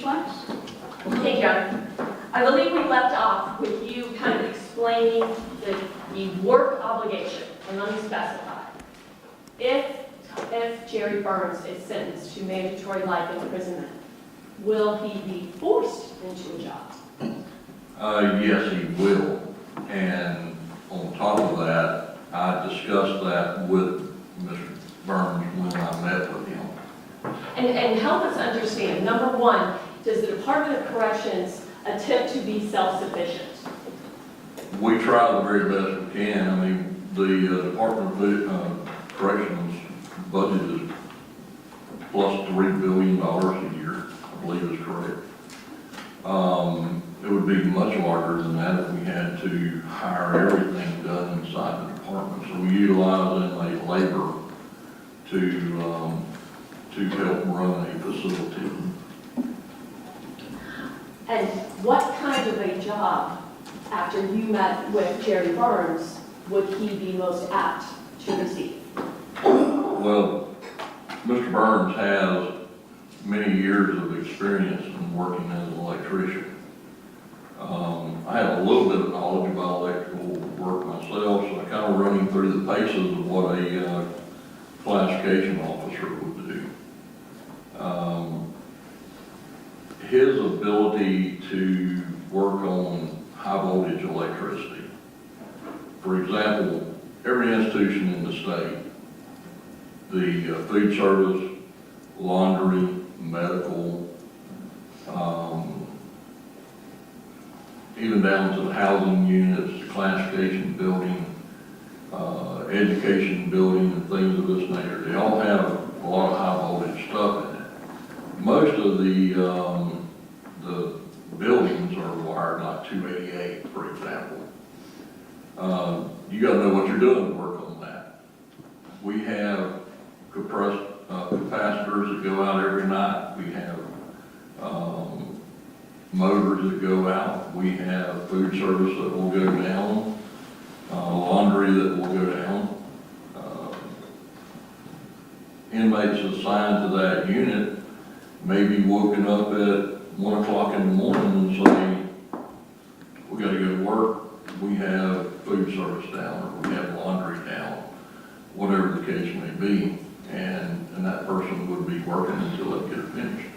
request. Okay, John. I believe we left off with you kind of explaining the work obligation, and let me specify. If Jerry Burns is sentenced to mandatory life imprisonment, will he be forced into a job? Yes, he will. And on top of that, I discussed that with Mr. Burns when I met with him. And help us understand, number one, does the Department of Corrections attempt to be self-sufficient? We try the very best we can. I mean, the Department of Corrections budget is plus $3 billion a year, I believe is correct. It would be much larger than that if we had to hire everything done inside the department. So we utilize inmate labor to help run a facility. And what kind of a job, after you met with Jerry Burns, would he be most apt to receive? Well, Mr. Burns has many years of experience in working as an electrician. I have a little bit of knowledge about electrical work myself, so I kind of run him through the paces of what a classification officer would do. His ability to work on high voltage electricity. For example, every institution in the state, the food service, laundry, medical, even down to the housing units, the classification building, education building, and things of this nature. They all have a lot of high voltage stuff in it. Most of the buildings are wired like 288, for example. You got to know what you're doing to work on that. We have capacitors that go out every night. We have motors that go out. We have food service that will go down, laundry that will go down. Inmates assigned to that unit may be woken up at 1 o'clock in the morning and say, we got to go to work. We have food service down, or we have laundry down, whatever the case may be. And that person would be working until they get it finished.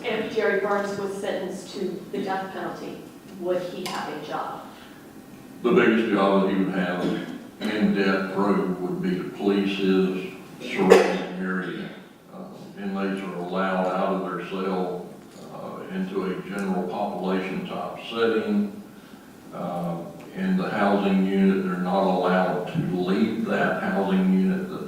If Jerry Burns was sentenced to the death penalty, would he have a job? The biggest job that he would have in death row would be to police his surrounding area. Inmates are allowed out of their cell into a general population type setting. In the housing unit, they're not allowed to leave that housing unit that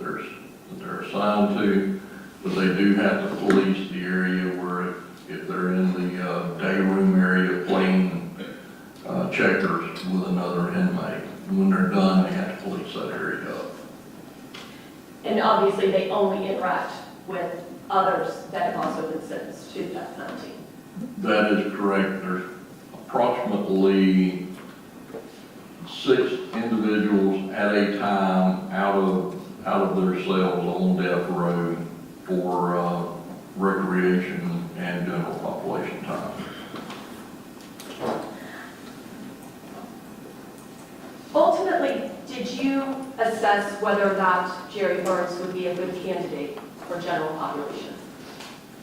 they're assigned to, but they do have to police the area where if they're in the day room area playing checkers with another inmate. When they're done, they have to police that area up. And obviously, they only interact with others that have also been sentenced to the death penalty. That is correct. There's approximately 6 individuals at a time out of their cells on death row for recreation and general population time. Ultimately, did you assess whether or not Jerry Burns would be a good candidate for general population?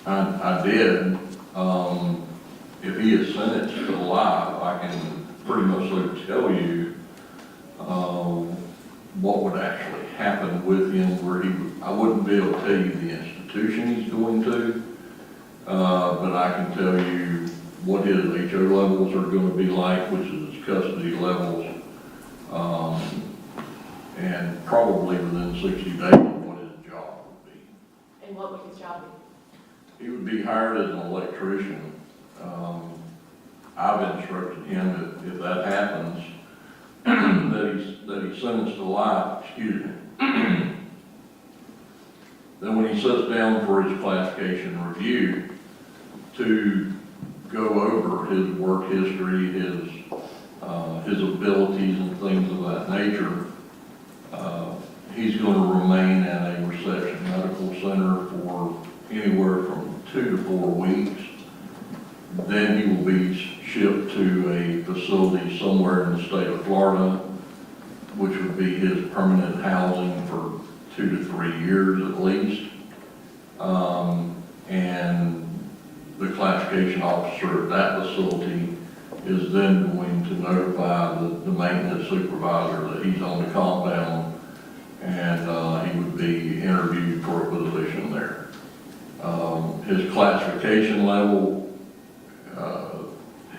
I did. If he is sentenced to life, I can pretty much tell you what would actually happen with him, where I wouldn't be able to tell you the institution he's going to, but I can tell you what his HO levels are going to be like, which is his custody levels, and probably within 60 days what his job would be. And what would his job be? He would be hired as an electrician. I've instructed him if that happens, that he's sentenced to life, excuse me. Then when he sits down for his classification review, to go over his work history, his abilities and things of that nature, he's going to remain in a reception medical center for anywhere from 2 to 4 weeks. Then he will be shipped to a facility somewhere in the state of Florida, which would be his permanent housing for 2 to 3 years at least. And the classification officer at that facility is then going to notify the maintenance supervisor that he's on the compound, and he would be interviewed for a position there. His classification level,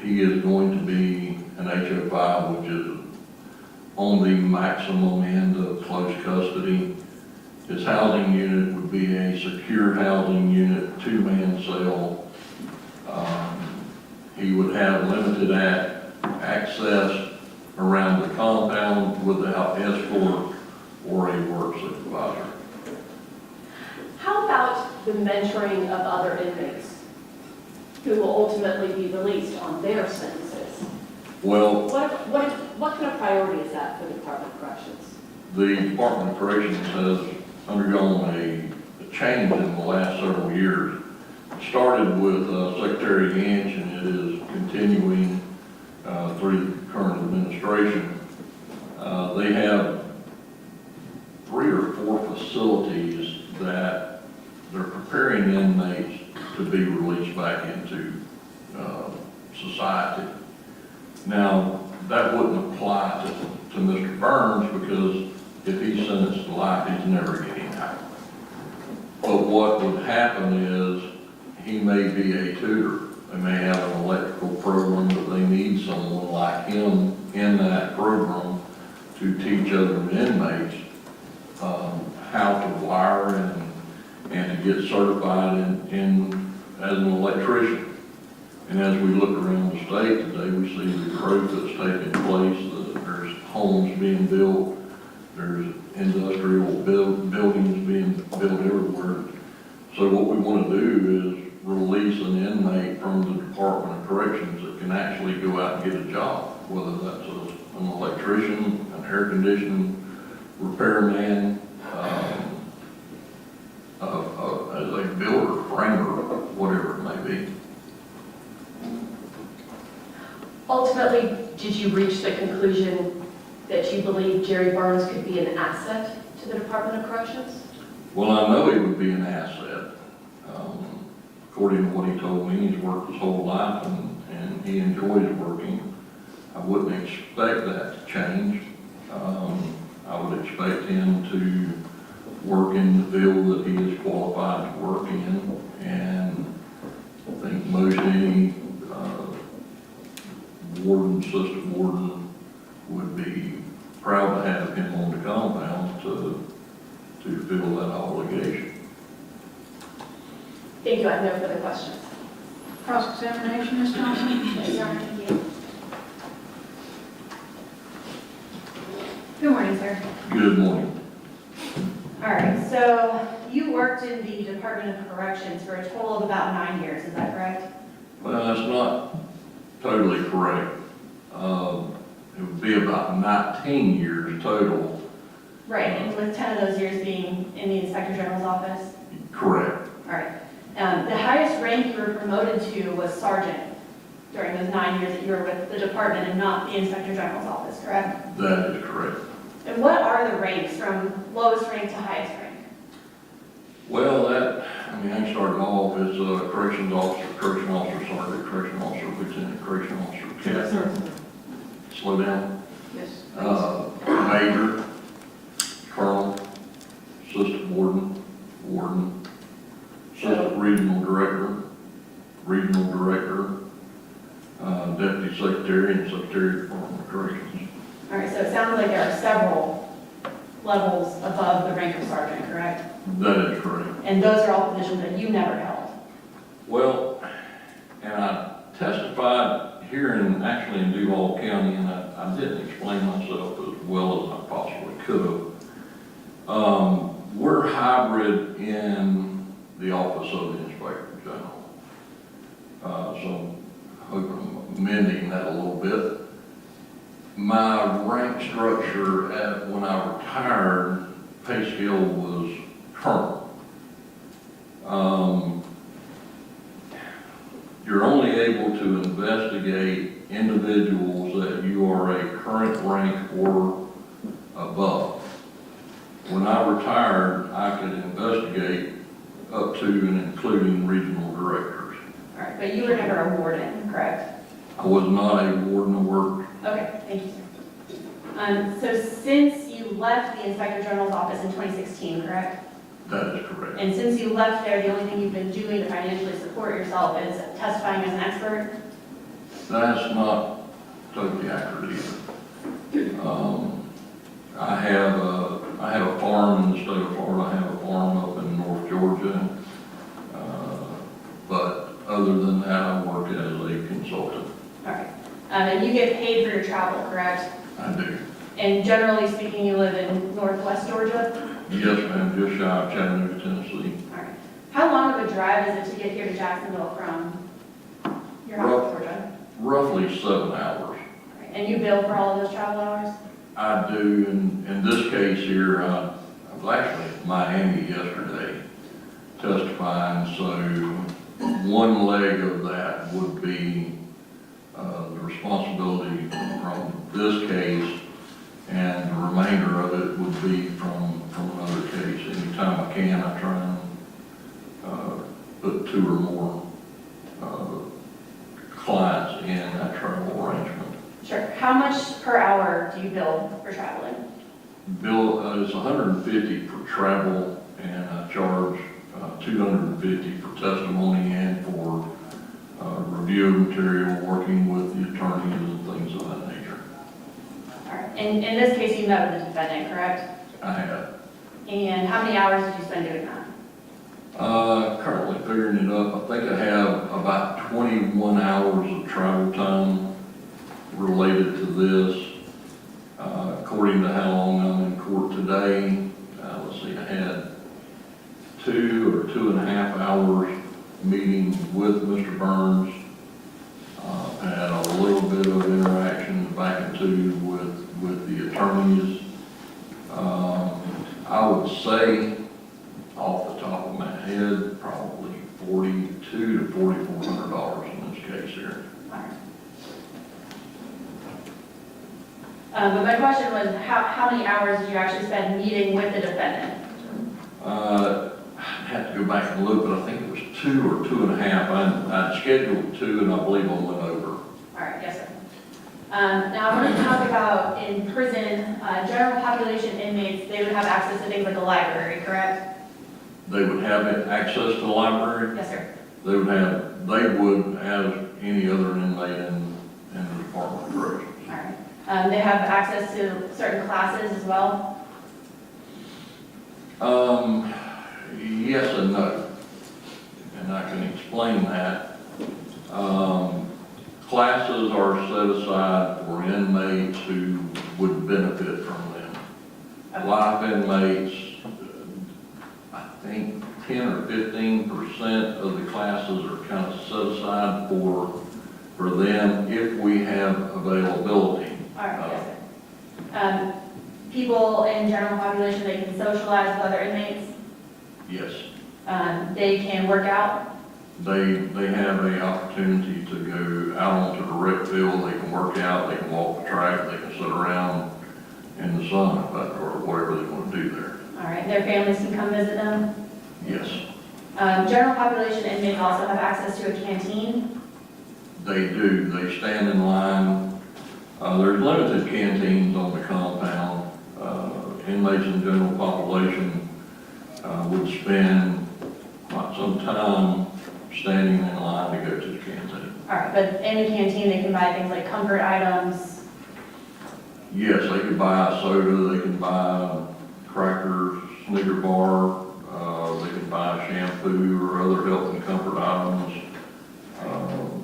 he is going to be an HO5, which is on the maximum end of close custody. His housing unit would be a secure housing unit, 2-man cell. He would have limited access around the compound without escort or a work supervisor. How about the mentoring of other inmates who will ultimately be released on their sentences? Well, What kind of priority is that for the Department of Corrections? the Department of Corrections has undergone a change in the last several years. It started with Secretary Yanch, and it is continuing through the current administration. They have 3 or 4 facilities that they're preparing inmates to be released back into society. Now, that wouldn't apply to Mr. Burns, because if he's sentenced to life, he's never getting out. But what would happen is he may be a tutor. They may have an electrical program, but they need someone like him in that program to teach other inmates how to wire and to get certified as an electrician. And as we look around the state today, we see the growth that's taking place. There's homes being built, there's industrial buildings being built everywhere. So what we want to do is release an inmate from the Department of Corrections that can actually go out and get a job, whether that's an electrician, an air conditioning repairman, as a builder, framer, whatever it may be. Ultimately, did you reach the conclusion that you believe Jerry Burns could be an asset to the Department of Corrections? Well, I know he would be an asset. According to what he told me, he's worked his whole life and he enjoys working. I wouldn't expect that to change. I would expect him to work in the field that he is qualified to work in, and I think most any warden, assistant warden would be proud to have him on the compound to fill that obligation. Thank you. I have no further questions. Cross-examination, Ms. Thompson? Yes, sir. Thank you. Good morning, sir. Good morning. All right, so you worked in the Department of Corrections for a total of about 9 years, is that correct? Well, that's not totally correct. It would be about 19 years total. Right, and with 10 of those years being in the Inspector General's office? Correct. All right. The highest rank you were promoted to was sergeant during those 9 years that you were with the department and not the Inspector General's office, correct? That is correct. And what are the ranks from lowest rank to highest rank? Well, I started off as a corrections officer, sergeant, correction officer, lieutenant, correction officer, captain. Slow down. Yes. Major, colonel, assistant warden, assistant regional director, deputy secretary, and secretary of the Department of Corrections. All right, so it sounds like there are several levels above the rank of sergeant, correct? That is correct. And those are all positions that you never held? Well, and I testified here actually in Duval County, and I didn't explain myself as well as I possibly could have. We're hybrid in the office of the Inspector General. So I hope I'm amending that a little bit. My rank structure when I retired, pay scale was colonel. only able to investigate individuals that you are a current rank or above. When I retired, I could investigate up to and including regional directors. All right, but you were never a warden, correct? I was not a warden of work. Okay, thank you, sir. So since you left the Inspector General's office in 2016, correct? That is correct. And since you left there, the only thing you've been doing to financially support yourself is testifying as an expert? That's not totally accurate either. I have a farm in the state of Florida. I have a farm up in North Georgia. But other than that, I work as a consultant. All right. And you get paid for your travel, correct? I do. And generally speaking, you live in northwest Georgia? Yes, ma'am, just shy of Chattanooga, Tennessee. All right. How long of a drive is it to get here to Jacksonville from your house in Georgia? Roughly 7 hours. All right. And you bill for all of those travel hours? I do. In this case here, I was actually in Miami yesterday testifying, so one leg of that would be the responsibility from this case, and the remainder of it would be from another case. Anytime I can, I try and put 2 or more clients in that travel arrangement. Sure. How much per hour do you bill for traveling? Bill is $150 for travel, and I charge $250 for testimony and for review of material, working with the attorneys and things of that nature. All right. And in this case, you met with the defendant, correct? I have. And how many hours did you spend doing that? Currently figuring it up, I think I have about 21 hours of travel time related to this. According to how long I'm in court today, let's see, I had 2 or 2.5 hours meeting with Mr. Burns. Had a little bit of interaction back and forth with the attorneys. I would say, off the top of my head, probably $4,200 to $4,400 in this case here. All right. But my question was, how many hours did you actually spend meeting with the defendant? I have to go back and look, but I think it was 2 or 2.5. I'd scheduled 2, and I believe I went over. All right, yes, sir. Now, I want to talk about in prison, general population inmates, they would have access to things like a library, correct? They would have access to the library. Yes, sir. They would, as any other inmate in the Department of Corrections. All right. They have access to certain classes as well? Yes and no, and I can explain that. Classes are set aside for inmates who would benefit from them. Okay. Life inmates, I think 10 or 15% of the classes are kind of set aside for them if we have availability. All right, yes, sir. People in general population, they can socialize with other inmates? Yes. They can work out? They have an opportunity to go out onto the rec field. They can work out, they can walk the track, they can sit around in the sun or whatever they want to do there. All right, their families can come visit them? Yes, General population inmates also have access to a canteen? they do. They stand in line. There's limited canteens on the compound. Inmates in the general population would spend quite some time standing in line to go to the canteen. All right, but in the canteen, they can buy things like comfort items? Yes, they can buy a soda, they can buy crackers, Snicker bar, they can buy shampoo or other health and comfort items,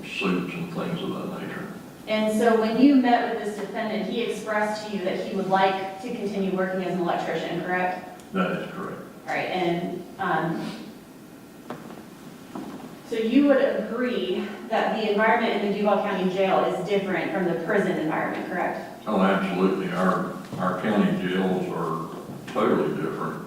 soups and things of that nature. And so when you met with this defendant, he expressed to you that he would like to continue working as an electrician, correct? That is correct. All right, and so you would agree that the environment in the Duval County Jail is different from the prison environment, correct? Oh, absolutely. Our county jails are totally different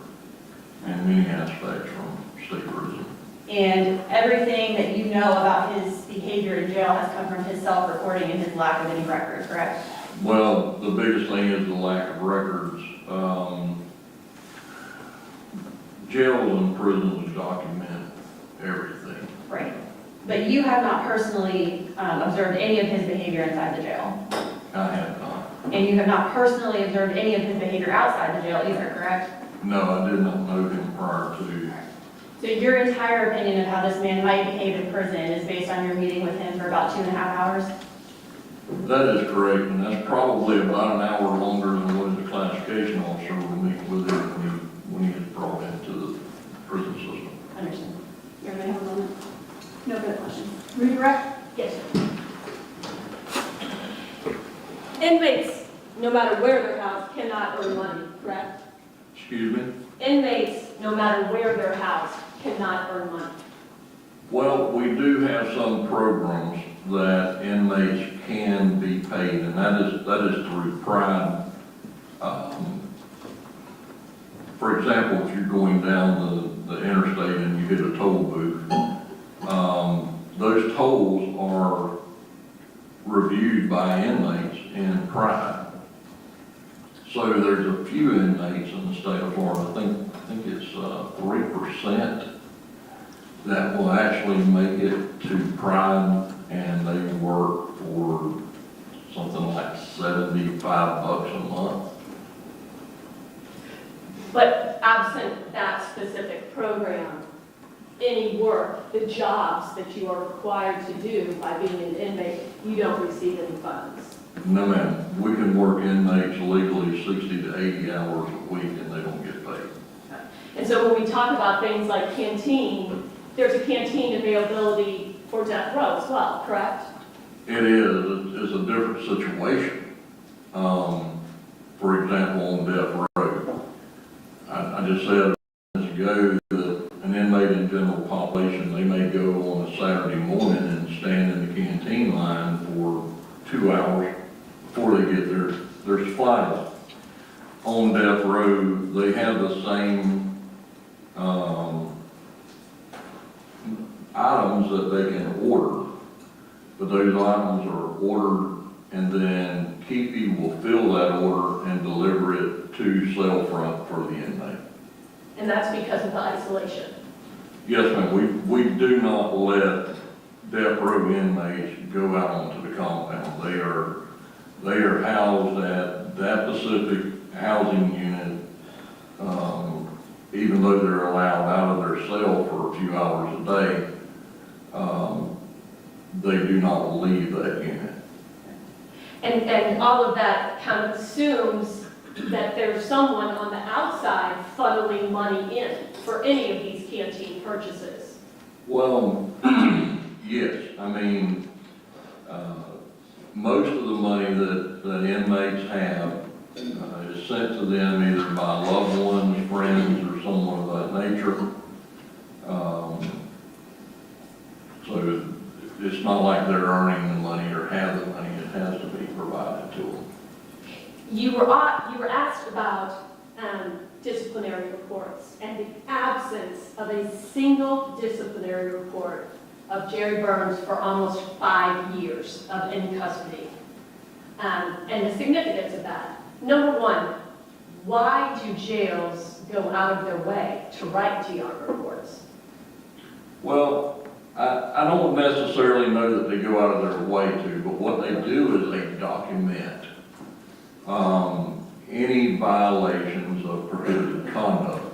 in many aspects from state prison. And everything that you know about his behavior in jail has come from his self-reporting and his lack of any record, correct? Well, the biggest thing is the lack of records. Jails and prisons document everything. Right. But you have not personally observed any of his behavior inside the jail? I have not. And you have not personally observed any of his behavior outside the jail either, correct? No, I did not know him prior to. So your entire opinion of how this man might behave in prison is based on your meeting with him for about 2.5 hours? That is correct, and that's probably about an hour longer than what the classification officer will meet with him when he is brought into the prison system. Understand. Everybody have a moment? No further questions. Redirect? Yes, sir. Inmates, no matter where they're housed, cannot earn money, correct? Excuse me? Inmates, no matter where they're housed, cannot earn money. Well, we do have some programs that inmates can be paid, and that is through Pride. For example, if you're going down the interstate and you hit a toll booth, those tolls are reviewed by inmates in Pride. So there's a few inmates in the state of Florida, I think it's 3%, that will actually make it to Pride, and they work for something like $75 a month. But absent that specific program, any work, the jobs that you are required to do by being an inmate, you don't receive any funds. No, ma'am. We can work inmates legally 60 to 80 hours a week, and they don't get paid. And so when we talk about things like canteen, there's a canteen availability for death row as well, correct? It is. It's a different situation. For example, on death row, I just said minutes ago that an inmate in general population, they may go on a Saturday morning and stand in the canteen line for 2 hours before they get their supplies. On death row, they have the same items that they can order, but those items are ordered, and then Keepy will fill that order and deliver it to cell front for the inmate. And that's because of the isolation. Yes, ma'am. We do not let death row inmates go out onto the compound. They are housed at that specific housing unit, even though they're allowed out of their cell for a few hours a day. They do not leave that unit. And all of that kind of assumes that there's someone on the outside funneling money in for any of these canteen purchases. Well, yes. I mean, most of the money that inmates have is sent to them either by loved ones, friends, or someone of that nature. So it's not like they're earning the money or have the money. It has to be provided to them. You were asked about disciplinary reports and the absence of a single disciplinary report of Jerry Burns for almost 5 years of in custody. And the significance of that. Number one, why do jails go out of their way to write GR reports? Well, I don't necessarily know that they go out of their way to, but what they do is they document any violations of prohibited conduct.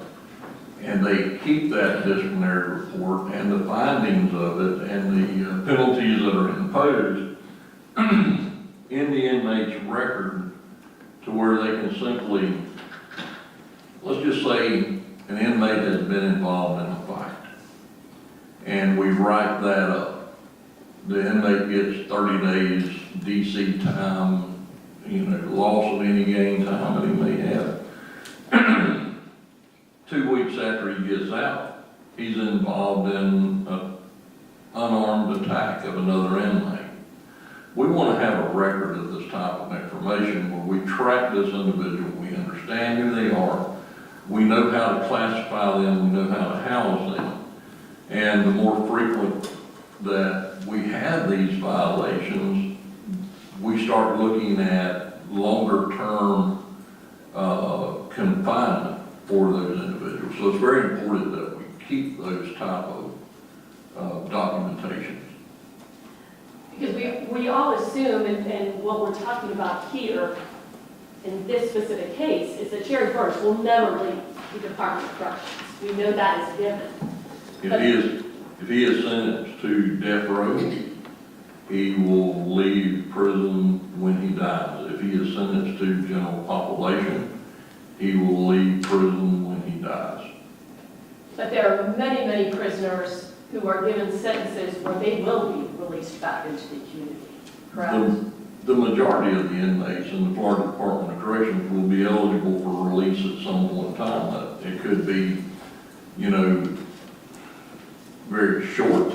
And they keep that disciplinary report and the findings of it and the penalties that are imposed in the inmate's record, to where they can simply, let's just say an inmate has been involved in a fight, and we write that up. The inmate gets 30 days DC time, loss of any gain time that he may have. 2 weeks after he gets out, he's involved in an unarmed attack of another inmate. We want to have a record of this type of information where we track this individual, we understand who they are, we know how to classify them, we know how to house them. And the more frequent that we have these violations, we start looking at longer-term confinement for those individuals. So it's very important that we keep those type of documentations. Because we all assume, and what we're talking about here in this specific case, is that Jerry Burns will never leave the Department of Corrections. We know that is given. If he is sentenced to death row, he will leave prison when he dies. If he is sentenced to general population, he will leave prison when he dies. But there are many, many prisoners who are given sentences where they will be released back into the community, correct? The majority of the inmates in the Florida Department of Corrections will be eligible for release at some point in time. It could be, very short.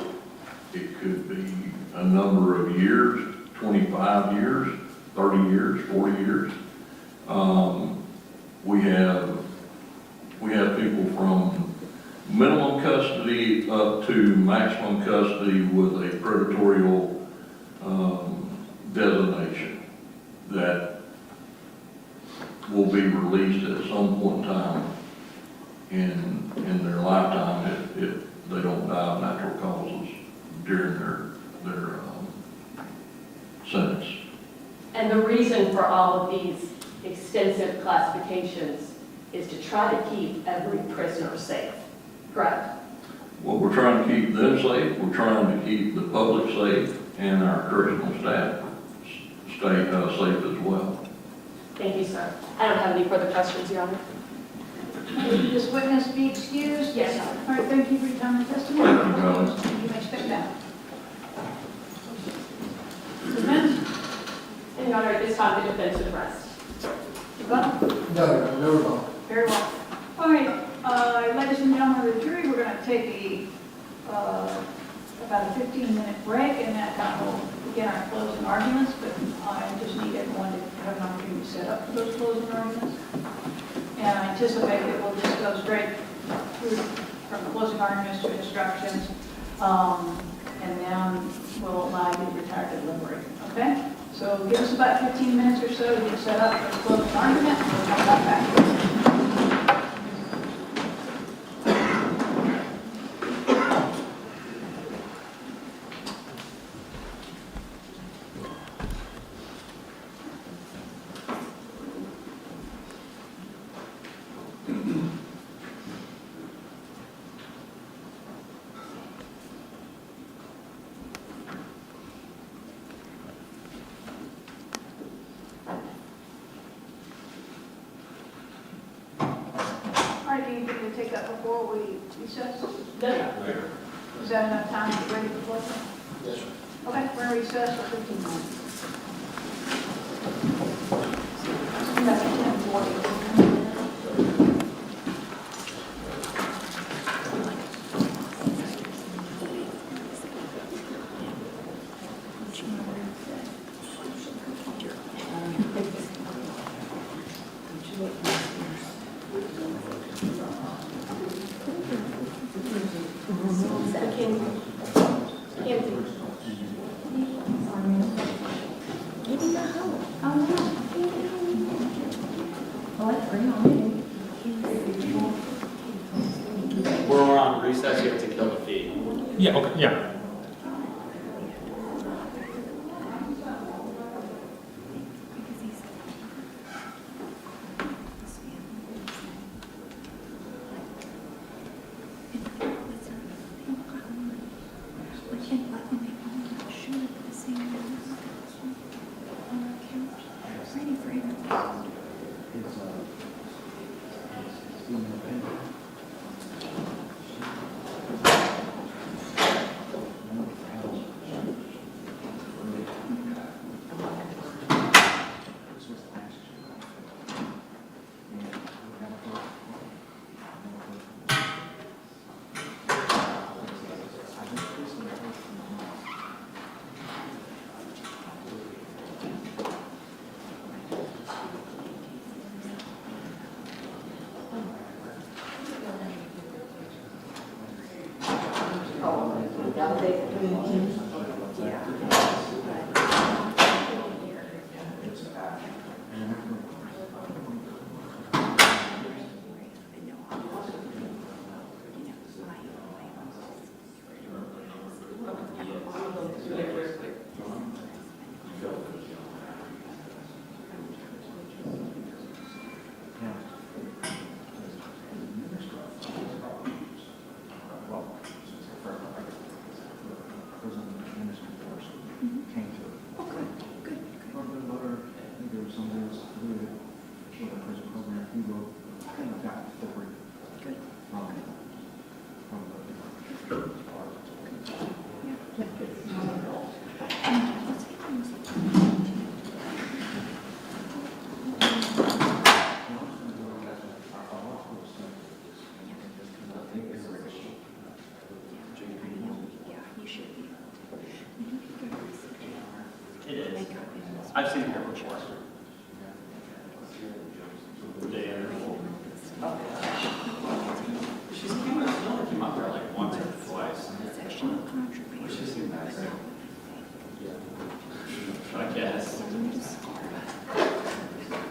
It could be a number of years, 25 years, 30 years, 40 years. We have people from minimum custody up to maximum custody with a predatorial designation that will be released at some point in time in their lifetime if they don't die of natural causes during their sentence. And the reason for all of these extensive classifications is to try to keep every prisoner safe, correct? Well, we're trying to keep them safe, we're trying to keep the public safe, and our correctional staff stay safe as well. Thank you, sir. I don't have any further questions, Your Honor. Will this witness be excused? Yes, Your Honor. All right, thank you for your time and testimony. Thank you, Your Honor. You may step down. Defense? And Your Honor, at this time, the defense would rest. Rebuttal? No, no rebuttal. Very well. All right, ladies and gentlemen of the jury, we're going to take about a 15-minute break, and that will begin our closing arguments, but I just need everyone to have an opportunity to set up for those closing arguments. And I anticipate that we'll just go straight through from the closing arguments to instructions, and then we'll allow you to retire to deliberate, okay? So give us about 15 minutes or so to get set up for the closing argument, and we'll come back. All right, do you think we'll take that before we recess? No. Is that enough time to get ready for closing? Yes, sir. Okay, we're going to recess for 15 minutes. We're on recess, you have to kill the feed. Yeah, okay, yeah. It is. I've seen her before. She's came up there like once or twice. She seemed nice. I guess.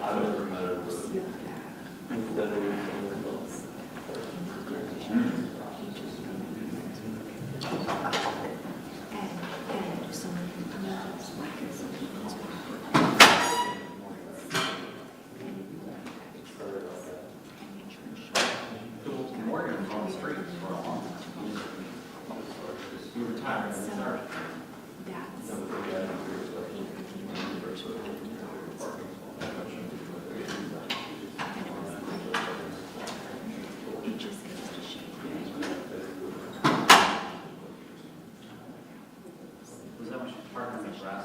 I would have promoted Morgan was on the streets for a long time. He retired in the Sergeant. Was that when she parked in the grass?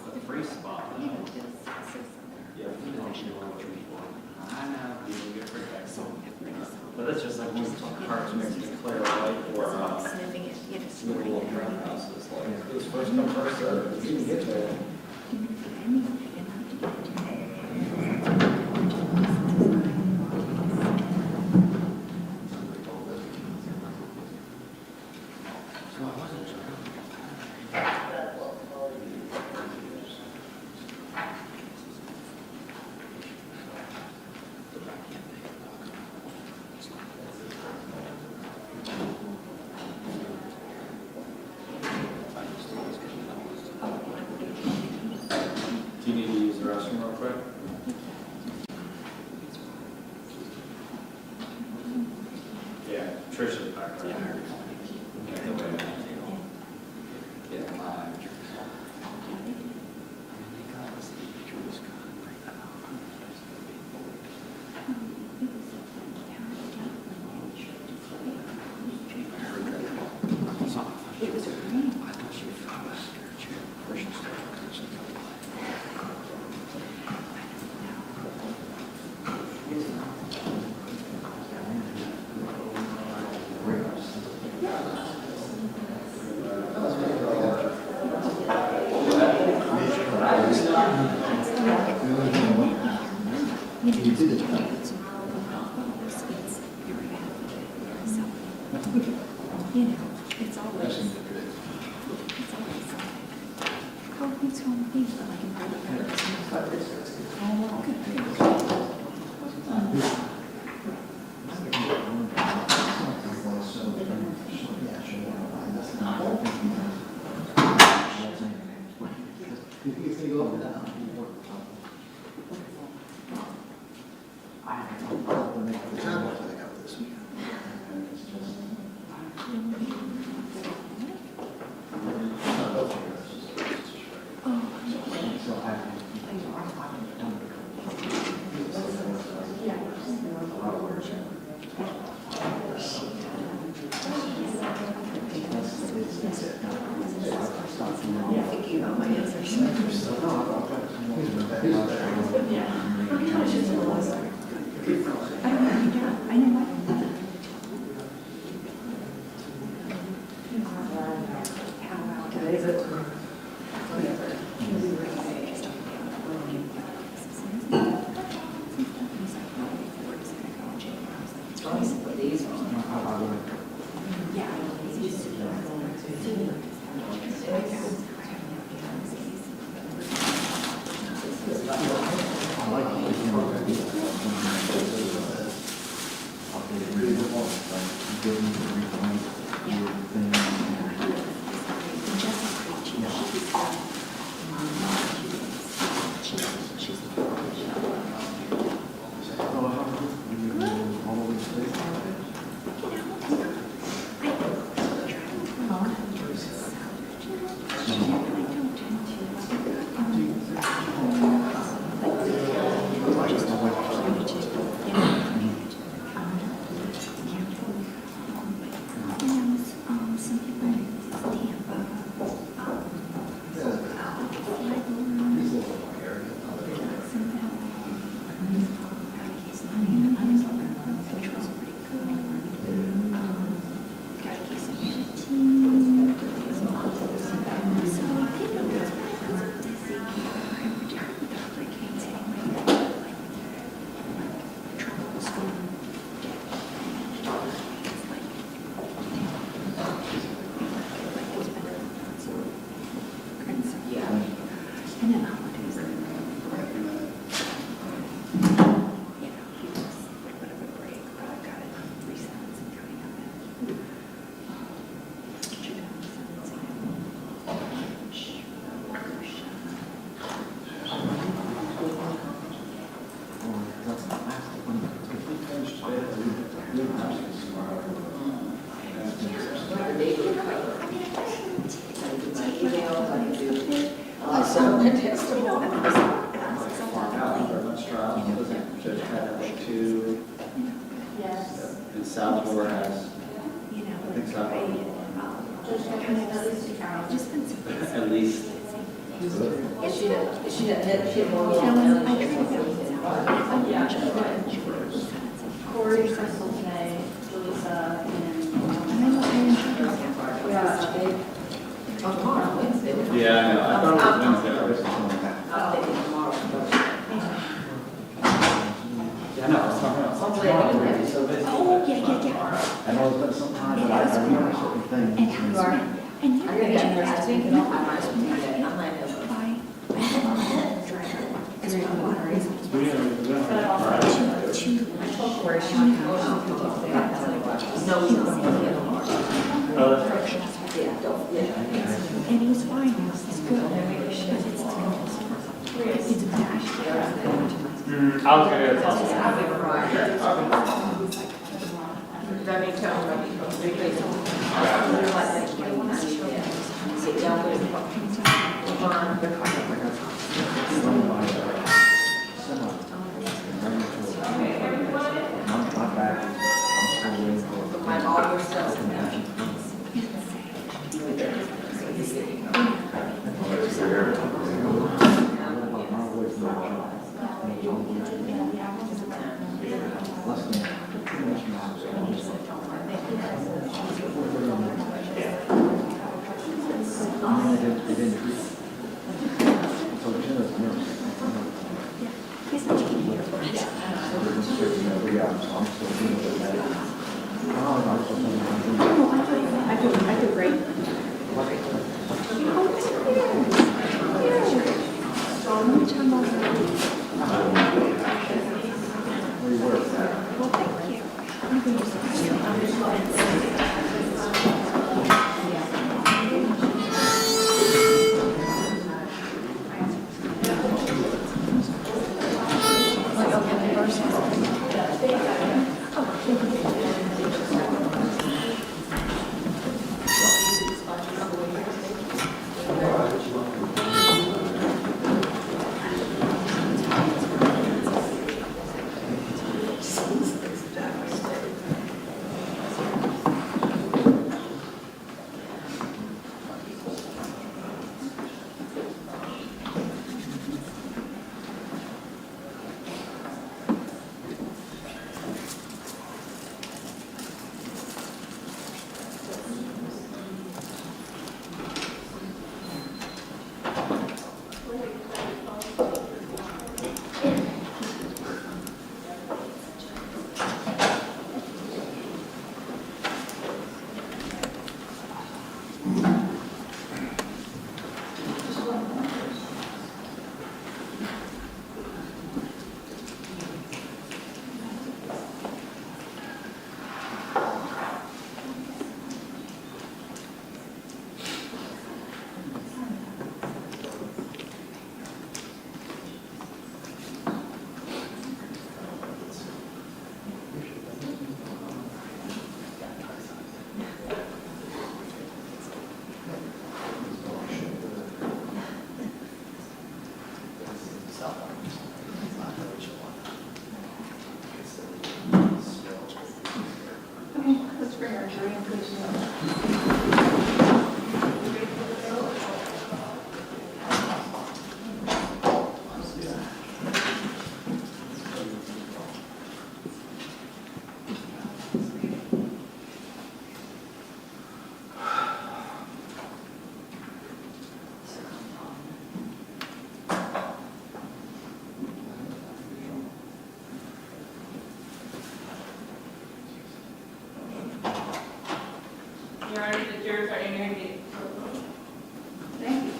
It's a free spot. Yeah. I know, you get free tax. But that's just like when cars next to Claire White or, little brown houses, like, it was first come, first served, you can get there. Do you need to use the restroom real quick? Yeah, Trisha's back there. Yeah, mine. You know, it's always something. Oh, it's home, things that I can These are. I saw the testimony. Judge had two, Yes. and Salvador has, I think Salvador, at least. She had more. Corey, Crystal, Janae, Lisa, Tomorrow, Wednesday. Yeah, I know, I thought it was Wednesday. I'll take it tomorrow. Yeah, no, it's not. So busy. Oh, yeah. I know it's been some time, but I remember certain things. And you are, and you I are really got there, I just think, thinking I might as well do that. I might have a. by, I had a driver, as well, water is. No, you don't want to get on. Oh, that's right. Yeah, don't, yeah. And he was fine, it's good, but it's bad. I was gonna go talk. Let me tell them, sit down with Not back. I'm still waiting for it. my all your stuff. He's not taking care of it. No, I do great. Well, thank you. I'm going during our jury and please know. Your Honor, the jurors are entering the Thank you.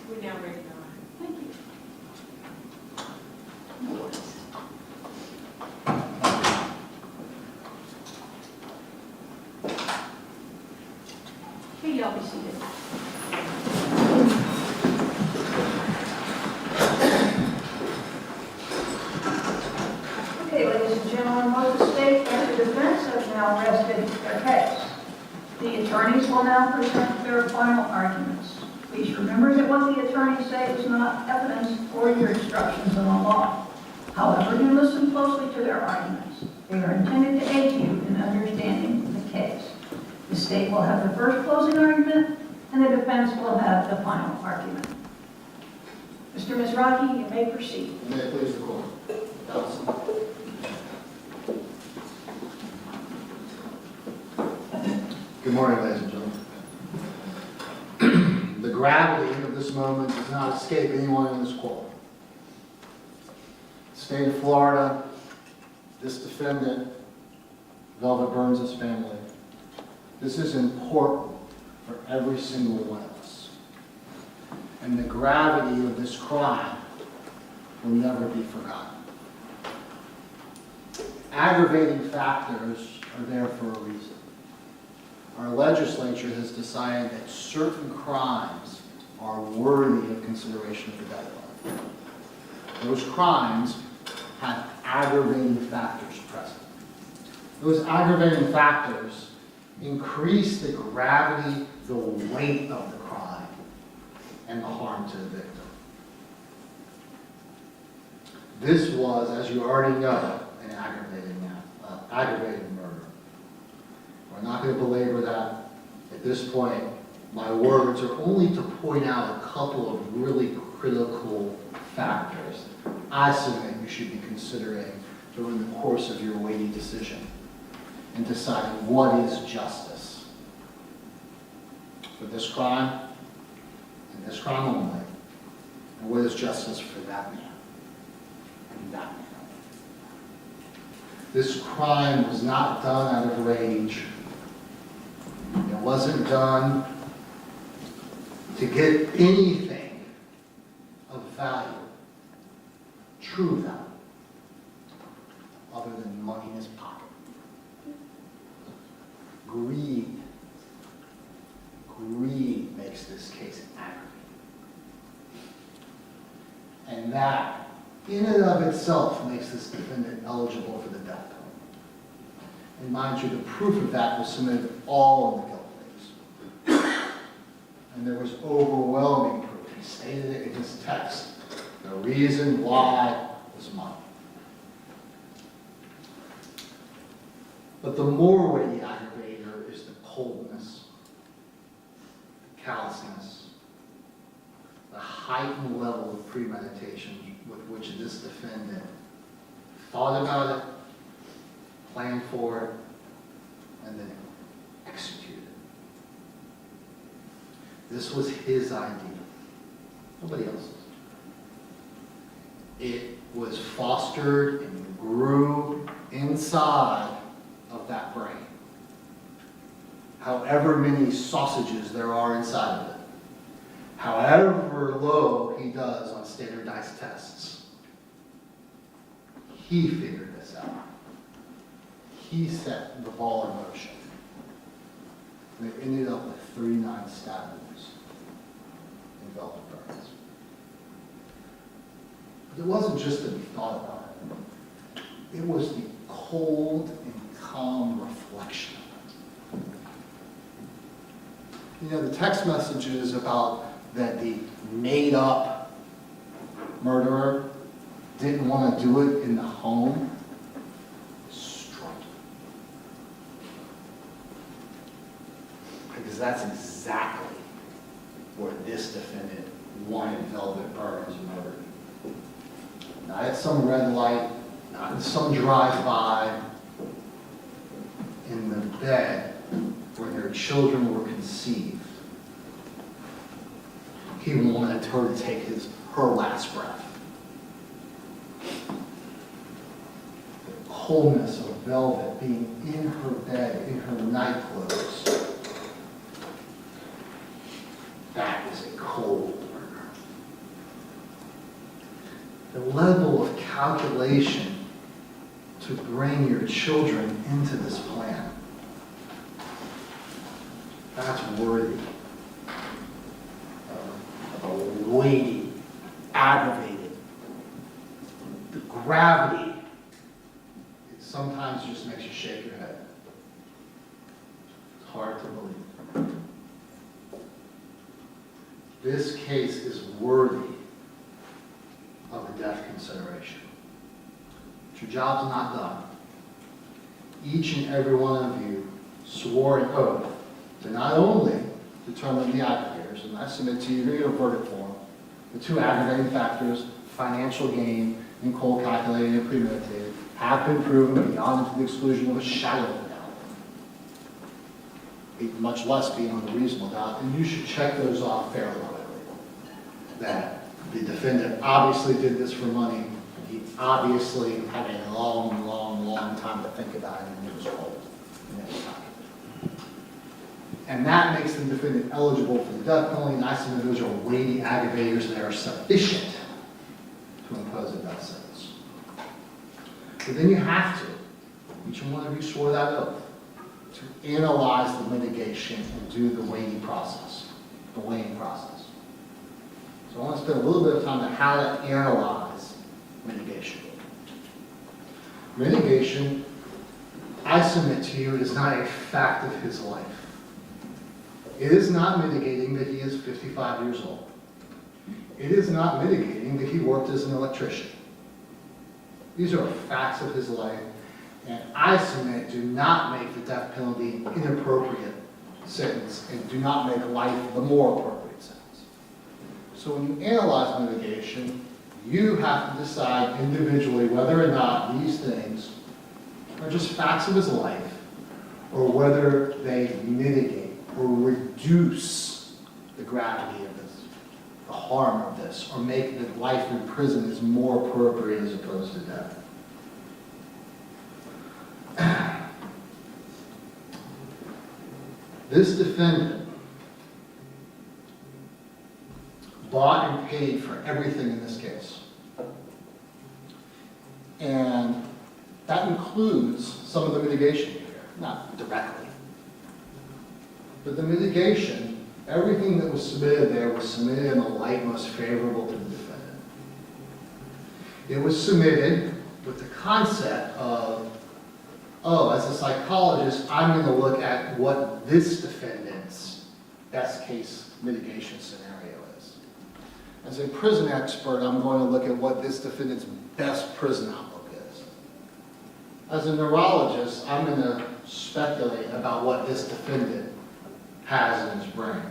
We now ready, Your Honor. Thank you. Okay, y'all be seated. Okay, ladies and gentlemen, both the state and the defense have now rested their case. The attorneys will now present their final arguments. Please remember that what the attorneys say is not evidence or your instructions in the law. However, you listen closely to their arguments. They are intended to aid you in understanding the case. The state will have the first closing argument, and the defense will have the final argument. Mr. Mizrahi, you may proceed. May it please the court. Counsel. Good morning, ladies and gentlemen. The gravity of this moment does not escape anyone in this court. The state of Florida, this defendant, Velvet Burns' family, this is important for every single one of us. And the gravity of this crime will never be forgotten. Aggravating factors are there for a reason. Our legislature has decided that certain crimes are worthy of consideration of the death penalty. Those crimes have aggravating factors present. Those aggravating factors increase the gravity, the weight of the crime, and the harm to the victim. This was, as you already know, an aggravated murder. We're not going to belabor that. At this point, my words are only to point out a couple of really critical factors I submit you should be considering during the course of your weighty decision in deciding what is justice for this crime and this crime only, and what is justice for that man and that man. This crime was not done out of rage. It wasn't done to get anything of value, true value, other than money in his pocket. Greed makes this case aggravating. And that, in and of itself, makes this defendant eligible for the death penalty. And mind you, the proof of that was submitted all in the guilt phase. And there was overwhelming proof. He stated it in his text. The reason why was money. But the more weighty aggravator is the coldness, the callousness, the heightened level of of premeditation with which this defendant thought about it, planned for it, and then executed it. This was his idea, nobody else's. It was fostered and grew inside of that brain. However many sausages there are inside of it. However low he does on standardized tests. He figured this out. He set the ball in motion. And they ended up with 39 stab wounds and velvet burns. But it wasn't just that he thought about it. It was the cold and calm reflection of it. You know, the text messages about that the made-up murderer didn't want to do it in the home is striking. Because that's exactly where this defendant wanted velvet burns murdered. Not at some red light, not in some drive-by, in the bed where their children were conceived. He wanted her to take her last breath. The coldness of velvet being in her bed, in her night clothes. That is a cold murder. The level of calculation to bring your children into this plan. That's worthy of a weighty, aggravated. The gravity, it sometimes just makes you shake your head. It's hard to believe. This case is worthy of a death consideration. But your job's not done. Each and every one of you swore an oath to not only determine the aggravators, and I submit to you your verdict form, the two aggravating factors, financial gain and cold calculated and premeditated, have been proven beyond the exclusion of a shadow of a doubt, much less beyond a reasonable doubt, and you should check those off fairly quickly. That the defendant obviously did this for money, and he obviously had a long, long, long time to think about it, and it was cold. And that makes the defendant eligible for the death penalty, and I submit those are weighty aggravators that are sufficient to impose a death sentence. But then you have to, each one of you swore that oath, to analyze the mitigation and do the weighing process. So I want to spend a little bit of time on how to analyze mitigation. Mitigation, I submit to you, is not a fact of his life. It is not mitigating that he is 55 years old. It is not mitigating that he worked as an electrician. These are facts of his life, and I submit do not make the death penalty an inappropriate sentence and do not make life the more appropriate sentence. So when you analyze mitigation, you have to decide individually whether or not these things are just facts of his life or whether they mitigate or reduce the gravity of this, the harm of this, or make that life in prison is more appropriate as opposed to death. This defendant bought and paid for everything in this case. And that includes some of the mitigation here, not directly. But the mitigation, everything that was submitted there was submitted in the light most favorable to the defendant. It was submitted with the concept of, oh, as a psychologist, I'm going to look at what this defendant's best case mitigation scenario is. As a prison expert, I'm going to look at what this defendant's best prison outlook is. As a neurologist, I'm going to speculate about what this defendant has in his brain.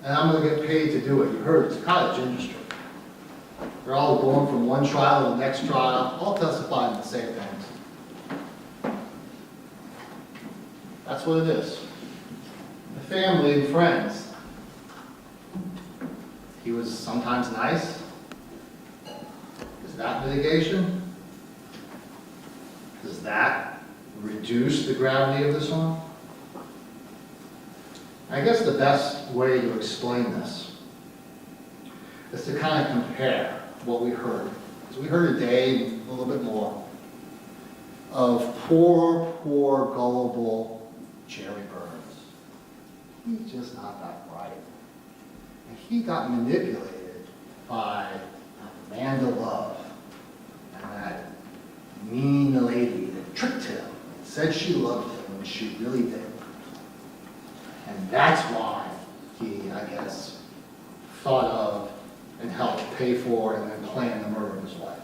and I'm gonna get paid to do it. You heard, it's a cottage industry. They're all going from one trial to the next trial, all testifying the same things. That's what it is. The family and friends. He was sometimes nice. Is that mitigation? Does that reduce the gravity of this one? I guess the best way to explain this is to kind of compare what we heard. So we heard a day, a little bit more, of poor, gullible Jerry Burns. He's just not that bright. And he got manipulated by Amanda Love and that mean lady that tricked him and said she loved him when she really didn't. And that's why he, I guess, thought of and helped pay for and then plan the murder of his wife.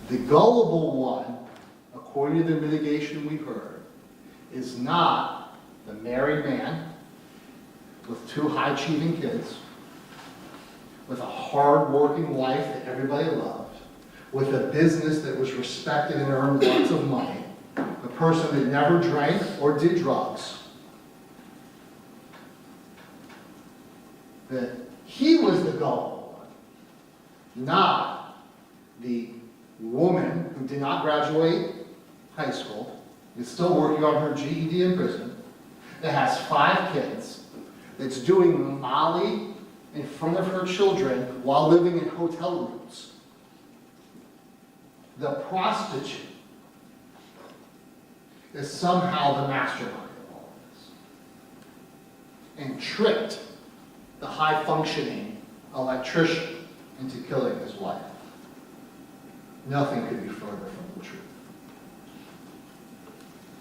The gullible one, according to the mitigation we heard, is not the married man with 2 high-achieving kids, with a hard-working wife that everybody loved, with a business that was respected and earned lots of money, a person that never drank or did drugs, that he was the gullible one, not the woman who did not graduate high school, is still working on her GED in prison, that has 5 kids, that's doing Molly in front of her children while living in hotel rooms. The prostitute is somehow the mastermind of all of this, and tricked the high-functioning electrician into killing his wife. Nothing could be further from the truth.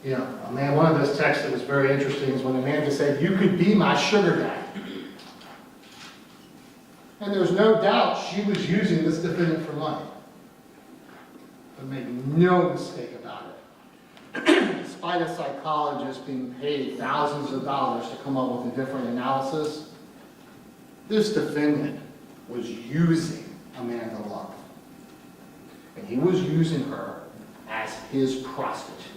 You know, one of those texts that was very interesting is when Amanda said, "You could be my sugar daddy." And there's no doubt she was using this defendant for money. But make no mistake about it. Despite a psychologist being paid thousands of dollars to come up with a different analysis, this defendant was using Amanda Love. And he was using her as his prostitute.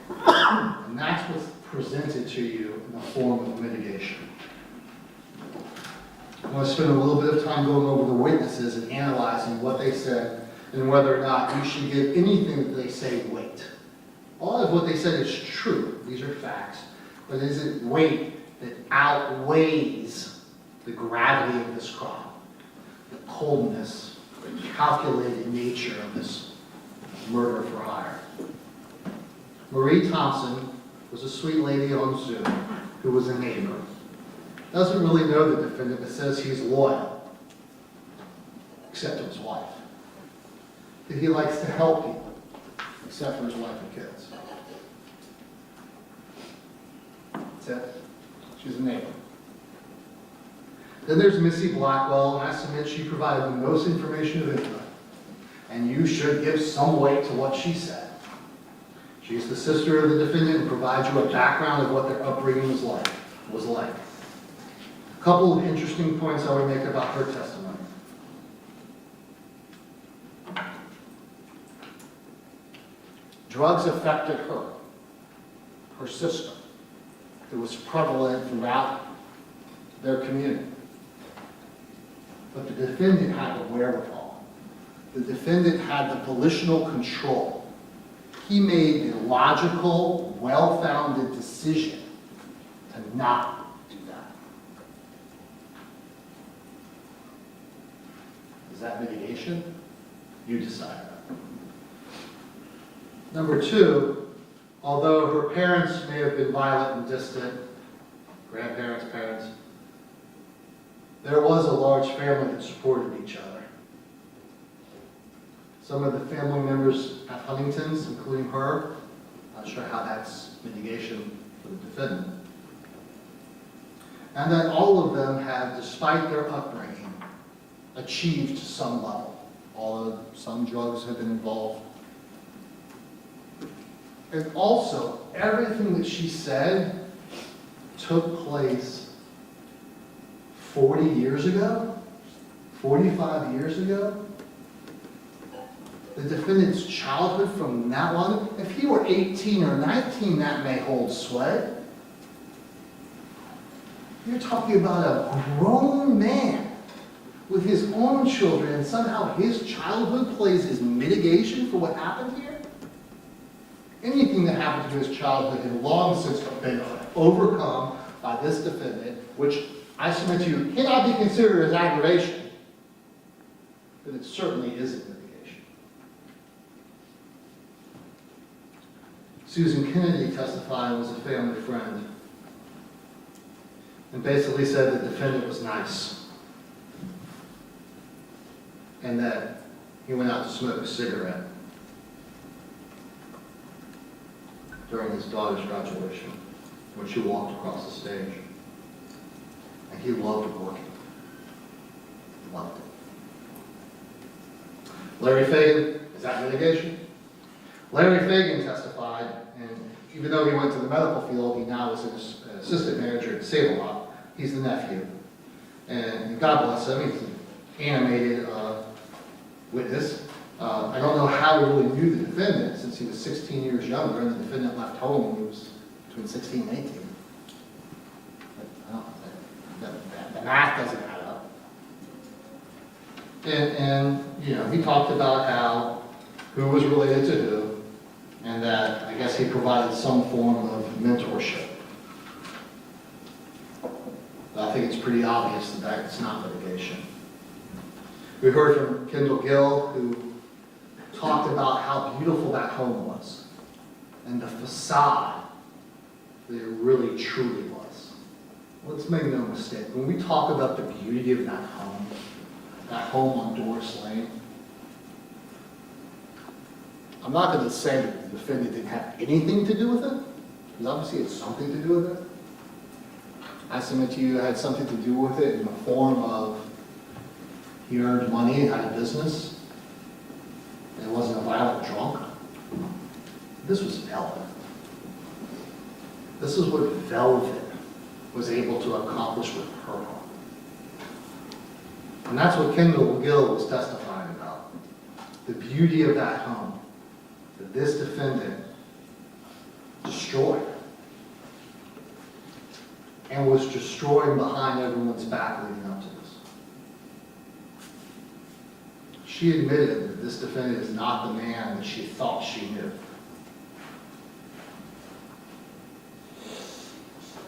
And that's what's presented to you in the form of mitigation. I want to spend a little bit of time going over the witnesses and analyzing what they said and whether or not you should give anything that they say weight. All of what they said is true. These are facts. But is it weight that outweighs the gravity of this crime, the coldness, the calculated nature of this murder for hire? Marie Thompson was a sweet lady on Zoom who was a neighbor. Doesn't really know the defendant, but says he's loyal, except to his wife. That he likes to help people, except for his wife and kids. That's it. She's a neighbor. Then there's Missy Blackwell, and I submit she provided the most information of input. And you should give some weight to what she said. She's the sister of the defendant and provides you a background of what their upbringing was like. A couple of interesting points I would make about her testimony. Drugs affected her sister. It was prevalent throughout their community. But the defendant had the wherewithal. The defendant had the volitional control. He made the logical, well-founded decision to not do that. Is that mitigation? You decide that. Number 2, although her parents may have been violent and distant, grandparents, parents, there was a large family that supported each other. Some of the family members have Huntington's, including her. Not sure how that's mitigation for the defendant. And that all of them have, despite their upbringing, achieved some level. some drugs have been involved. And also, everything that she said took place 40 years ago, 45 years ago. The defendant's childhood from that long, if he were 18 or 19, that may hold sway. You're talking about a grown man with his own children, and somehow his childhood plays as mitigation for what happened here? Anything that happened to his childhood had long since been overcome by this defendant, which I submit to you cannot be considered as aggravation, but it certainly isn't mitigation. Susan Kennedy testified was a family friend and basically said the defendant was nice and that he went out to smoke a cigarette during his daughter's graduation when she walked across the stage. And he loved working. Loved it. Larry Fagan, is that mitigation? Larry Fagan testified, and even though he went to the medical field, he now is an assistant manager at Save-A-Lot. He's the nephew. And God bless him, he's an animated witness. I don't know how he really knew the defendant since he was 16 years younger, and the defendant left home when he was between 16 and 18. But the math doesn't add up. And you know, he talked about who was related to who, and that I guess he provided some form of mentorship. But I think it's pretty obvious that that's not litigation. We heard from Kendall Gill, who talked about how beautiful that home was and the facade that it really truly was. Let's make no mistake, when we talk about the beauty of that home on Doris Lane, I'm not going to say that the defendant didn't have anything to do with it, because obviously it had something to do with it. I submit to you it had something to do with it in the form of he earned money and had a business, and wasn't a violent drunk. This was velvet. This is what velvet was able to accomplish with her. And that's what Kendall Gill was testifying about. The beauty of that home that this defendant destroyed. And was destroying behind everyone's back leading up to this. She admitted that this defendant is not the man that she thought she knew.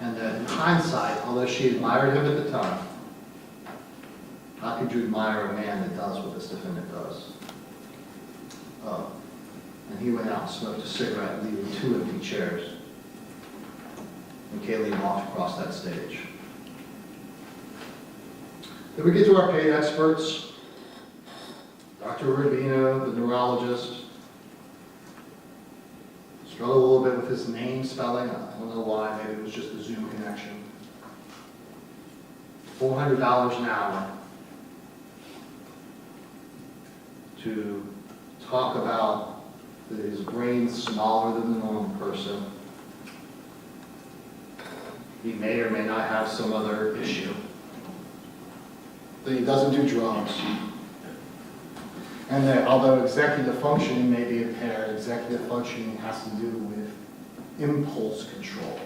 And that in hindsight, although she admired him at the time, how could you admire a man that does what this defendant does? Oh, and he went out and smoked a cigarette, leaving 2 empty chairs. And Kaylee walked across that stage. Then we get to our paid experts. Dr. Rubino, the neurologist, struggled a little bit with his name spelling. I don't know why, maybe it was just a Zoom connection. $400 an hour to talk about that his brain's smaller than the normal person. He may or may not have some other issue. That he doesn't do drugs. And that although executive functioning may be impaired, executive functioning has to do with impulse control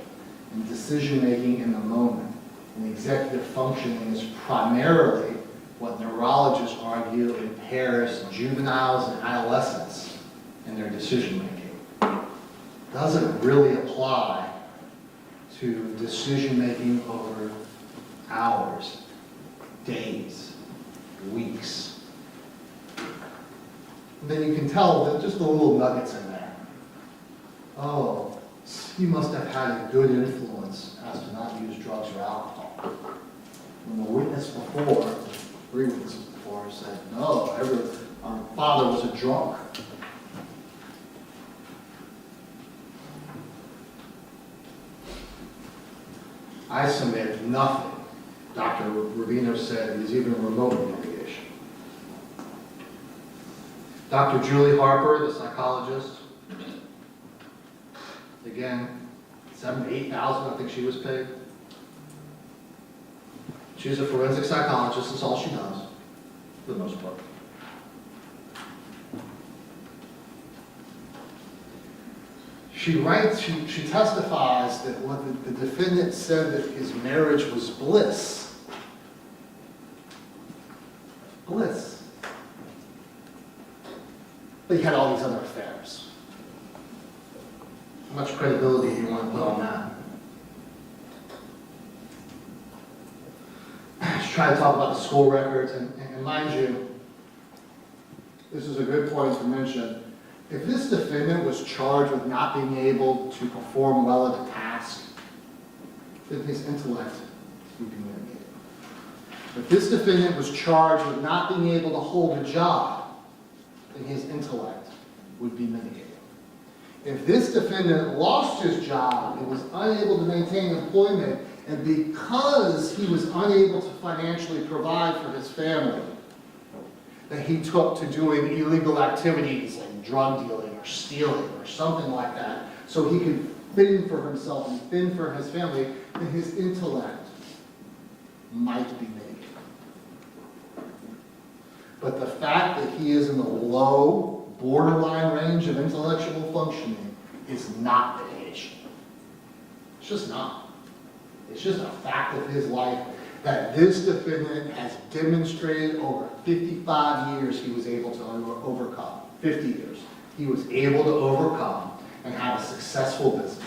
and decision-making in the moment. And executive functioning is primarily what neurologists argue impairs juveniles and adolescents in their decision-making. Doesn't really apply to decision-making over hours, days, weeks. And then you can tell that just the little nuggets in there. Oh, he must have had a good influence as to not use drugs or alcohol. When the witness before, 3 witnesses before, said, no, our father was a drunk. I submit nothing. Dr. Rubino said is even remotely mitigation. Dr. Julie Harper, the psychologist. Again, $7,000 to $8,000, I think she was paid. She's a forensic psychologist, that's all she does, for the most part. She writes, she testifies that when the defendant said that his marriage was bliss. Bliss. But he had all these other affairs. How much credibility do you want to put on that? She tried to talk about the school records, and mind you, this is a good point to mention. If this defendant was charged with not being able to perform well at a task, then his intellect would be mitigated. If this defendant was charged with not being able to hold a job, then his intellect would be mitigated. If this defendant lost his job and was unable to maintain employment, and because he was unable to financially provide for his family, that he took to doing illegal activities like drug dealing or stealing or something like that, so he could fend for himself and fend for his family, then his intellect might be mitigated. But the fact that he is in the low, borderline range of intellectual functioning is not mitigation. It's just not. It's just a fact of his life that this defendant has demonstrated over 55 years he was able to overcome. 50 years. He was able to overcome and have a successful business.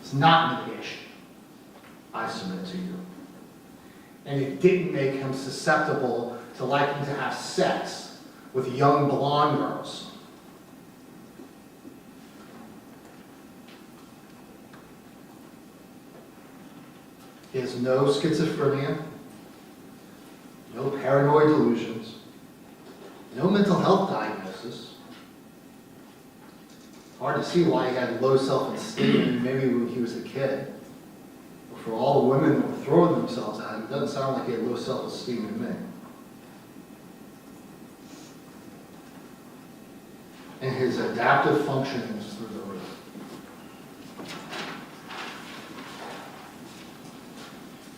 It's not mitigation, I submit to you. And it didn't make him susceptible to liking to have sex with young blonde girls. He has no schizophrenia, no paranoid delusions, no mental health diagnosis. Hard to see why he had low self-esteem, maybe when he was a kid. But for all the women that were throwing themselves at him, it doesn't sound like he had low self-esteem to me. And his adaptive functioning is through the roof.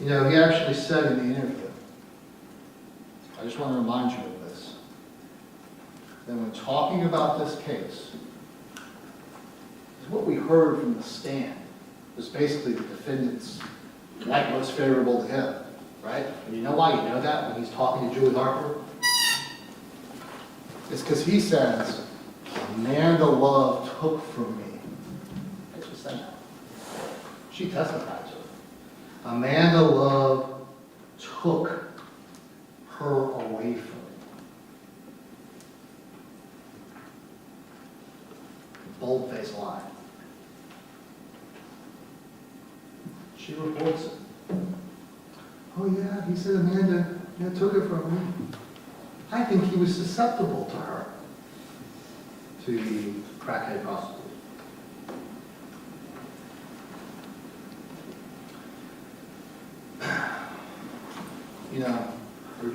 You know, he actually said in the interview, I just want to remind you of this, that when talking about this case, what we heard from the stand was basically the defendant's light most favorable to him, right? And you know why you know that when he's talking to Julie Harper? It's because he says, Amanda Love took from me. That's what said that. She testified to it. Amanda Love took her away from me. Bold-faced lie. She reports it. Oh yeah, he said Amanda took it from me. I think he was susceptible to her, to the crackhead prostitute. You know,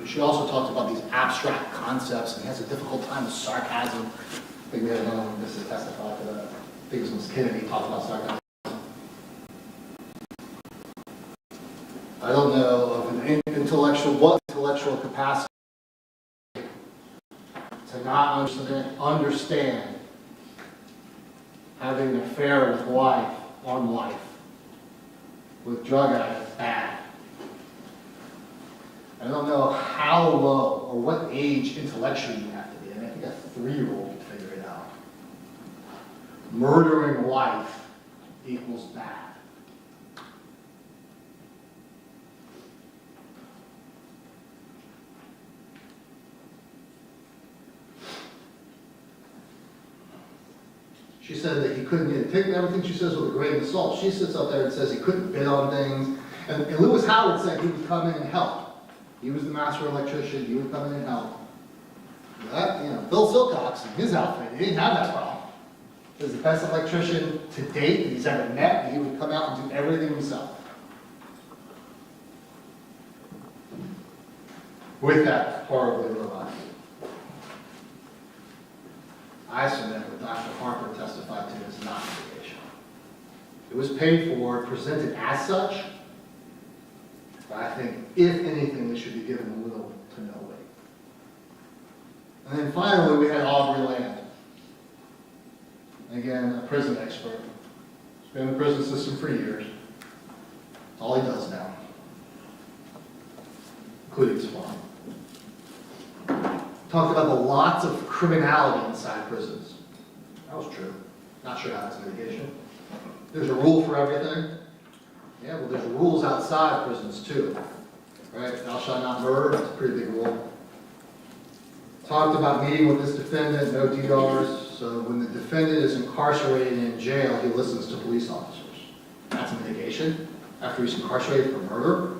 she also talked about these abstract concepts, and he has a difficult time with sarcasm. I think we had another one, this is testified to that. I think it was Ms. Kennedy talked about sarcasm. I don't know of an intellectual capacity to not understand having an affair with wife on wife with drug addicts bad. I don't know how low or what age intellectually you have to be. I mean, I think a 3-year-old can figure it out. Murdering wife equals bad. She said that he couldn't take everything she says with a grain of salt. She sits up there and says he couldn't bid on things. And Lewis Howard said he would come in and help. He was the master electrician. He would come in and help. That, you know, Bill Silcox in his outfit, he didn't have that problem. He was the best electrician to date that he's ever met, and he would come out and do everything himself. with that horribly realized. I submit what Dr. Harper testified to is not mitigation. It was paid for, presented as such, but I think, if anything, it should be given little to no weight. And then finally, we had Aubrey Land. Again, a prison expert. He's been in the prison system for years. That's all he does now, including spawn. Talked about the lots of criminality inside prisons. That was true. Not sure how that's mitigation. There's a rule for everything. Yeah, well, there's rules outside prisons too. Right? Thou shalt not murder. That's a pretty big rule. Talked about meeting with this defendant, no DRs. So when the defendant is incarcerated in jail, he listens to police officers. That's mitigation after he's incarcerated for murder.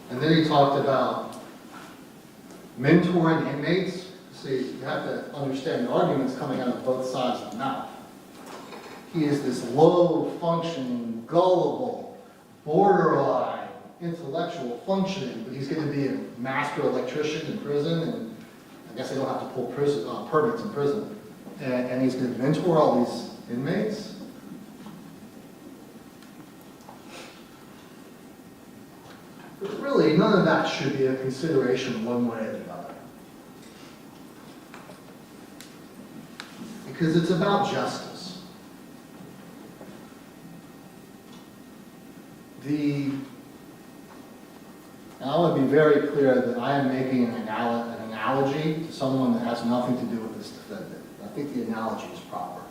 And then he talked about mentoring inmates. See, you have to understand the arguments coming out of both sides of the mouth. He is this low-functioning, gullible, borderline, intellectual functioning, but he's going to be a master electrician in prison, and I guess they don't have to pull permits in prison. And he's going to mentor all these inmates. But really, none of that should be a consideration one way or the other. Because it's about justice. And I want to be very clear that I am making an analogy to someone that has nothing to do with this defendant. I think the analogy is proper.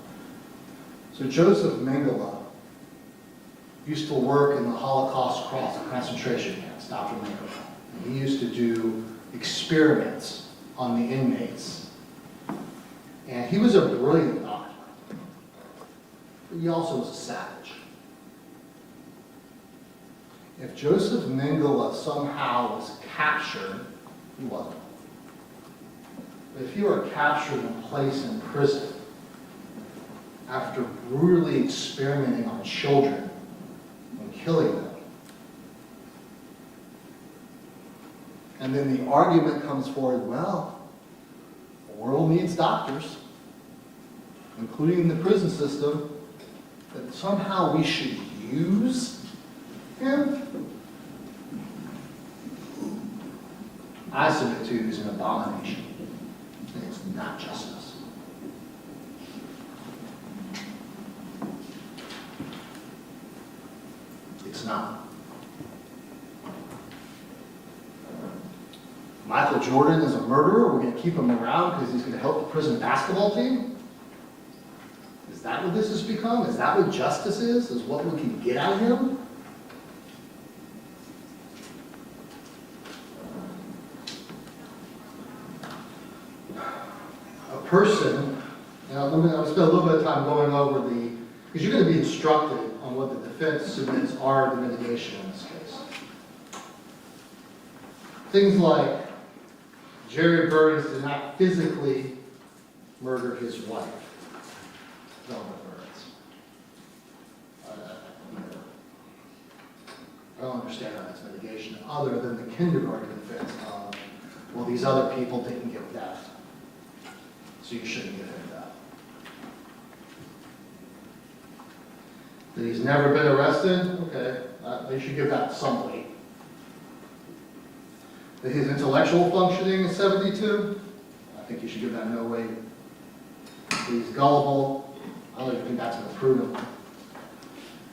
So Joseph Mengele used to work in the Holocaust concentration camps, Dr. Mengele. He used to do experiments on the inmates. And he was a brilliant doctor. But he also was a savage. If Joseph Mengele somehow was captured, he wasn't. But if you are captured and placed in prison after brutally experimenting on children and killing them, and then the argument comes forward, well, the world needs doctors, including the prison system, that somehow we should use him, I submit to you is an abomination. And it's not justice. It's not. Michael Jordan is a murderer. We're going to keep him around because he's going to help the prison basketball team? Is that what this has become? Is that what justice is? Is what we can get out of him? Person, I'm going to spend a little bit of time going over because you're going to be instructed on what the defense submits are the mitigation in this case. Things like Jerry Burns did not physically murder his wife, Velma Burns. I don't understand how that's mitigation other than the kindergarten defense of, well, these other people didn't get that. So you shouldn't give him that. That he's never been arrested? Okay, they should give that some weight. That his intellectual functioning is 72? I think you should give that no weight. That he's gullible? I don't even think that's going to prove him.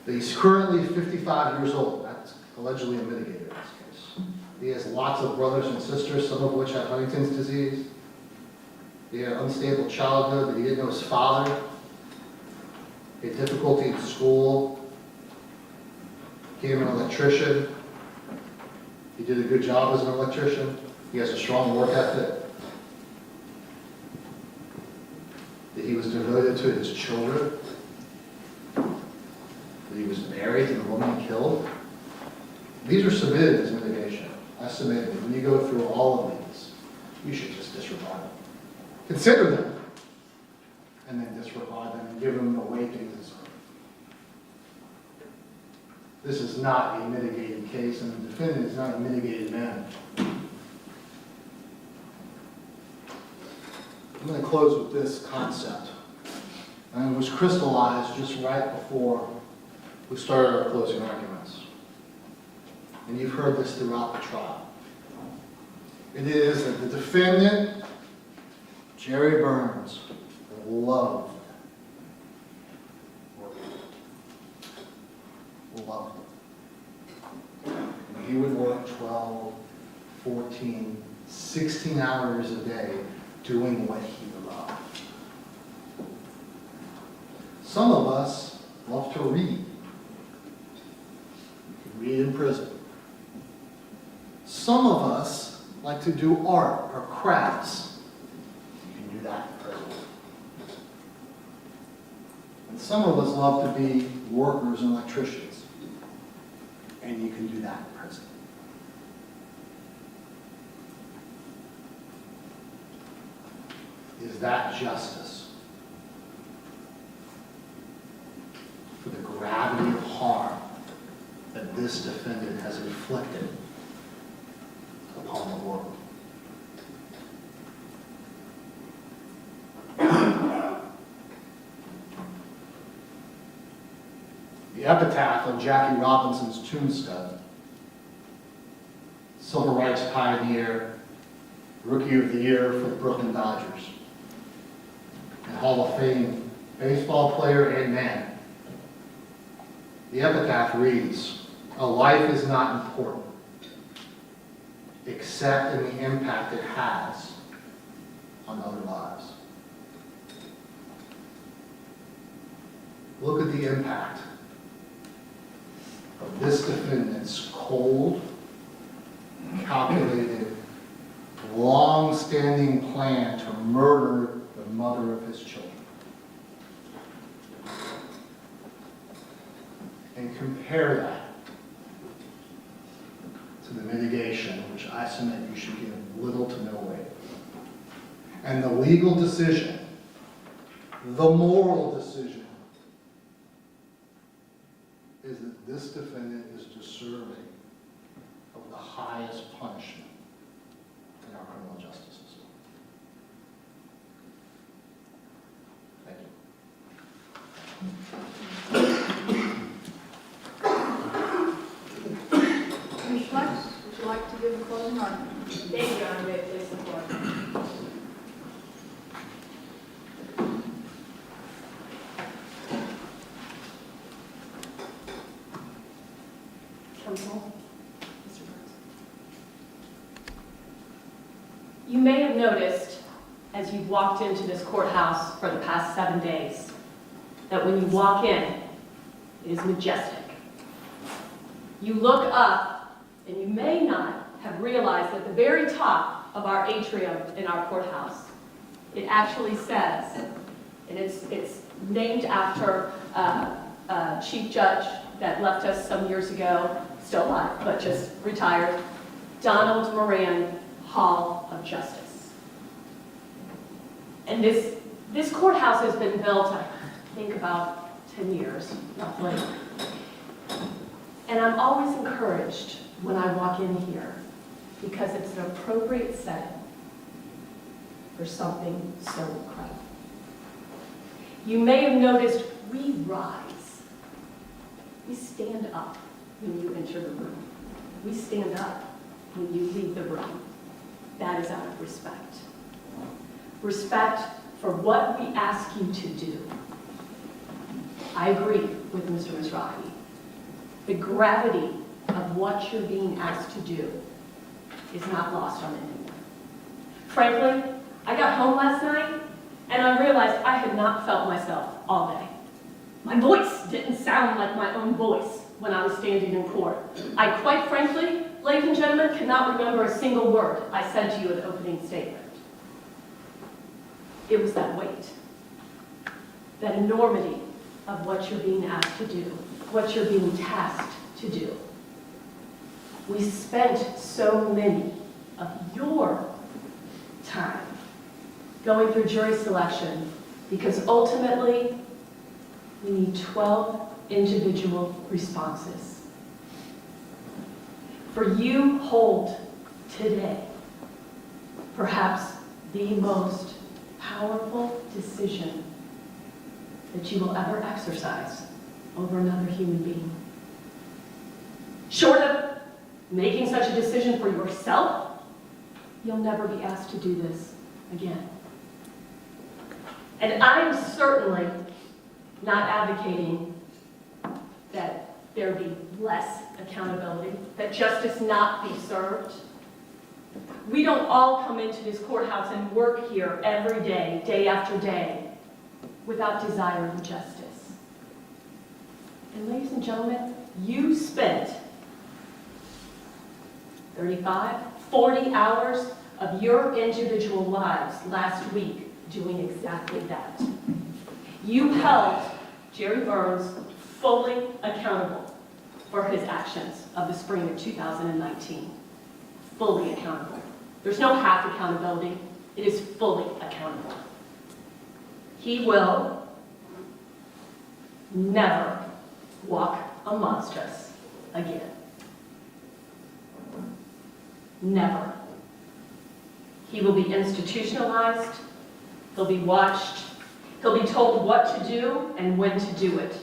That he's currently 55 years old? That's allegedly a mitigator in this case. He has lots of brothers and sisters, some of which have Huntington's disease. He had an unstable childhood, that he didn't know his father. He had difficulty in school. Became an electrician. He did a good job as an electrician. He has a strong work ethic. That he was devoted to his children. That he was married to the woman he killed. These are submitted as mitigation. I submit that when you go through all of these, you should just disregard them. Consider them, and then disregard them and give them the weight they deserve. This is not a mitigating case, and the defendant is not a mitigated man. I'm going to close with this concept. And it was crystallized just right before we started our closing arguments. And you've heard this throughout the trial. It is that the defendant, Jerry Burns, loved working. Loved it. And he would work 12, 14, 16 hours a day doing what he loved. Some of us love to read. You can read in prison. Some of us like to do art or crafts. You can do that in prison. And some of us love to be workers and electricians. And you can do that in prison. Is that justice? For the gravity of harm that this defendant has inflicted upon the world. The epitaph of Jackie Robinson's tombstone, civil rights pioneer, Rookie of the Year for the Brooklyn Dodgers, and Hall of Fame baseball player and man. The epitaph reads, "A life is not important, except in the impact it has on other lives." Look at the impact of this defendant's cold, calculated, long-standing plan to murder the mother of his children. And compare that to the mitigation, which I submit you should give little to no weight. And the legal decision, the moral decision, is that this defendant is deserving of the highest punishment in our criminal justice system. Thank you. Commissioner Flex, would you like to give a closing argument? Thank you, Your Honor, please support. Counsel, Mr. Burns. You may have noticed, as you've walked into this courthouse for the past 7 days, that when you walk in, it is majestic. You look up, and you may not have realized at the very top of our atrium in our courthouse, it actually says, and it's named after a chief judge that left us some years ago, still alive, but just retired, Donald Moran Hall of Justice. And this courthouse has been built, I think, about 10 years, roughly. And I'm always encouraged when I walk in here because it's an appropriate setting for something so incredible. You may have noticed we rise. We stand up when you enter the room. We stand up when you leave the room. That is out of respect. Respect for what we ask you to do. I agree with Mr. Mizrahi. The gravity of what you're being asked to do is not lost on anyone. Frankly, I got home last night and I realized I had not felt myself all day. My voice didn't sound like my own voice when I was standing in court. I quite frankly, ladies and gentlemen, cannot remember a single word I said to you in the opening statement. It was that weight, that enormity of what you're being asked to do, what you're being tasked to do. We spent so many of your time going through jury selection because ultimately we need 12 individual responses. For you hold today perhaps the most powerful decision that you will ever exercise over another human being. Short of making such a decision for yourself, you'll never be asked to do this again. And I'm certainly not advocating that there be less accountability, that justice not be served. We don't all come into this courthouse and work here every day, day after day, without desiring justice. And ladies and gentlemen, you spent 35, 40 hours of your individual lives last week doing exactly that. You held Jerry Burns fully accountable for his actions of the spring of 2019. Fully accountable. There's no half accountability. It is fully accountable. He will never walk amongst us again. Never. He will be institutionalized. He'll be watched. He'll be told what to do and when to do it.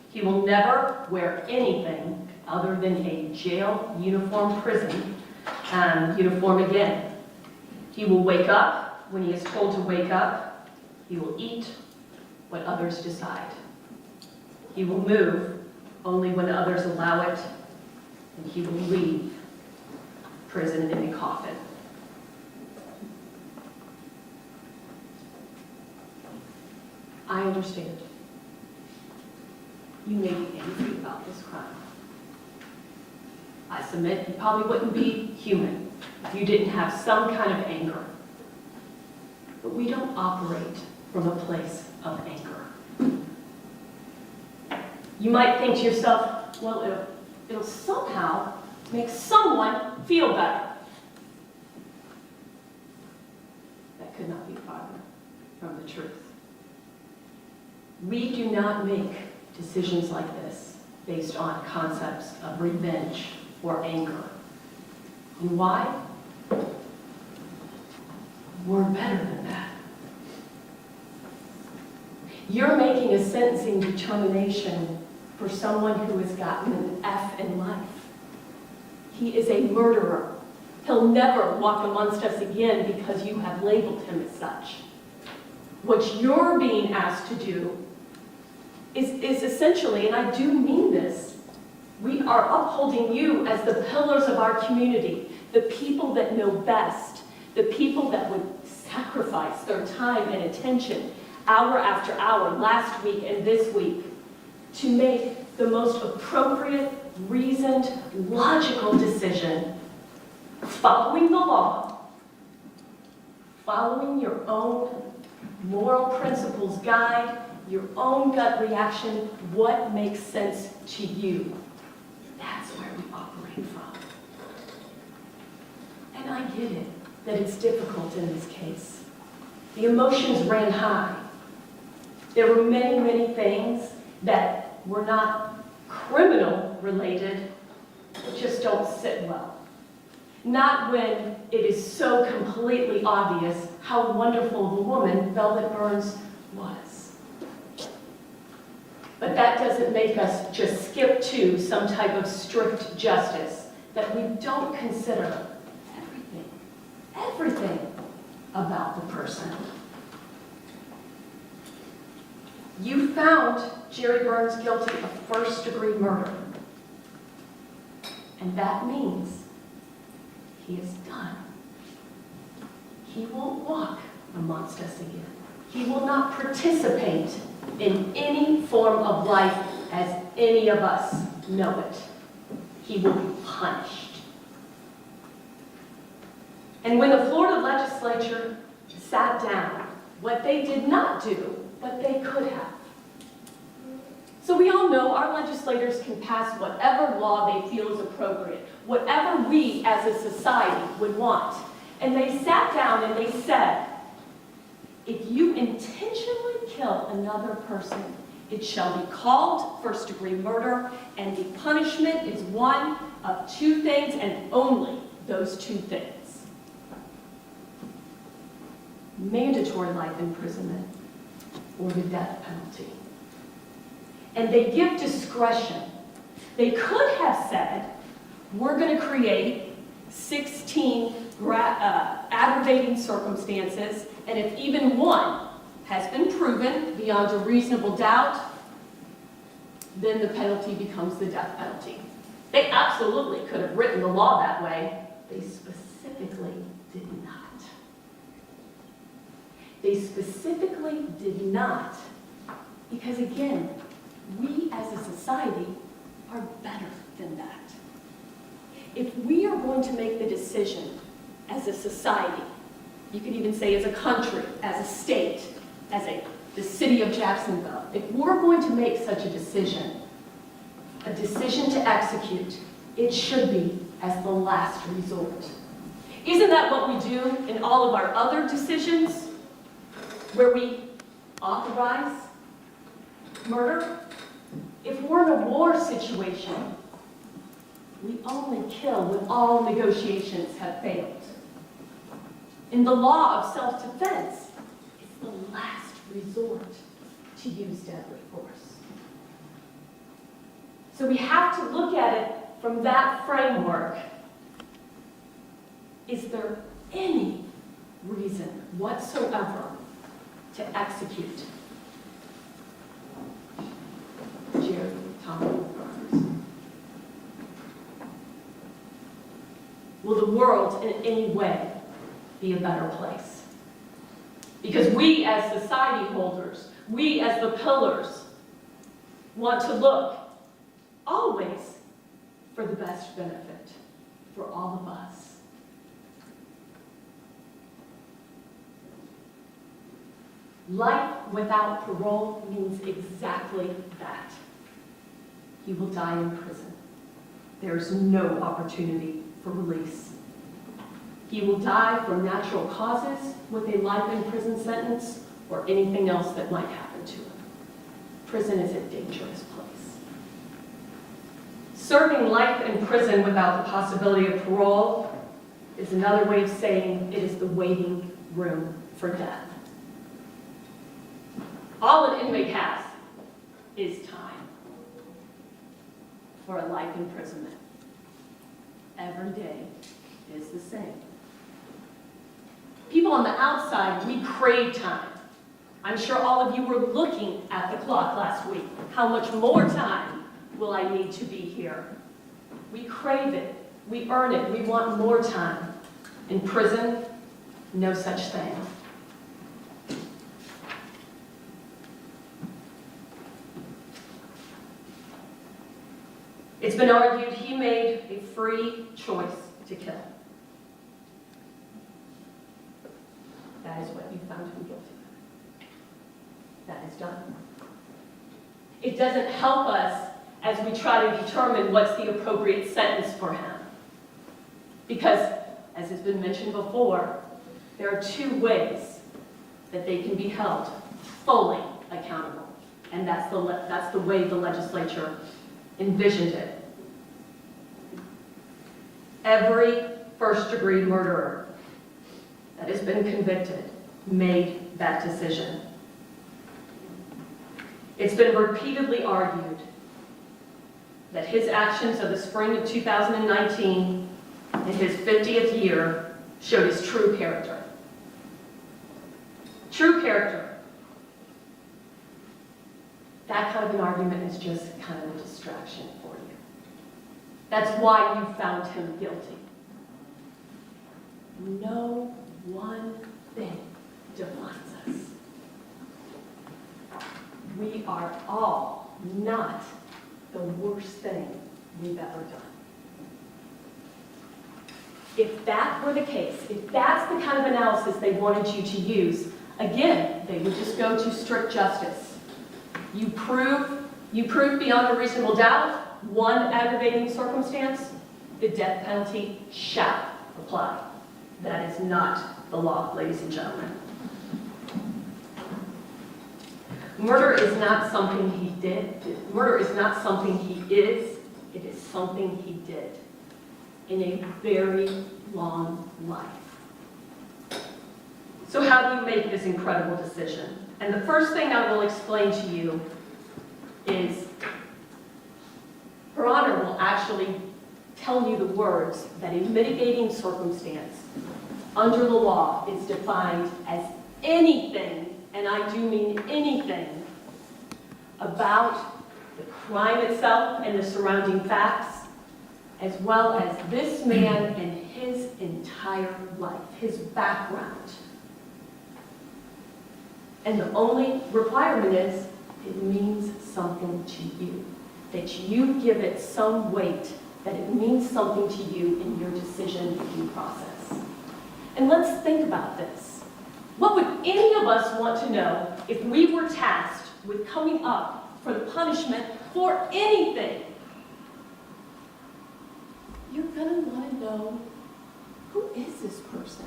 He will never wear anything other than a jail uniform, prison uniform again. He will wake up when he is told to wake up. He will eat what others decide. He will move only when others allow it, and he will leave prison in a coffin. I understand. You may be angry about this crime. I submit you probably wouldn't be human if you didn't have some kind of anger. But we don't operate from a place of anger. You might think to yourself, well, it'll somehow make someone feel better. That could not be farther from the truth. We do not make decisions like this based on concepts of revenge or anger. And why? We're better than that. You're making a sentencing determination for someone who has gotten an F in life. He is a murderer. He'll never walk amongst us again because you have labeled him as such. What you're being asked to do is essentially, and I do mean this, we are upholding you as the pillars of our community, the people that know best, the people that would sacrifice their time and attention hour after hour, last week and this week, to make the most appropriate, reasoned, logical decision, following the law, following your own moral principles guide, your own gut reaction, what makes sense to you. That's where we operate from. And I get it, that it's difficult in this case. The emotions ran high. There were many, many things that were not criminal related, that just don't sit well. Not when it is so completely obvious how wonderful of a woman Velvet Burns was. But that doesn't make us just skip to some type of strict justice, that we don't consider everything about the person. You found Jerry Burns guilty of first-degree murder. And that means he is done. He won't walk amongst us again. He will not participate in any form of life as any of us know it. He will be punished. And when the Florida legislature sat down, what they did not do, but they could have. So we all know our legislators can pass whatever law they feel is appropriate, whatever we as a society would want. And they sat down and they said, if you intentionally kill another person, it shall be called first-degree murder, and the punishment is one of two things and only those two things. Mandatory life imprisonment or the death penalty. And they give discretion. They could have said, we're going to create 16 aggravating circumstances, and if even one has been proven beyond a reasonable doubt, then the penalty becomes the death penalty. They absolutely could have written the law that way. They specifically did not. They specifically did not, because again, we as a society are better than that. If we are going to make the decision as a society, you could even say as a country, as a state, the city of Jacksonville, if we're going to make such a decision to execute, it should be as the last resort. Isn't that what we do in all of our other decisions, where we authorize murder? If we're in a war situation, we only kill when all negotiations have failed. In the law of self-defense, it's the last resort to use deadly force. So we have to look at it from that framework. Is there any reason whatsoever to execute Jerry Thomas Burns? Will the world in any way be a better place? Because we as society holders, we as the pillars, want to look always for the best benefit for all of us. Life without parole means exactly that. He will die in prison. There's no opportunity for release. He will die from natural causes with a life in prison sentence or anything else that might happen to him. Prison is a dangerous place. Serving life in prison without the possibility of parole is another way of saying it is the waiting room for death. All an inmate has is time for a life imprisonment. Every day is the same. People on the outside, we crave time. I'm sure all of you were looking at the clock last week. How much more time will I need to be here? We crave it. We earn it. We want more time. In prison, no such thing. It's been argued he made a free choice to kill. That is what you found him guilty of. That is done. It doesn't help us as we try to determine what's the appropriate sentence for him. Because, as has been mentioned before, there are two ways that they can be held fully accountable. And that's the way the legislature envisioned it. Every first-degree murderer that has been convicted made that decision. It's been repeatedly argued that his actions of the spring of 2019, in his 50th year, showed his true character. True character. That kind of an argument is just kind of a distraction for you. That's why you found him guilty. No one thing defines us. We are all not the worst thing we've ever done. If that were the case, if that's the kind of analysis they wanted you to use, again, they would just go to strict justice. You prove beyond a reasonable doubt one aggravating circumstance, the death penalty shall apply. That is not the law, ladies and gentlemen. Murder is not something he did. Murder is not something he is. It is something he did. in a very long life. So how do you make this incredible decision? And the first thing I will explain to you is Her Honor will actually tell you the words that a mitigating circumstance under the law is defined as anything, and I do mean anything, about the crime itself and the surrounding facts, as well as this man and his entire life, his background. And the only requirement is it means something to you, that you give it some weight, that it means something to you in your decision-making process. And let's think about this. What would any of us want to know if we were tasked with coming up for the punishment for anything? You're going to want to know, who is this person?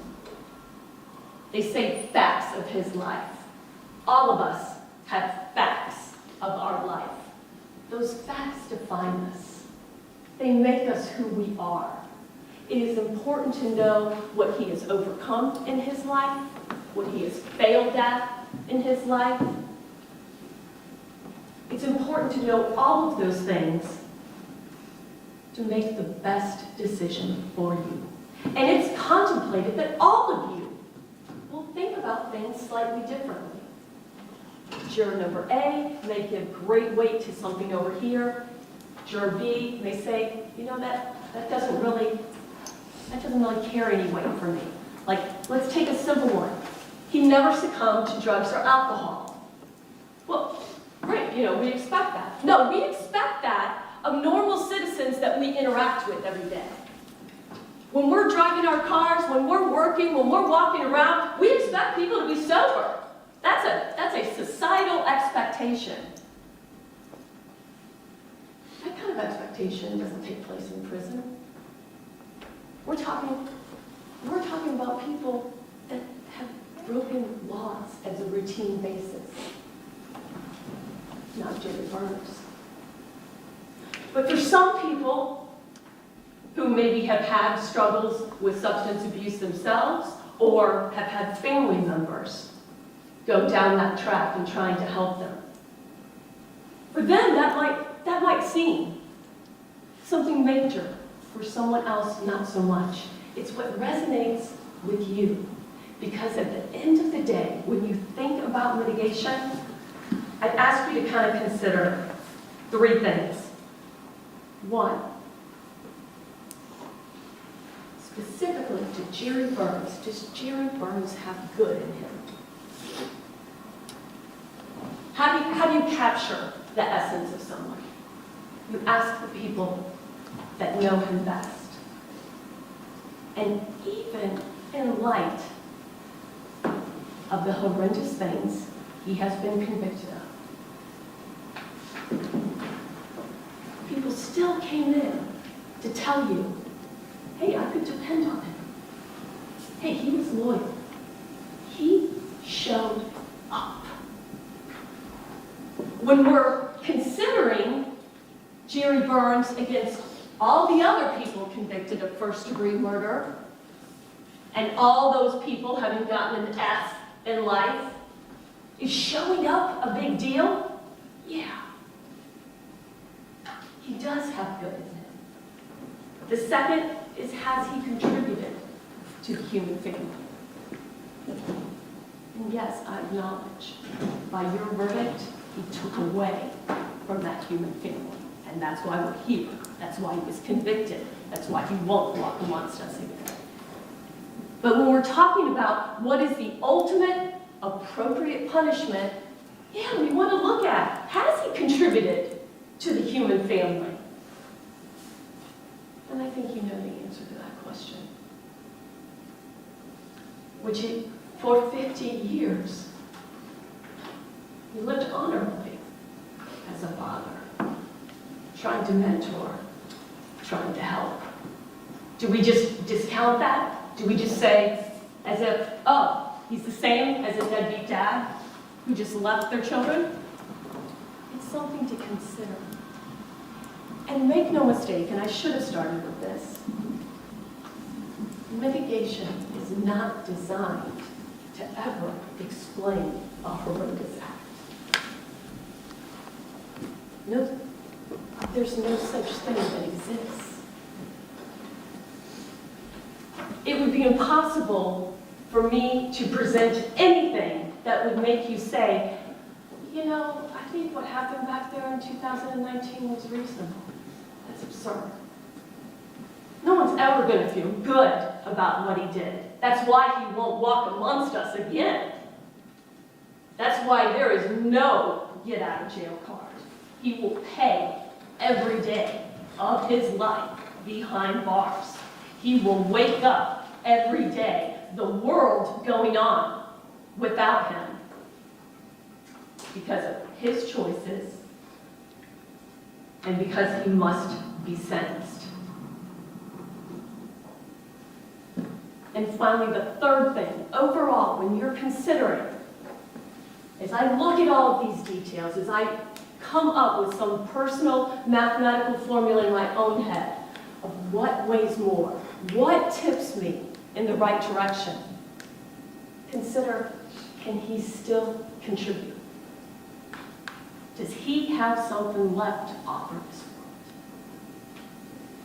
They say facts of his life. All of us have facts of our life. Those facts define us. They make us who we are. It is important to know what he has overcome in his life, what he has failed at in his life. It's important to know all of those things to make the best decision for you. And it's contemplated that all of you will think about things slightly differently. Juror number A may give great weight to something over here. Juror B may say, you know, that doesn't really carry any weight for me. Like, let's take a simple one. He never succumbed to drugs or alcohol. Well, great, we expect that. No, we expect that of normal citizens that we interact with every day. When we're driving our cars, when we're working, when we're walking around, we expect people to be sober. That's a societal expectation. That kind of expectation doesn't take place in prison. We're talking about people that have broken laws as a routine basis. Not Jerry Burns. But for some people who maybe have had struggles with substance abuse themselves or have had family members go down that track in trying to help them, for them that might seem something major. For someone else, not so much. It's what resonates with you. Because at the end of the day, when you think about mitigation, I'd ask you to kind of consider three things. One, specifically to Jerry Burns, does Jerry Burns have good in him? How do you capture the essence of someone? You ask the people that know him best. And even in light of the horrendous things he has been convicted of, people still came in to tell you, hey, I could depend on him. Hey, he was loyal. He showed up. When we're considering Jerry Burns against all the other people convicted of first-degree murder, and all those people having gotten an F in life, is showing up a big deal? Yeah. He does have good in him. The second is, has he contributed to the human family? And yes, I acknowledge, by your verdict, he took away from that human family. And that's why we're here. That's why he was convicted. That's why he won't walk amongst us again. But when we're talking about what is the ultimate appropriate punishment, yeah, we want to look at, has he contributed to the human family? And I think you know the answer to that question. Which for 50 years, he lived honorably as a father, trying to mentor, trying to help. Do we just discount that? Do we just say, as if, oh, he's the same as a deadbeat dad who just left their children? It's something to consider. And make no mistake, and I should have started with this, Mitigation is not designed to ever explain a horrendous act. No, there's no such thing that exists. It would be impossible for me to present anything that would make you say, you know, I think what happened back there in 2019 was reasonable. That's absurd. No one's ever going to feel good about what he did. That's why he won't walk amongst us again. That's why there is no get out of jail card. He will pay every day of his life behind bars. He will wake up every day, the world going on without him because of his choices and because he must be sentenced. And finally, the third thing, overall, when you're considering, as I look at all of these details, as I come up with some personal mathematical formula in my own head of what weighs more, what tips me in the right direction, consider, can he still contribute? Does he have something left to offer this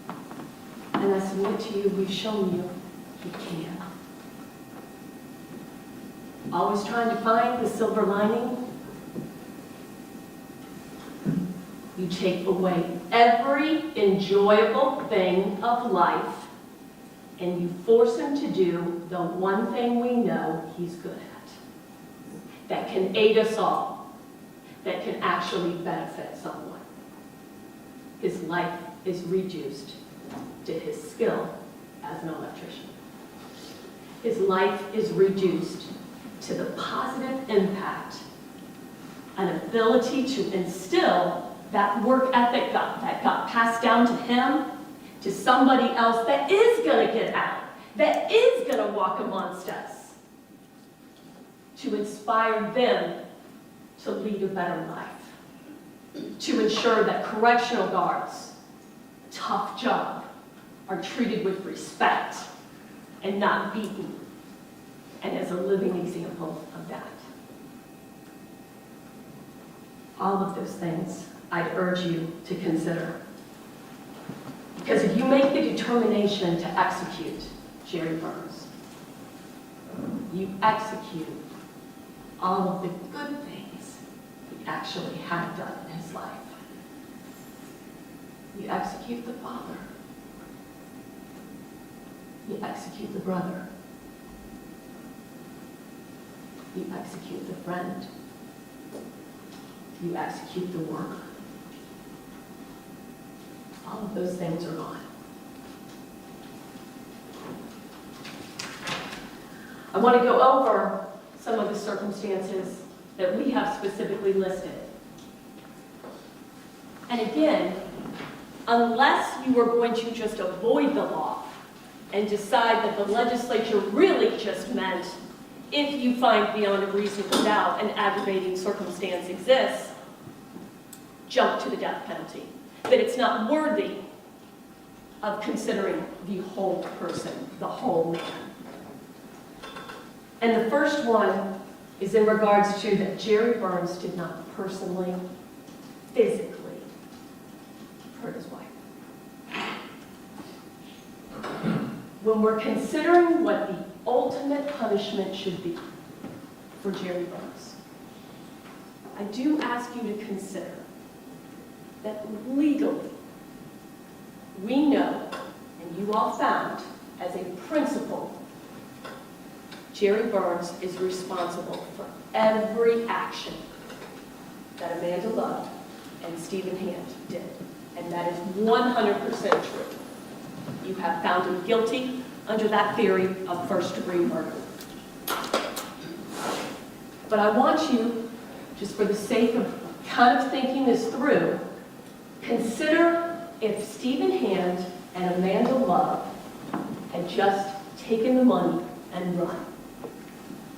world? And I submit to you, we've shown you he can. Always trying to find the silver lining. You take away every enjoyable thing of life and you force him to do the one thing we know he's good at, that can aid us all, that can actually benefit someone. His life is reduced to his skill as an electrician. His life is reduced to the positive impact, an ability to instill that work ethic that got passed down to him, to somebody else that is going to get out, that is going to walk amongst us, to inspire them to lead a better life, to ensure that correctional guards, tough job, are treated with respect and not beaten, and as a living example of that. All of those things I'd urge you to consider. Because if you make the determination to execute Jerry Burns, you execute all of the good things he actually had done in his life. You execute the father. You execute the brother. You execute the friend. You execute the worker. All of those things are gone. I want to go over some of the circumstances that we have specifically listed. And again, unless you are going to just avoid the law and decide that the legislature really just meant if you find beyond a reasonable doubt an aggravating circumstance exists, jump to the death penalty. That it's not worthy of considering the whole person, the whole man. And the first one is in regards to that Jerry Burns did not personally, physically hurt his wife. When we're considering what the ultimate punishment should be for Jerry Burns, I do ask you to consider that legally, we know, and you all found, as a principle, Jerry Burns is responsible for every action that Amanda Love and Stephen Hand did. And that is 100% true. You have found him guilty under that theory of first-degree murder. But I want you, just for the sake of kind of thinking this through, consider if Stephen Hand and Amanda Love had just taken the money and run.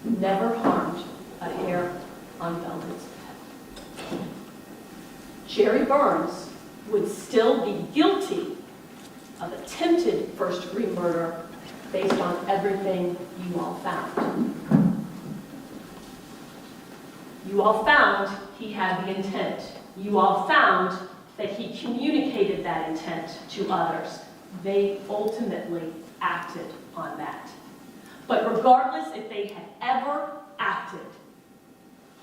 Never harmed a hair on Belden's head. Jerry Burns would still be guilty of attempted first-degree murder based on everything you all found. You all found he had the intent. You all found that he communicated that intent to others. They ultimately acted on that. But regardless if they had ever acted,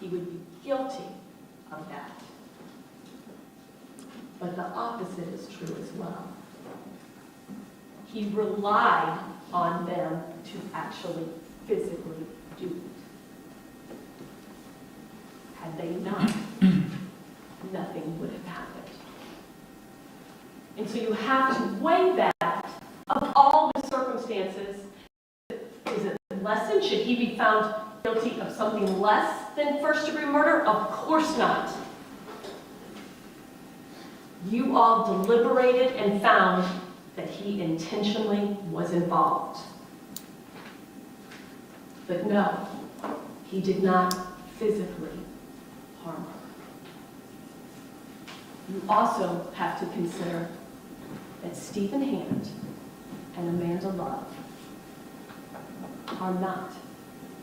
he would be guilty of that. But the opposite is true as well. He relied on them to actually physically do it. Had they not, nothing would have happened. And so you have to weigh that of all the circumstances. Is it less than? Should he be found guilty of something less than first-degree murder? Of course not. You all deliberated and found that he intentionally was involved. But no, he did not physically harm her. You also have to consider that Stephen Hand and Amanda Love are not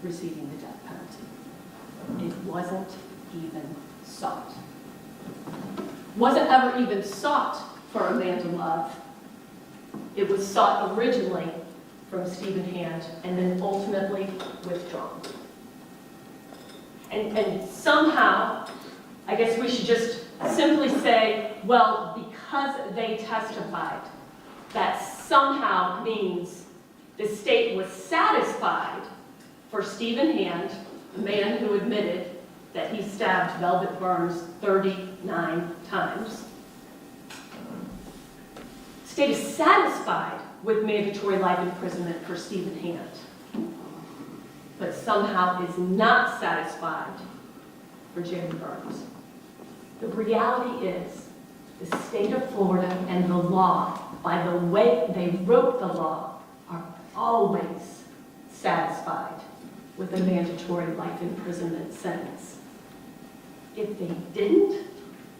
receiving the death penalty. It wasn't even sought. Wasn't ever even sought for Amanda Love. It was sought originally from Stephen Hand and then ultimately withdrawn. And somehow, I guess we should just simply say, well, because they testified, that somehow means the state was satisfied for Stephen Hand, the man who admitted that he stabbed Velvet Burns 39 times. The state is satisfied with mandatory life imprisonment for Stephen Hand, but somehow is not satisfied for Jerry Burns. The reality is the state of Florida and the law, by the way they wrote the law, are always satisfied with a mandatory life imprisonment sentence. If they didn't,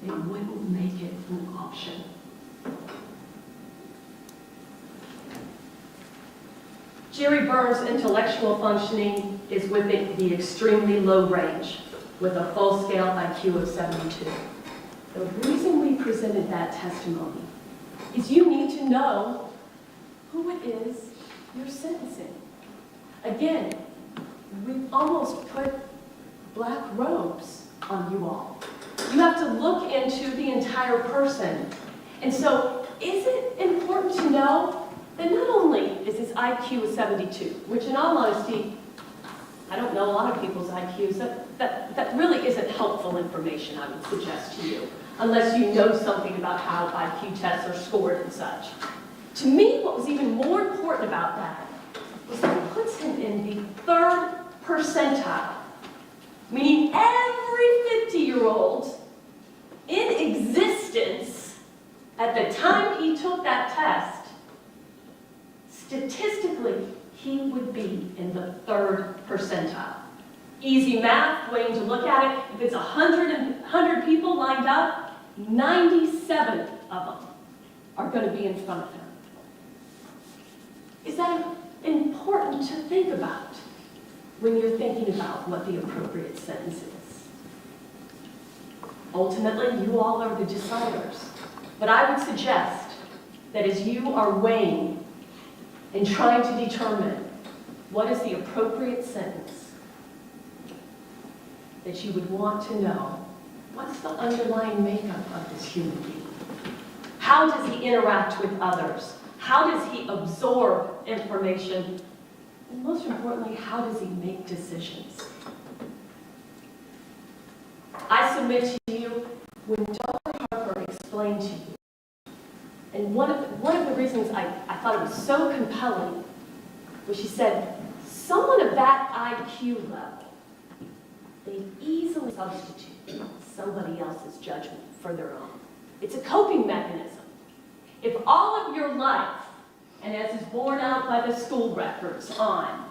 they wouldn't make it an option. Jerry Burns' intellectual functioning is within the extremely low range, with a full-scale IQ of 72. The reason we presented that testimony is you need to know who it is you're sentencing. Again, we almost put black robes on you all. You have to look into the entire person. And so, is it important to know that not only is his IQ a 72, which in all honesty, I don't know a lot of people's IQs, that really isn't helpful information, I would suggest to you, unless you know something about how IQ tests are scored and such. To me, what was even more important about that was that it puts him in the 3rd percentile, meaning every 50-year-old in existence at the time he took that test, statistically, he would be in the 3rd percentile. Easy math, way to look at it. If it's 100 people lined up, 97 of them are going to be in front of him. Is that important to think about when you're thinking about what the appropriate sentence is? Ultimately, you all are the deciders. But I would suggest that as you are weighing and trying to determine what is the appropriate sentence, that you would want to know what's the underlying makeup of this human being. How does he interact with others? How does he absorb information? And most importantly, how does he make decisions? I submit to you, when Dr. Harper explained to you, and one of the reasons I thought it was so compelling was she said, someone of that IQ level, they easily substitute somebody else's judgment for their own. It's a coping mechanism. If all of your life, and as is borne out by the school records on,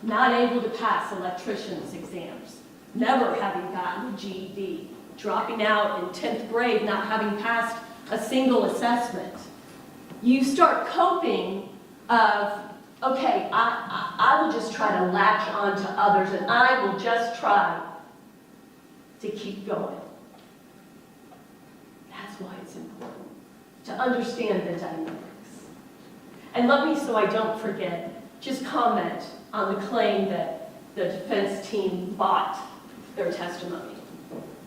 not able to pass electrician's exams, never having gotten a GED, dropping out in 10th grade, not having passed a single assessment, you start coping of okay, I will just try to latch on to others and I will just try to keep going. That's why it's important to understand the dynamics. And let me, so I don't forget, just comment on the claim that the defense team bought their testimony.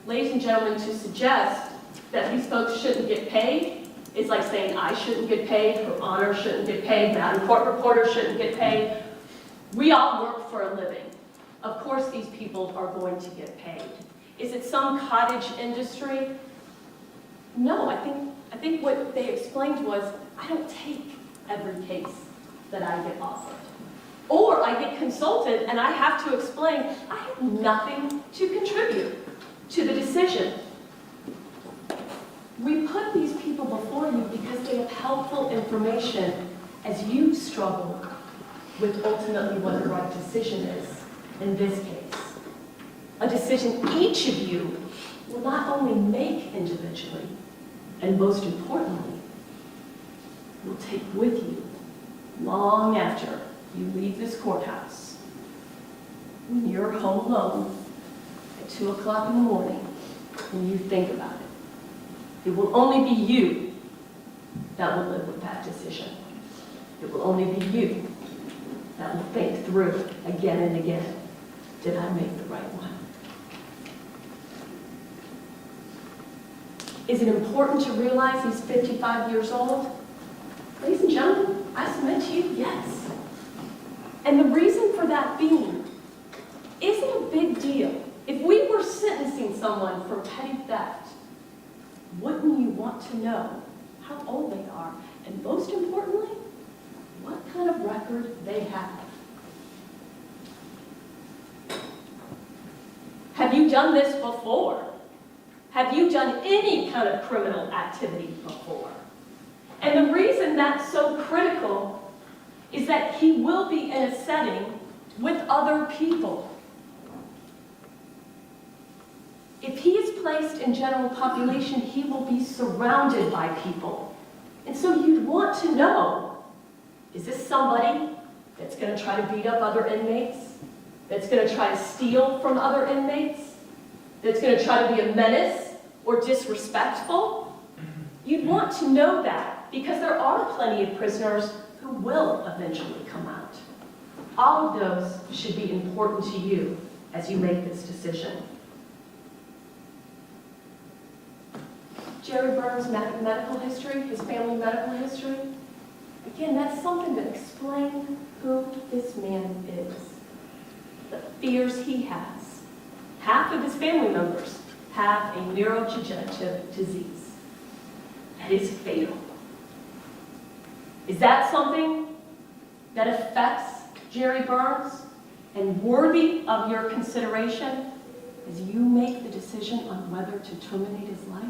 Ladies and gentlemen, to suggest that these folks shouldn't get paid is like saying I shouldn't get paid, Her Honor shouldn't get paid, Madam Court Reporter shouldn't get paid. We all work for a living. Of course these people are going to get paid. Is it some cottage industry? No, I think what they explained was, I don't take every case that I get offered. Or I get consulted and I have to explain, I have nothing to contribute to the decision. We put these people before you because they have helpful information as you struggle with ultimately what the right decision is in this case. A decision each of you will not only make individually, and most importantly, will take with you long after you leave this courthouse. When you're home alone at 2 o'clock in the morning, when you think about it, it will only be you that will live with that decision. It will only be you that will think through again and again, did I make the right one? Is it important to realize he's 55 years old? Ladies and gentlemen, I submit to you, yes. And the reason for that being, is it a big deal? If we were sentencing someone for petty theft, wouldn't you want to know how old they are? And most importantly, what kind of record they have? Have you done this before? Have you done any kind of criminal activity before? And the reason that's so critical is that he will be in a setting with other people. If he is placed in general population, he will be surrounded by people. And so you'd want to know, is this somebody that's going to try to beat up other inmates? That's going to try to steal from other inmates? That's going to try to be a menace or disrespectful? You'd want to know that because there are plenty of prisoners who will eventually come out. All of those should be important to you as you make this decision. Jerry Burns' medical history, his family medical history, again, that's something that explains who this man is, the fears he has. Half of his family members have a neurodegenerative disease that is fatal. Is that something that affects Jerry Burns and worthy of your consideration as you make the decision on whether to terminate his life?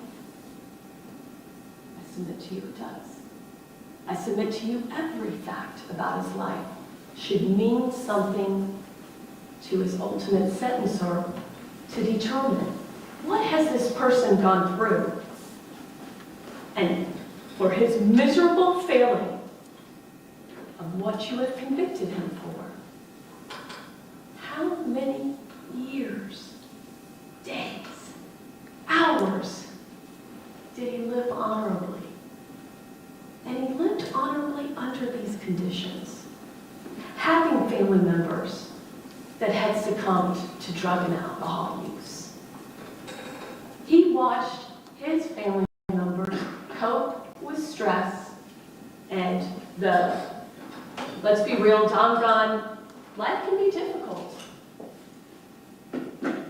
I submit to you it does. I submit to you every fact about his life should mean something to his ultimate sentencer to determine what has this person gone through, and for his miserable failing of what you have convicted him for. How many years, days, hours did he live honorably? And he lived honorably under these conditions, having family members that had succumbed to drug and alcohol use. He watched his family members cope with stress and let's be real, doggone, life can be difficult.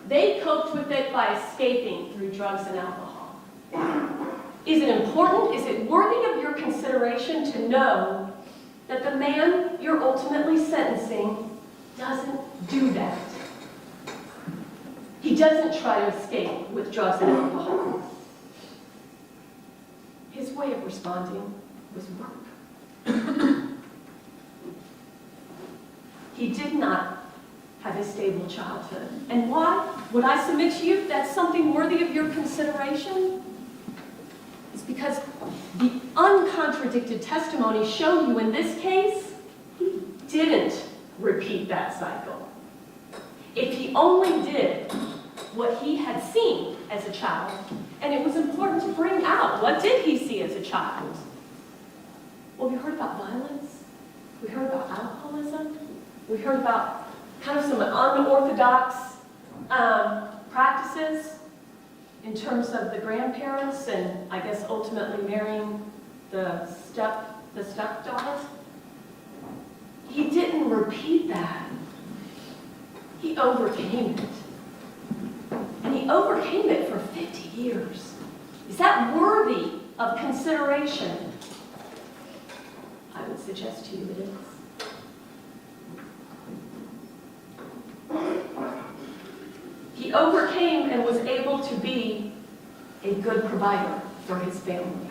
They coped with it by escaping through drugs and alcohol. Is it important? Is it worthy of your consideration to know that the man you're ultimately sentencing doesn't do that? He doesn't try to escape with drugs and alcohol. His way of responding was work. He did not have a stable childhood. And why? Would I submit to you that's something worthy of your consideration? It's because the uncontradicted testimony showed you in this case, he didn't repeat that cycle, if he only did what he had seen as a child, and it was important to bring out what did he see as a child. Well, we heard about violence, we heard about alcoholism, we heard about kind of some unorthodox practices in terms of the grandparents and I guess ultimately marrying the stepdaughter. He didn't repeat that. He overcame it. And he overcame it for 50 years. Is that worthy of consideration? I would suggest to you it is. He overcame and was able to be a good provider for his family.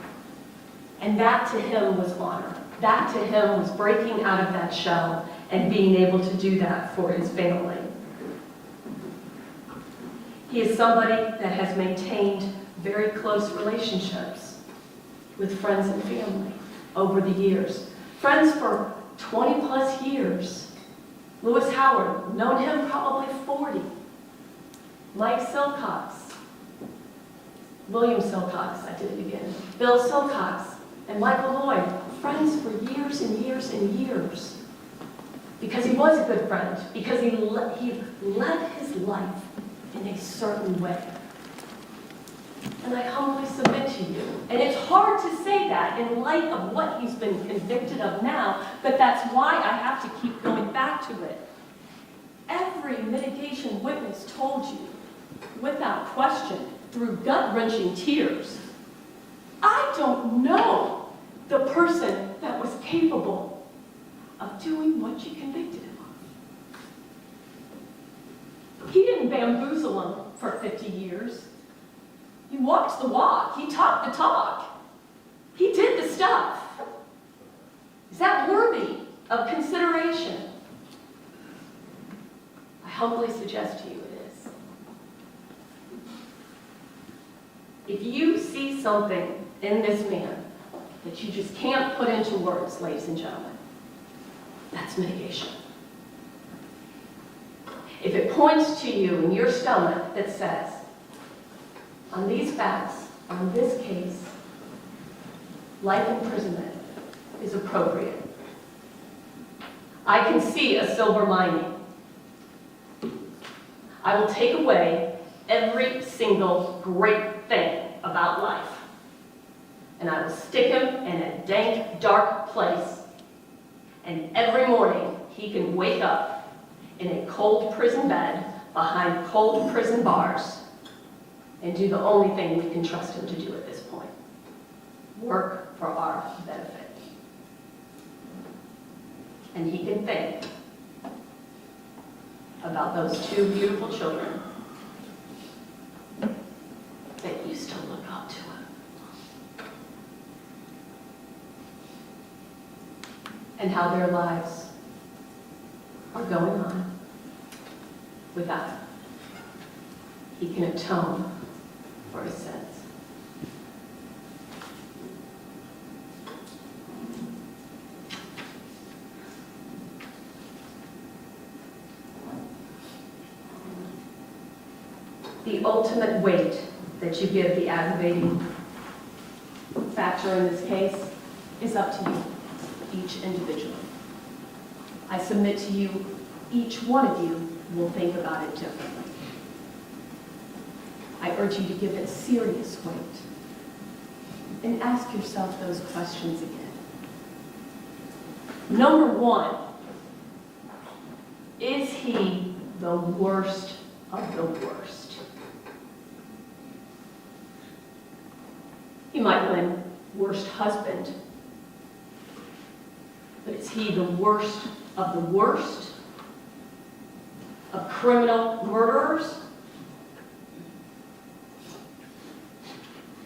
And that to him was honor. That to him was breaking out of that shell and being able to do that for his family. He is somebody that has maintained very close relationships with friends and family over the years. Friends for 20 plus years. Lewis Howard, known him probably 40. Mike Silcox, William Silcox, I did it again. Bill Silcox and Michael Lloyd, friends for years and years and years. Because he was a good friend, because he led his life in a certain way. And I humbly submit to you, and it's hard to say that in light of what he's been convicted of now, but that's why I have to keep going back to it. Every mitigation witness told you, without question, through gut-wrenching tears, I don't know the person that was capable of doing what you convicted him of. He didn't bamboozle him for 50 years. He walked the walk. He talked the talk. He did the stuff. Is that worthy of consideration? I humbly suggest to you it is. If you see something in this man that you just can't put into words, ladies and gentlemen, that's mitigation. If it points to you in your stomach that says, on these facts, on this case, life imprisonment is appropriate. I can see a silver lining. I will take away every single great thing about life, and I will stick him in a dank, dark place, and every morning he can wake up in a cold prison bed behind cold prison bars and do the only thing we can trust him to do at this point: work for our benefit. And he can think about those two beautiful children that used to look up to him. And how their lives are going on without him. He can atone for his sins. The ultimate weight that you give the aggravating factor in this case is up to you, each individual. I submit to you, each one of you will think about it differently. I urge you to give it serious weight and ask yourself those questions again. Number one, is he the worst of the worst? He might win worst husband, but is he the worst of the worst of criminal murderers?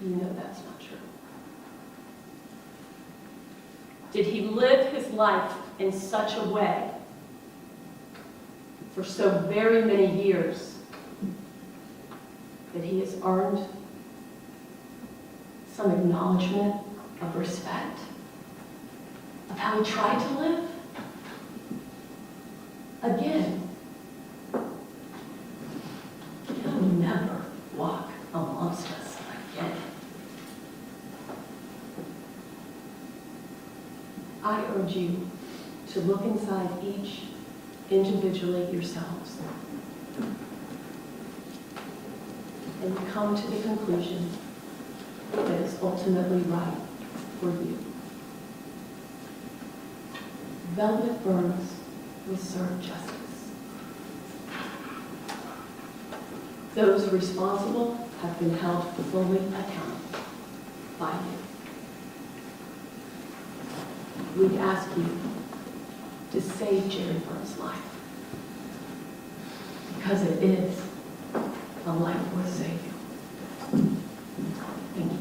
You know that's not true. Did he live his life in such a way for so very many years that he has earned some acknowledgement of respect of how he tried to live? Again, he'll never walk amongst us again. I urge you to look inside each individually yourselves and come to the conclusion that is ultimately right for you. Velvet Burns will serve justice. Those responsible have been held fully accountable by you. We'd ask you to save Jerry Burns' life, because it is a life worth saving. Thank you.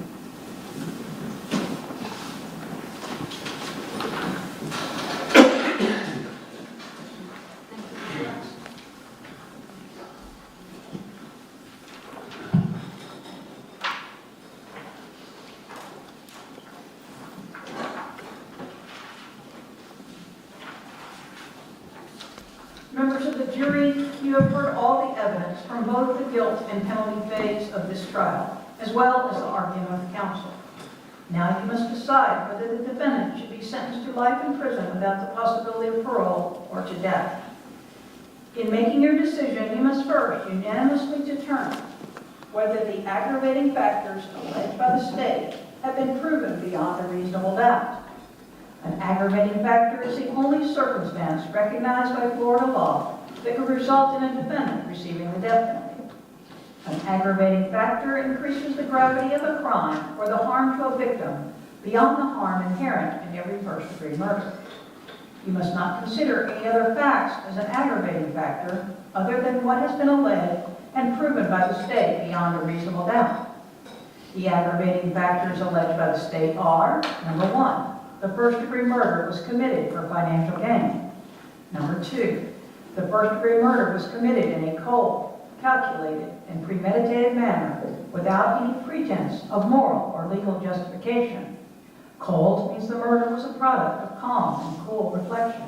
Members of the jury, you have heard all the evidence from both the guilt and penalty phase of this trial, as well as the argument of counsel. Now you must decide whether the defendant should be sentenced to life in prison without the possibility of parole or to death. In making your decision, you must first unanimously determine whether the aggravating factors alleged by the state have been proven beyond a reasonable doubt. An aggravating factor is the only circumstance recognized by Florida law that could result in a defendant receiving the death penalty. An aggravating factor increases the gravity of a crime or the harm to a victim beyond the harm inherent in every first-degree murder. You must not consider any other facts as an aggravating factor other than what has been alleged and proven by the state beyond a reasonable doubt. The aggravating factors alleged by the state are, number one, the first-degree murder was committed for financial gain. Number two, the first-degree murder was committed in a cold, calculated, and premeditated manner without any pretense of moral or legal justification. Cold means the murder was a product of calm and cool reflection.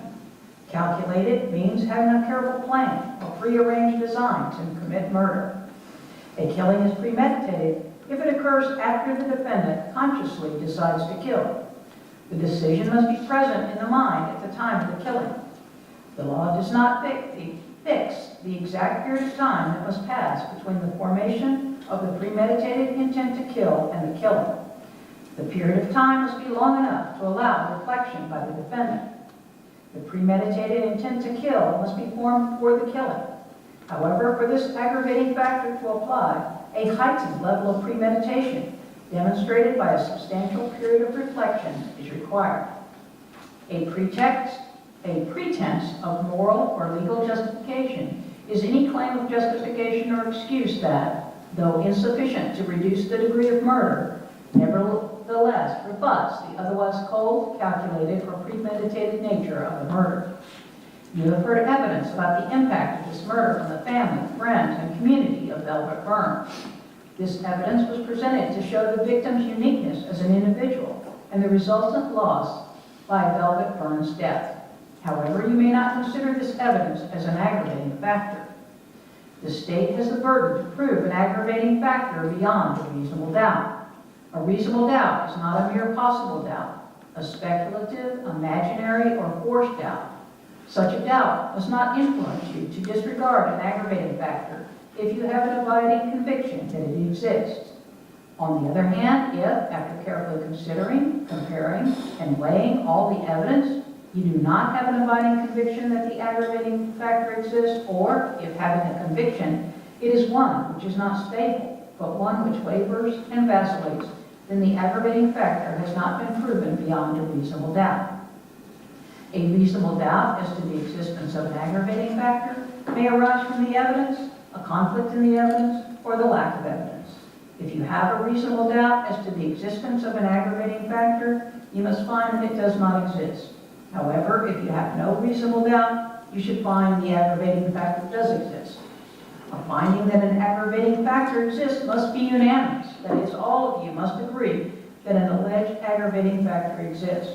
Calculated means having a careful plan or prearranged design to commit murder. A killing is premeditated if it occurs after the defendant consciously decides to kill. The decision must be present in the mind at the time of the killing. The law does not fix the exact period of time that must pass between the formation of the premeditated intent to kill and the killing. The period of time must be long enough to allow reflection by the defendant. The premeditated intent to kill must be formed before the killing. However, for this aggravating factor to apply, a heightened level of premeditation demonstrated by a substantial period of reflection is required. A pretense of moral or legal justification is any claim of justification or excuse that, though insufficient to reduce the degree of murder, nevertheless rebuts the otherwise cold, calculated, or premeditated nature of the murder. You have heard evidence about the impact of this murder on the family, friends, and community of Velvet Burns. This evidence was presented to show the victim's uniqueness as an individual and the resultant loss by Velvet Burns' death. However, you may not consider this evidence as an aggravating factor. The state has the burden to prove an aggravating factor beyond a reasonable doubt. A reasonable doubt is not a mere possible doubt, a speculative, imaginary, or forced doubt. Such a doubt must not influence you to disregard an aggravating factor if you have an abiding conviction that it exists. On the other hand, if, after carefully considering, comparing, and weighing all the evidence, you do not have an abiding conviction that the aggravating factor exists, or if having a conviction, it is one which is not stable, but one which wavers and vacillates, then the aggravating factor has not been proven beyond a reasonable doubt. A reasonable doubt as to the existence of an aggravating factor may arise from the evidence, a conflict in the evidence, or the lack of evidence. If you have a reasonable doubt as to the existence of an aggravating factor, you must find that it does not exist. However, if you have no reasonable doubt, you should find the aggravating factor does exist. A finding that an aggravating factor exists must be unanimous. That is, all of you must agree that an alleged aggravating factor exists.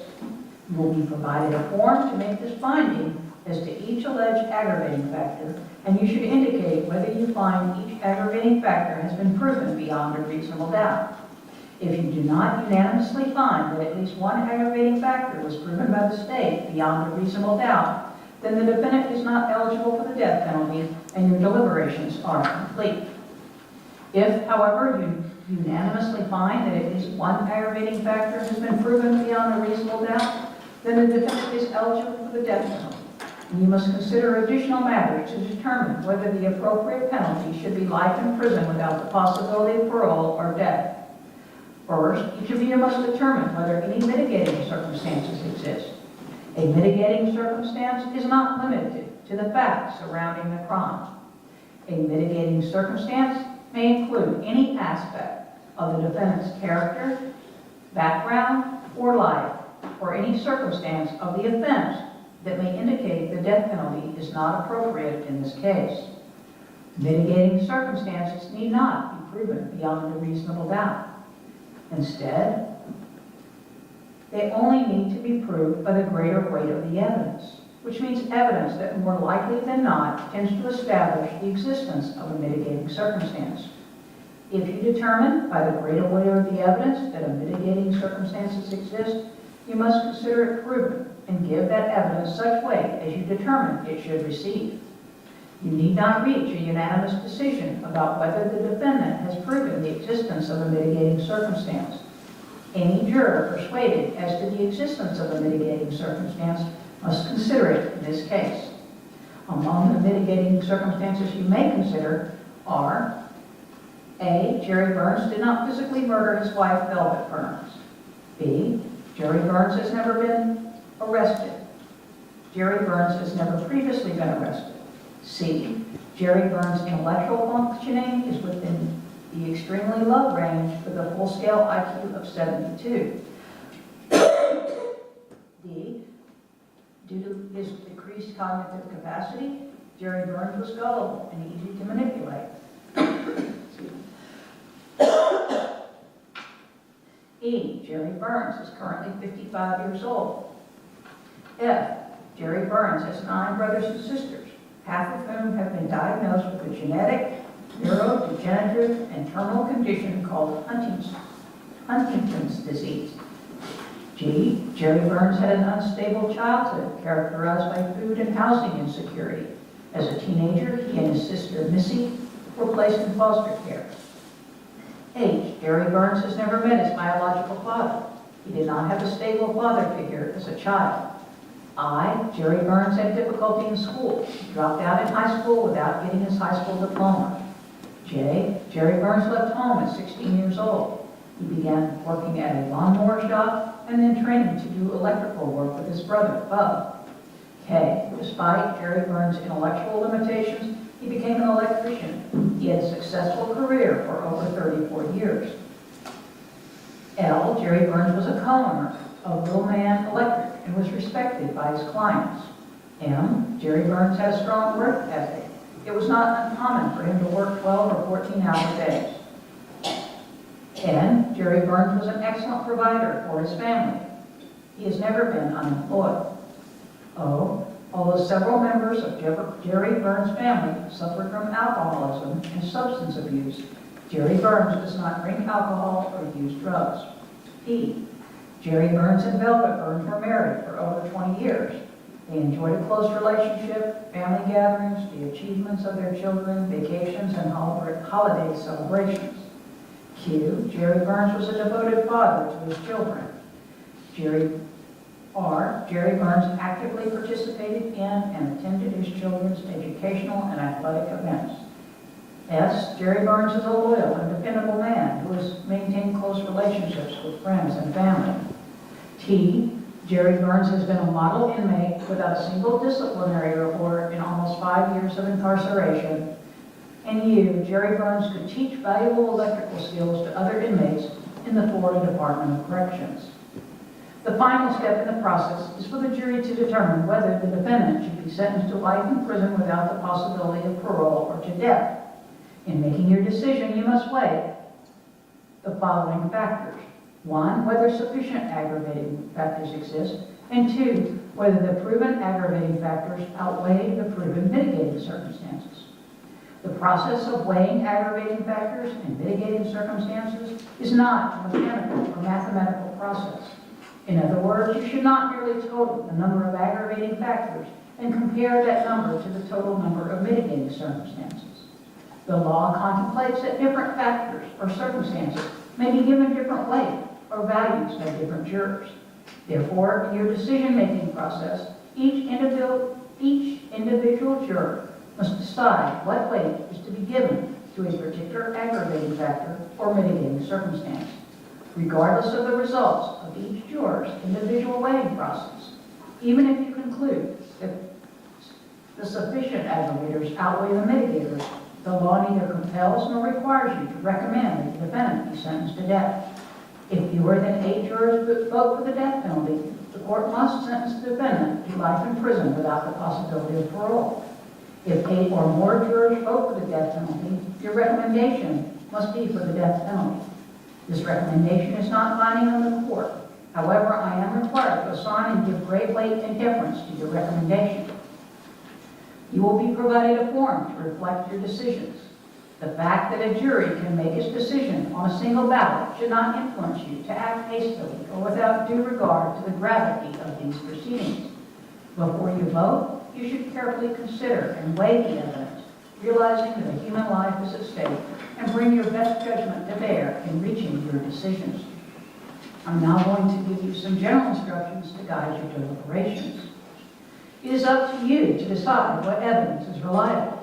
You will be provided a form to make this finding as to each alleged aggravating factor, and you should indicate whether you find each aggravating factor has been proven beyond a reasonable doubt. If you do not unanimously find that at least one aggravating factor was proven by the state beyond a reasonable doubt, then the defendant is not eligible for the death penalty and your deliberations are complete. If, however, you unanimously find that at least one aggravating factor has been proven beyond a reasonable doubt, then the defendant is eligible for the death penalty. And you must consider additional matters to determine whether the appropriate penalty should be life in prison without the possibility of parole or death. First, each of you must determine whether any mitigating circumstances exist. A mitigating circumstance is not limited to the facts surrounding the crime. A mitigating circumstance may include any aspect of the defendant's character, background, or life, or any circumstance of the offense that may indicate the death penalty is not appropriate in this case. Mitigating circumstances need not be proven beyond a reasonable doubt. Instead, they only need to be proved by the greater weight of the evidence, which means evidence that more likely than not tends to establish the existence of a mitigating circumstance. If you determine by the greater weight of the evidence that a mitigating circumstances exist, you must consider it proven and give that evidence such weight as you determine it should receive. You need not reach a unanimous decision about whether the defendant has proven the existence of a mitigating circumstance. Any juror persuaded as to the existence of a mitigating circumstance must consider it in this case. Among the mitigating circumstances you may consider are: A, Jerry Burns did not physically murder his wife, Velvet Burns. B, Jerry Burns has never been arrested. Jerry Burns has never previously been arrested. C, Jerry Burns' intellectual functioning is within the extremely low range with a full-scale IQ of 72. D, due to his decreased cognitive capacity, Jerry Burns was gullible and easy to manipulate. E, Jerry Burns is currently 55 years old. F, Jerry Burns has 9 brothers and sisters, half of whom have been diagnosed with a genetic, neurodegenerative, and terminal condition called Huntington's disease. G, Jerry Burns had an unstable childhood characterized by food and housing insecurity. As a teenager, he and his sister Missy were placed in foster care. H, Jerry Burns has never met his biological father. He did not have a stable father figure as a child. I, Jerry Burns had difficulty in school. He dropped out in high school without getting his high school diploma. J, Jerry Burns left home at 16 years old. He began working at a lawnmower shop and then training to do electrical work with his brother, Bub. K, despite Jerry Burns' intellectual limitations, he became an electrician. He had a successful career for over 34 years. L, Jerry Burns was a co-owner of Little Man Electric and was respected by his clients. M, Jerry Burns had a strong work ethic. It was not uncommon for him to work 12 or 14-hour days. N, Jerry Burns was an excellent provider for his family. He has never been unemployed. O, although several members of Jerry Burns' family suffered from alcoholism and substance abuse, Jerry Burns does not drink alcohol or use drugs. P, Jerry Burns and Velvet Burns were married for over 20 years. They enjoyed a close relationship, family gatherings, the achievements of their children, vacations, and holiday celebrations. Q, Jerry Burns was a devoted father to his children. Jerry Burns actively participated in and attended his children's educational and athletic events. S, Jerry Burns is a loyal and dependable man who has maintained close relationships with friends and family. T, Jerry Burns has been a model inmate without a single disciplinary report in almost 5 years of incarceration. And U, Jerry Burns could teach valuable electrical skills to other inmates in the Florida Department of Corrections. The final step in the process is for the jury to determine whether the defendant should be sentenced to life in prison without the possibility of parole or to death. In making your decision, you must weigh the following factors. 1, whether sufficient aggravating factors exist, and 2, whether the proven aggravating factors outweigh the proven mitigating circumstances. The process of weighing aggravating factors and mitigating circumstances is not a mechanical or mathematical process. In other words, you should not merely total the number of aggravating factors and compare that number to the total number of mitigating circumstances. The law contemplates that different factors or circumstances may be given different weight or values by different jurors. Therefore, in your decision-making process, each individual juror must decide what weight is to be given to a particular aggravating factor or mitigating circumstance, regardless of the results of each juror's individual weighing process. Even if you conclude that the sufficient aggravators outweigh the mitigators, the law neither compels nor requires you to recommend that the defendant be sentenced to death. If fewer than 8 jurors vote for the death penalty, the court must sentence the defendant to life in prison without the possibility of parole. If 8 or more jurors vote for the death penalty, your recommendation must be for the death penalty. This recommendation is not binding on the court. However, I am required to assign and give great weight and deference to your recommendation. You will be provided a form to reflect your decisions. The fact that a jury can make its decision on a single ballot should not influence you to act hastily or without due regard to the gravity of these proceedings. Before you vote, you should carefully consider and weigh the evidence, realizing that a human life is at stake, and bring your best judgment to bear in reaching your decisions. I'm now going to give you some general instructions to guide your deliberations. It is up to you to decide what evidence is reliable.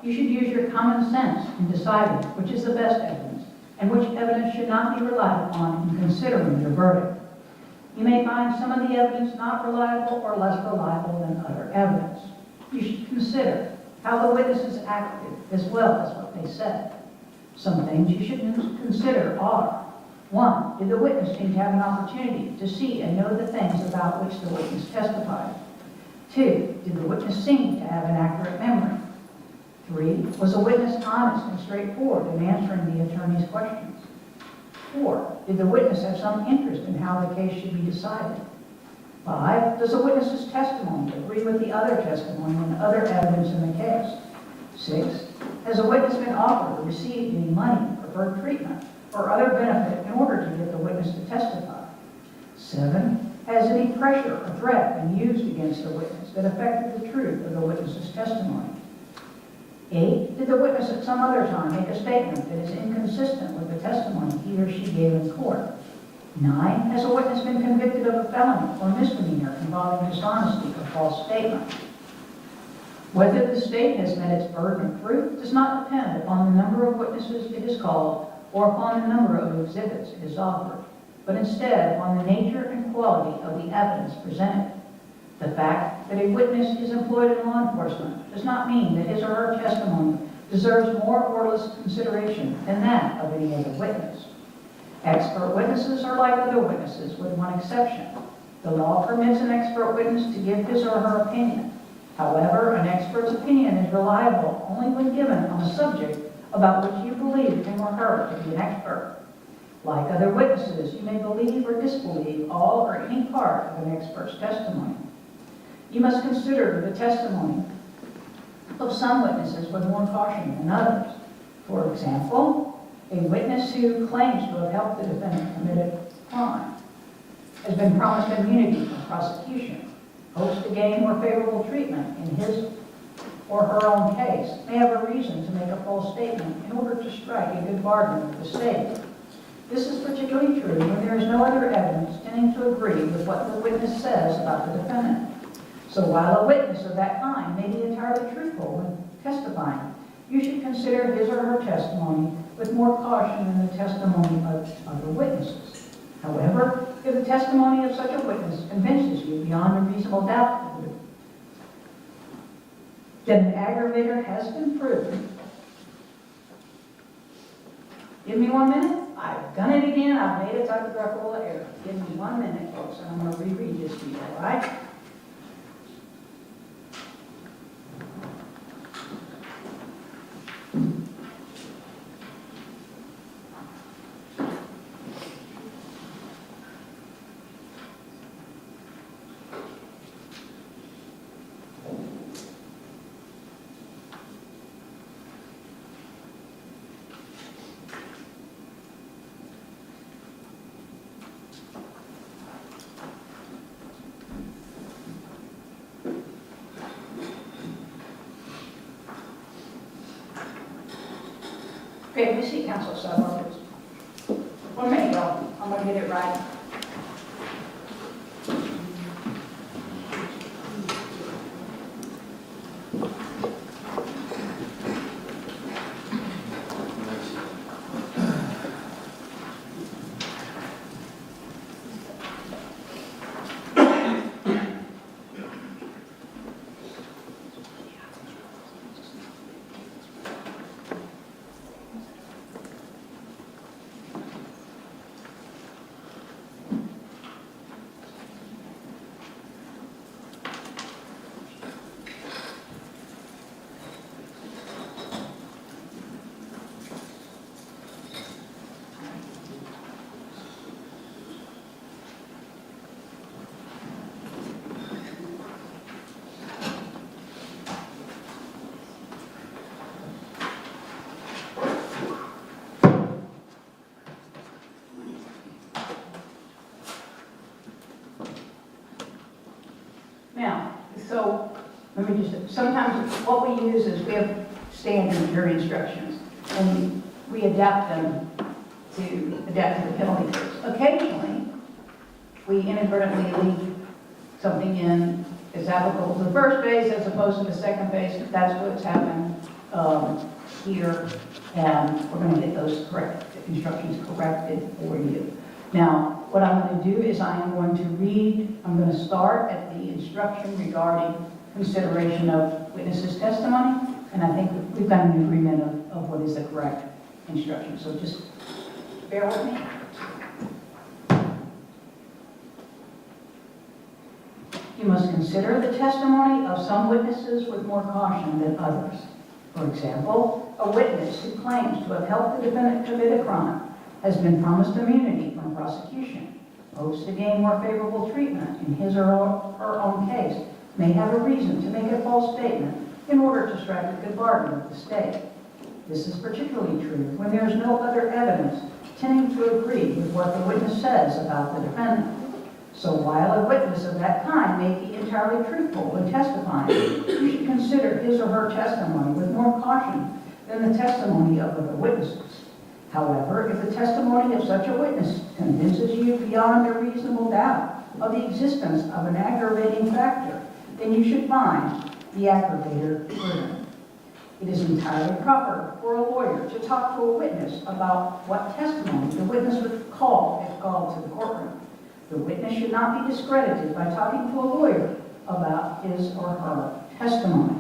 You should use your common sense in deciding which is the best evidence and which evidence should not be relied upon in considering your verdict. You may find some of the evidence not reliable or less reliable than other evidence. You should consider how the witnesses acted as well as what they said. Some things you should consider are: 1, did the witness seem to have an opportunity to see and know the things about which the witness testified? 2, did the witness seem to have an accurate memory? 3, was the witness honest and straightforward in answering the attorney's questions? 4, did the witness have some interest in how the case should be decided? 5, does the witness's testimony agree with the other testimony and other evidence in the case? 6, has the witness been offered or received any money, preferred treatment, or other benefit in order to get the witness to testify? 7, has any pressure or threat been used against the witness that affected the truth of the witness's testimony? 8, did the witness at some other time make a statement that is inconsistent with the testimony he or she gave in court? 9, has a witness been convicted of a felony or misdemeanor involving dishonesty or false statement? Whether the state has met its burden of proof does not depend upon the number of witnesses it has called or upon the number of exhibits it has offered, but instead upon the nature and quality of the evidence presented. The fact that a witness is employed in law enforcement does not mean that his or her testimony deserves more or less consideration than that of any other witness. Expert witnesses are like other witnesses, with one exception. The law permits an expert witness to give his or her opinion. However, an expert's opinion is reliable only when given on a subject about which you believe him or her to be an expert. Like other witnesses, you may believe or disbelieve all or any part of an expert's testimony. You must consider the testimony of some witnesses with more caution than others. For example, a witness who claims to have helped the defendant commit a crime has been promised immunity from prosecution, hopes to gain more favorable treatment in his or her own case, may have a reason to make a false statement in order to strike a good bargain with the state. This is particularly true when there is no other evidence tending to agree with what the witness says about the defendant. So while a witness of that kind may be entirely truthful when testifying, you should consider his or her testimony with more caution than the testimony of other witnesses. However, if the testimony of such a witness convinces you beyond a reasonable doubt that an aggravator has been proven, give me 1 minute. I've done it again. I've made a typographical error. Give me 1 minute, folks, and I'm going to reread this to you, all right? Okay, we see council subordinates. 1 minute, y'all. I'm gonna get it right. Now, so, let me just, sometimes what we use is we have standard jury instructions, and we adapt them to adapt to the penalty phase. Occasionally, we inadvertently leave something in as applicable to the first phase as opposed to the second phase. That's what's happened here, and we're going to get those instructions corrected for you. Now, what I'm going to do is I am going to read, I'm going to start at the instruction regarding consideration of witnesses' testimony, and I think we've got an agreement of what is the correct instruction. So just bear with me. You must consider the testimony of some witnesses with more caution than others. For example, a witness who claims to have helped the defendant commit a crime has been promised immunity from prosecution, hopes to gain more favorable treatment in his or her own case, may have a reason to make a false statement in order to strike a good bargain with the state. This is particularly true when there is no other evidence tending to agree with what the witness says about the defendant. So while a witness of that kind may be entirely truthful when testifying, you should consider his or her testimony with more caution than the testimony of other witnesses. However, if the testimony of such a witness convinces you beyond a reasonable doubt of the existence of an aggravating factor, then you should find the aggravator proven. It is entirely proper for a lawyer to talk to a witness about what testimony the witness would call if called to the courtroom. The witness should not be discredited by talking to a lawyer about his or her testimony.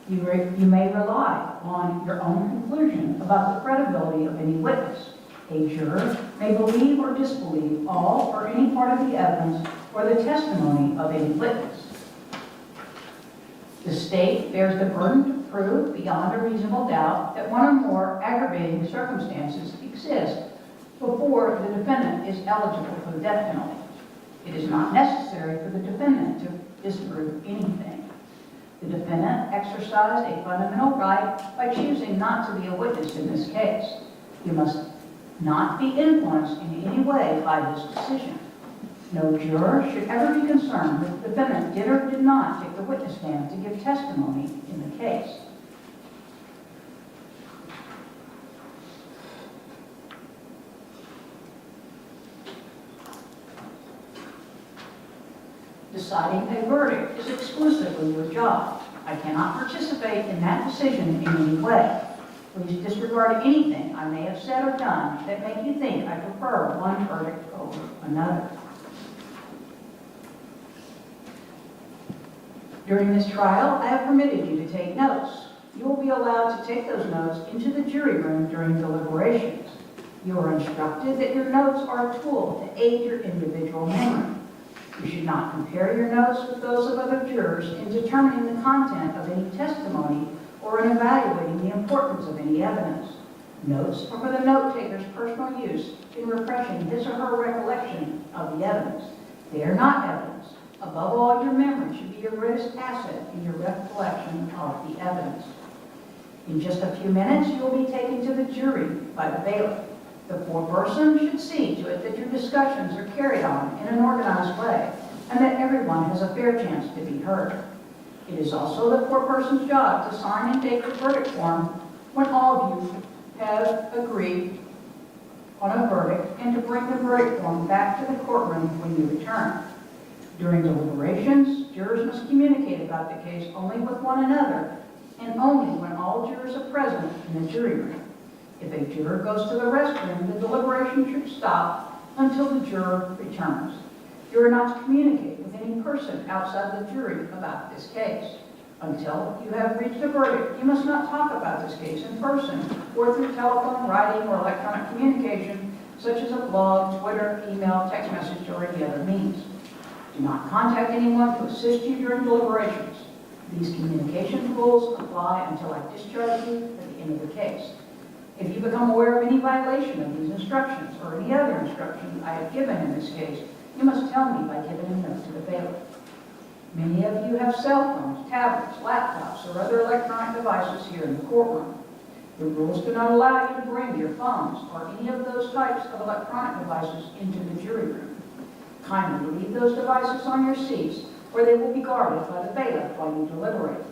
You may rely on your own conclusion about the credibility of any witness. A juror may believe or disbelieve all or any part of the evidence or the testimony of any witness. The state bears the burden to prove beyond a reasonable doubt that one or more aggravating circumstances exist before the defendant is eligible for the death penalty. It is not necessary for the defendant to disprove anything. The defendant exercised a fundamental right by choosing not to be a witness in this case. You must not be influenced in any way by this decision. No juror should ever be concerned that the defendant did or did not take the witness stand to give testimony in the case. Deciding a verdict is exclusively your job. I cannot participate in that decision in any way. Please disregard anything I may have said or done that make you think I prefer one verdict over another. During this trial, I have permitted you to take notes. You will be allowed to take those notes into the jury room during deliberations. You are instructed that your notes are a tool to aid your individual memory. You should not compare your notes with those of other jurors in determining the content of any testimony or in evaluating the importance of any evidence. Notes are for the note-taker's personal use in refreshing his or her recollection of the evidence. They are not evidence. Above all, your memory should be your greatest asset in your recollection of the evidence. In just a few minutes, you will be taken to the jury by the bailiff. The foreperson should see to it that your discussions are carried on in an organized way and that everyone has a fair chance to be heard. It is also the foreperson's job to sign and take the verdict form when all of you have agreed on a verdict and to bring the verdict form back to the courtroom when you return. During deliberations, jurors must communicate about the case only with one another and only when all jurors are present in the jury room. If a juror goes to the restroom, the deliberation should stop until the juror returns. You are not to communicate with any person outside the jury about this case. Until you have reached a verdict, you must not talk about this case in person or through telephone, writing, or electronic communication, such as a blog, Twitter, email, text message, or any other means. Do not contact anyone to assist you during deliberations. These communication rules apply until I discharge you at the end of the case. If you become aware of any violation of these instructions or any other instructions I have given in this case, you must tell me by giving a note to the bailiff. Many of you have cell phones, tablets, laptops, or other electronic devices here in the courtroom. The rules do not allow you to bring your phones or any of those types of electronic devices into the jury room. Kindly leave those devices on your seats, or they will be guarded by the bailiff while you deliberate.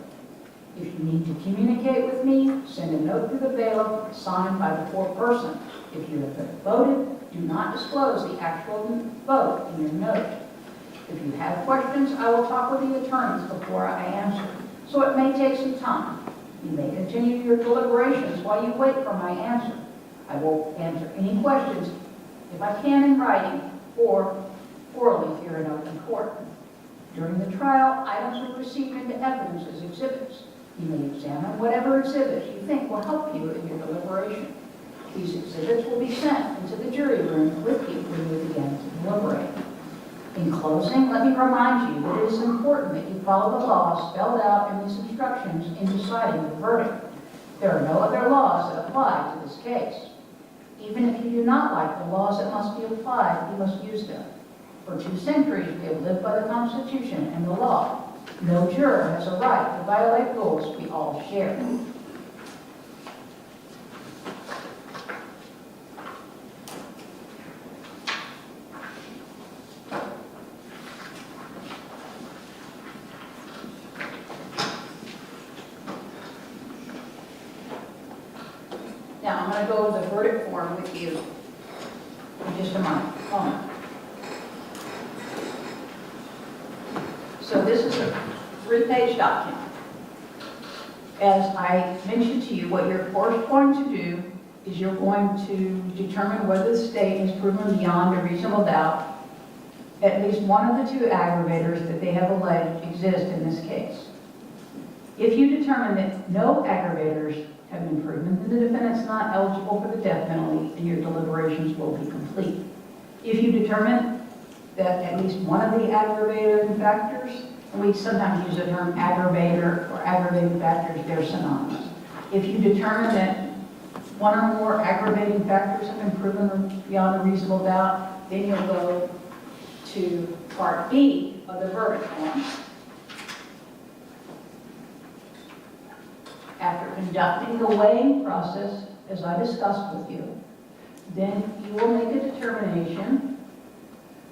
If you need to communicate with me, send a note to the bailiff signed by the foreperson. If you have voted, do not disclose the actual vote in your note. If you have questions, I will talk with the attorneys before I answer, so it may take some time. You may continue your deliberations while you wait for my answer. I will answer any questions if I can in writing or orally here in open court. During the trial, items are received into evidence as exhibits. You may examine whatever exhibits you think will help you in your deliberation. These exhibits will be sent into the jury room with you when you begin to deliberate. In closing, let me remind you that it is important that you follow the laws spelled out in these instructions in deciding the verdict. There are no other laws that apply to this case. Even if you do not like the laws that must be applied, you must use them. For 2 centuries, we have lived by the Constitution and the law. No juror has a right to violate rules we all share. Now, I'm going to go over the verdict form with you in just a moment. So this is a 3-page document. As I mentioned to you, what you're first going to do is you're going to determine whether the state has proven beyond a reasonable doubt at least one of the 2 aggravators that they have alleged exist in this case. If you determine that no aggravators have been proven, then the defendant's not eligible for the death penalty and your deliberations will be complete. If you determine that at least one of the aggravating factors, and we sometimes use the term aggravator or aggravating factors, they're synonymous. If you determine that one or more aggravating factors have been proven beyond a reasonable doubt, then you'll go to Part B of the verdict form. After conducting the weighing process, as I discussed with you, then you will make a determination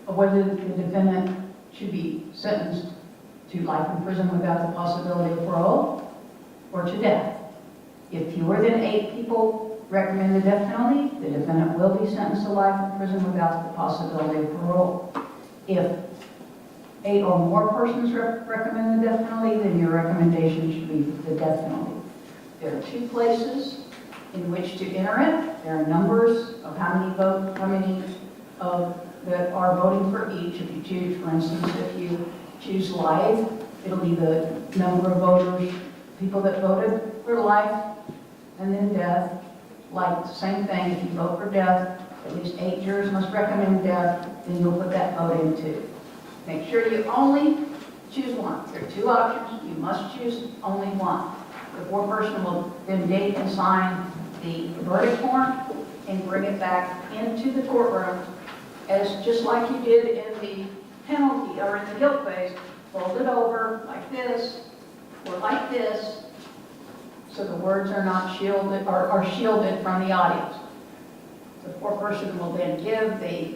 of whether the defendant should be sentenced to life in prison without the possibility of parole or to death. If fewer than 8 people recommend the death penalty, the defendant will be sentenced to life in prison without the possibility of parole. If 8 or more persons recommend the death penalty, then your recommendation should be the death penalty. There are 2 places in which to enter it. There are numbers of how many that are voting for each. If you choose, for instance, if you choose life, it'll be the number of voters, people that voted for life, and then death. Like the same thing, if you vote for death, at least 8 jurors must recommend death, then you'll put that vote in too. Make sure you only choose one. There are 2 options. You must choose only one. The foreperson will then date and sign the verdict form and bring it back into the courtroom as just like you did in the penalty or in the guilt phase. Fold it over like this or like this so the words are not shielded or are shielded from the audience. The foreperson will then give the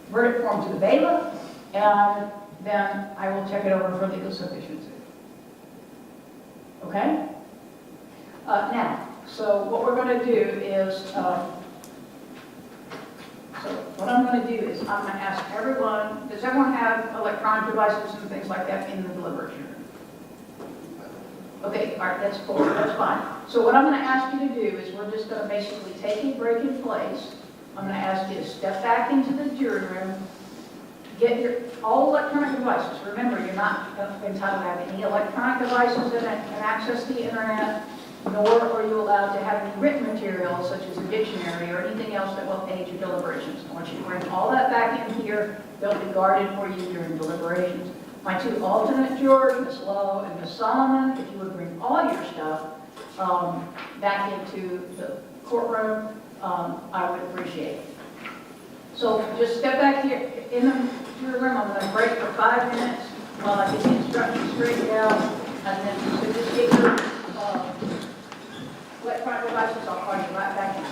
verdict form to the bailiff, and then I will check it over for legal sufficiency. Okay? Now, so what we're going to do is, so what I'm going to do is I'm going to ask everyone, does everyone have electronic devices and things like that in the deliberation room? Okay, all right, that's cool, that's fine. So what I'm going to ask you to do is we're just going to basically take a break in place. I'm going to ask you to step back into the jury room, get your, all electronic devices. Remember, you're not entitled to have any electronic devices that can access the internet, nor are you allowed to have any written material such as a dictionary or anything else that will aid your deliberations. I want you to bring all that back in here. They'll be guarded for you during deliberations. My two alternate jurors, Ms. Lowe and Ms. Solomon, if you would bring all your stuff back into the courtroom, I would appreciate it. So just step back here in the jury room. I'm going to break for 5 minutes while I get the instructions straightened out, and then so just get your electronic devices. I'll call you right back in.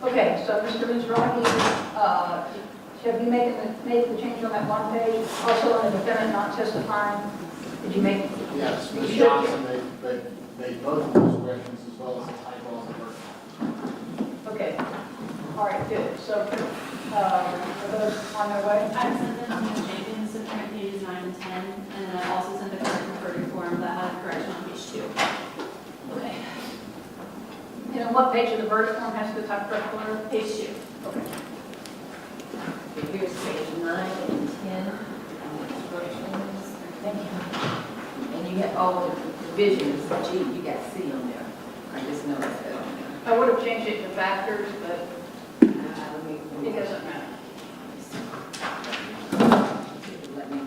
Okay, so Mr. Mizrahi, have you made the change on that one page? Also on the defendant not testifying, did you make? Yes, You Ms. should. Johnson made both of those corrections as well as the typo on the first. Okay, all right, good. So are those on their way? I sent them to Ms. Jenkins to print pages 9 and 10, and then I also sent the corrected verdict form that had a correction on page 2. Okay. And on what page of the verdict form has the type correct order? Page 2. Okay. Here's page 9 and 10, instructions. Thank you. And you have all the divisions, G, you got C on there. I just noticed that on there. I would have changed it to factors, but it doesn't matter. Let me,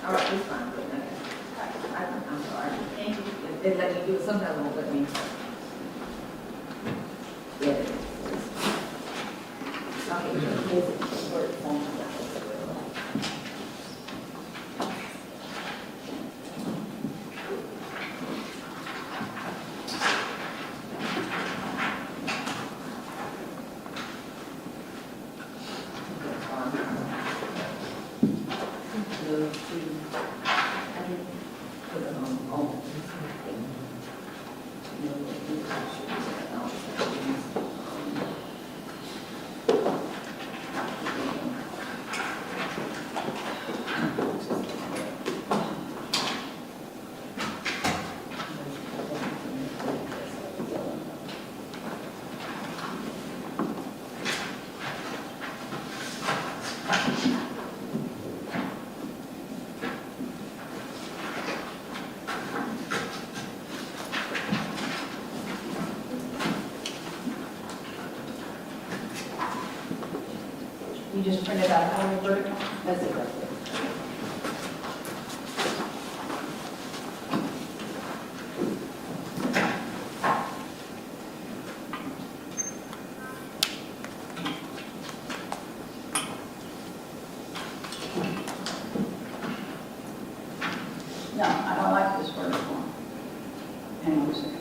all right, it's fine. I'm sorry. Thank you. They let me do it, sometimes they won't let me. Yeah. Okay, here's the word form. You just printed out how the verdict form? That's it, right No, I don't like this verdict form. Hang on a second.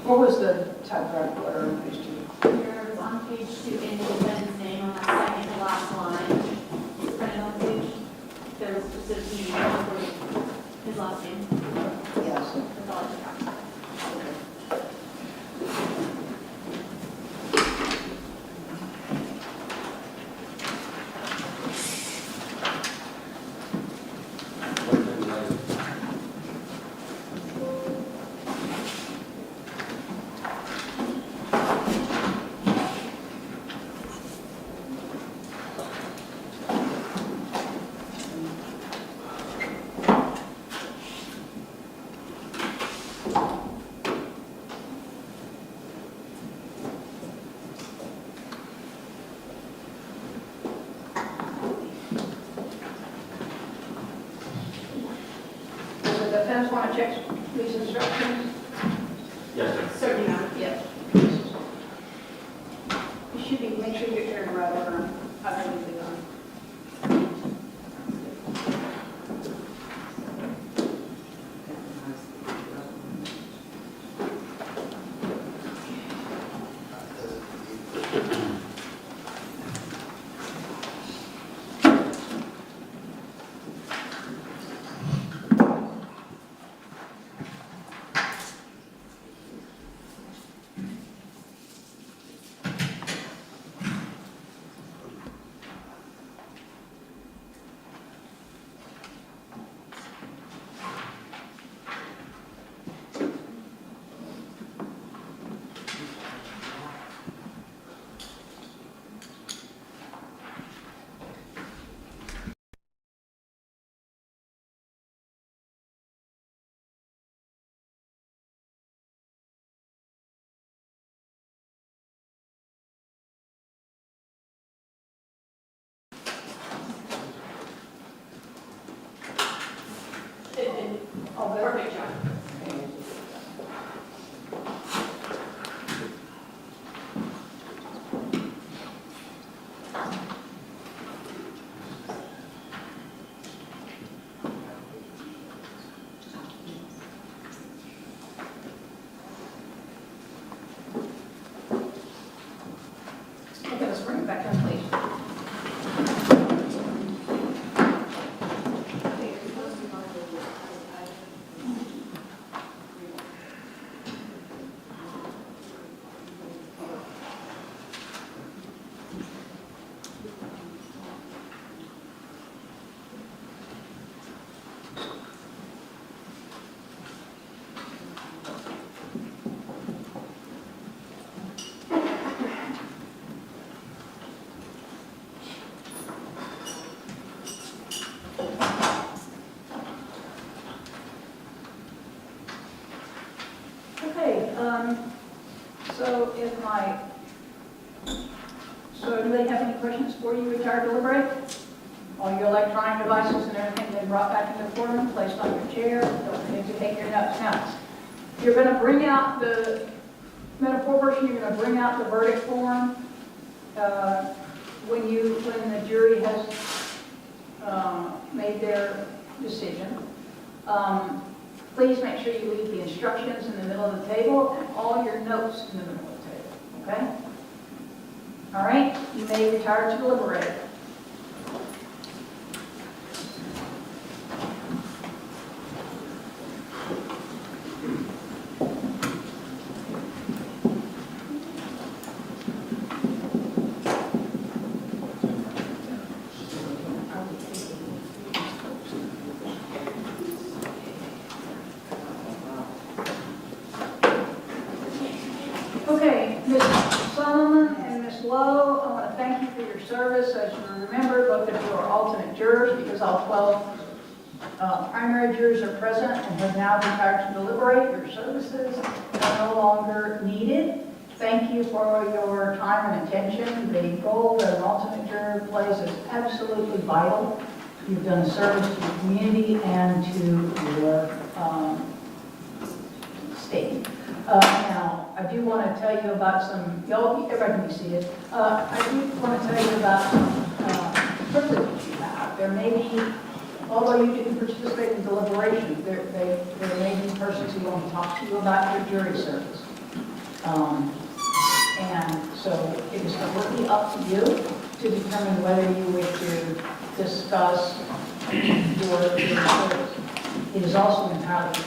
What was the typewriter on page 2? You're on page 2 in the defendant's name on the second to last line. It's printed on the page. There's defense want to check these instructions? Yes, sir. Certainly not. Yes. You should be, make sure you're turning right over. I've already done. Oh, perfect job. Okay, let's bring it back in, please. Okay, so anybody have any questions before you retire deliberate? All your electronic devices and everything been brought back into the courtroom, placed on your chair, don't forget to take your notes. Now, you're gonna bring out the metaphor version, you're gonna bring out the verdict form, when the jury has, made their decision. Please make sure you leave the instructions in the middle of the table and all your notes in the middle of the table, okay? All right, you may retire to deliberate. Okay, Ms. Solomon and Ms. Lowe, I want to thank you for your service. As you remember, both of you are alternate jurors because all 12 primary jurors are present and have now retired to deliberate. Your services are no longer needed. Thank you for your time and attention. The role that an alternate juror plays is absolutely vital. You've done service to your community and to your state. Now, I do want to tell you about some, everybody can be seated. I do want to tell you about some privileges you have. There may be, although you didn't participate in deliberation, there may be persons who want to talk to you about your jury service. And so it is completely up to you to determine whether you wish to discuss your service. It is also entirely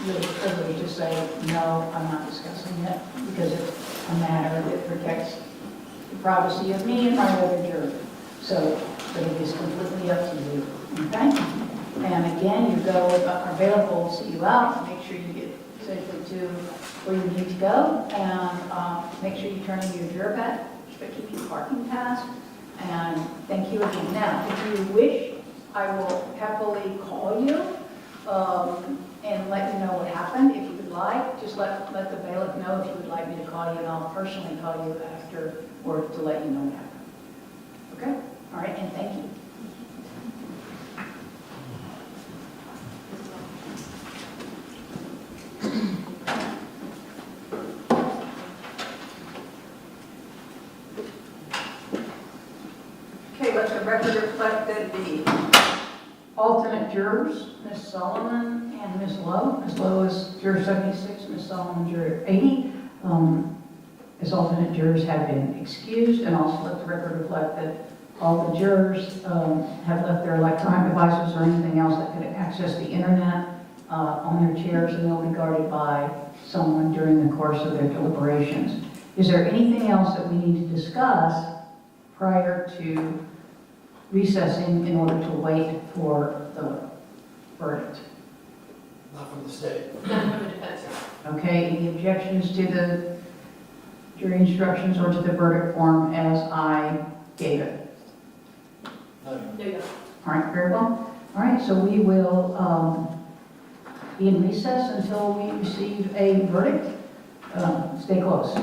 your privilege to say, no, I'm not discussing it, because it's a matter that protects the privacy of me and my other juror. So, but it is completely up to you, okay? And again, you are available to see you out, make sure you get safely to where you need to go, and make sure you turn in your juror badge, keep your parking pass, and thank you again. Now, if you wish, I will happily call you, and let you know what happened. If you would like, just let the bailiff know if you would like me to call you, and I'll personally call you after, or to let you know what happened. Okay? All right, and thank you. reflected the alternate jurors, Ms. Solomon and Ms. Lowe. Ms. Lowe is juror 76, Ms. Solomon juror 80. As alternate jurors have been excused, and also let the record reflect that all the jurors have left their electronic devices or anything else that could access the internet on their chairs, and they'll be guarded by someone during the course of their deliberations. Is there anything else that we need to discuss prior to recessing in order to wait for the verdict? Not from the state. None from the defense. Okay, any objections to the jury instructions or to the verdict form as I gave it? There you go. All right, very well. All right, so we will be in recess until we receive a verdict. Stay close.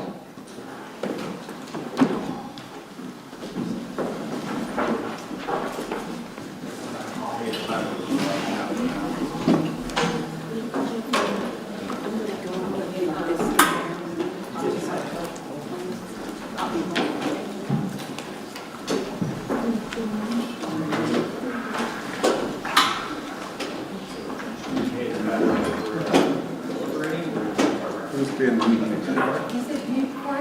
Who's been the meeting? Is it you, Corey?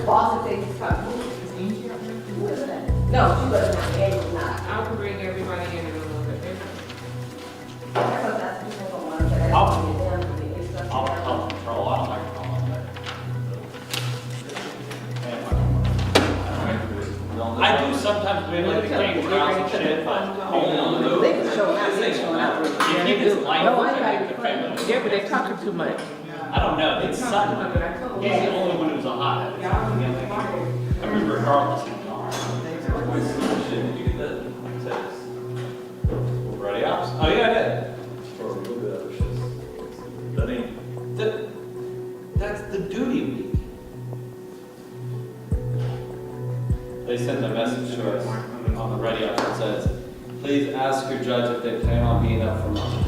boss said he's coming. Who is that? No, she wasn't, Angie was not. I can bring everybody in and a little bit. Because that's the people want to get them to be instructed. I'll control, I don't like calling there. I do sometimes win like the game trials and shit, but only on the They can show out, they can show out. You keep this light, I think the family. Yeah, but they're talking too much. I don't know, it's sudden. He's the only one who's a hot. I remember regardless of Did you get that text? ready ops. Oh, yeah, I did. Or a little bit of shit. That ain't. That's the duty week. They send a message to us on the ready up that says, please ask your judge if they plan on being up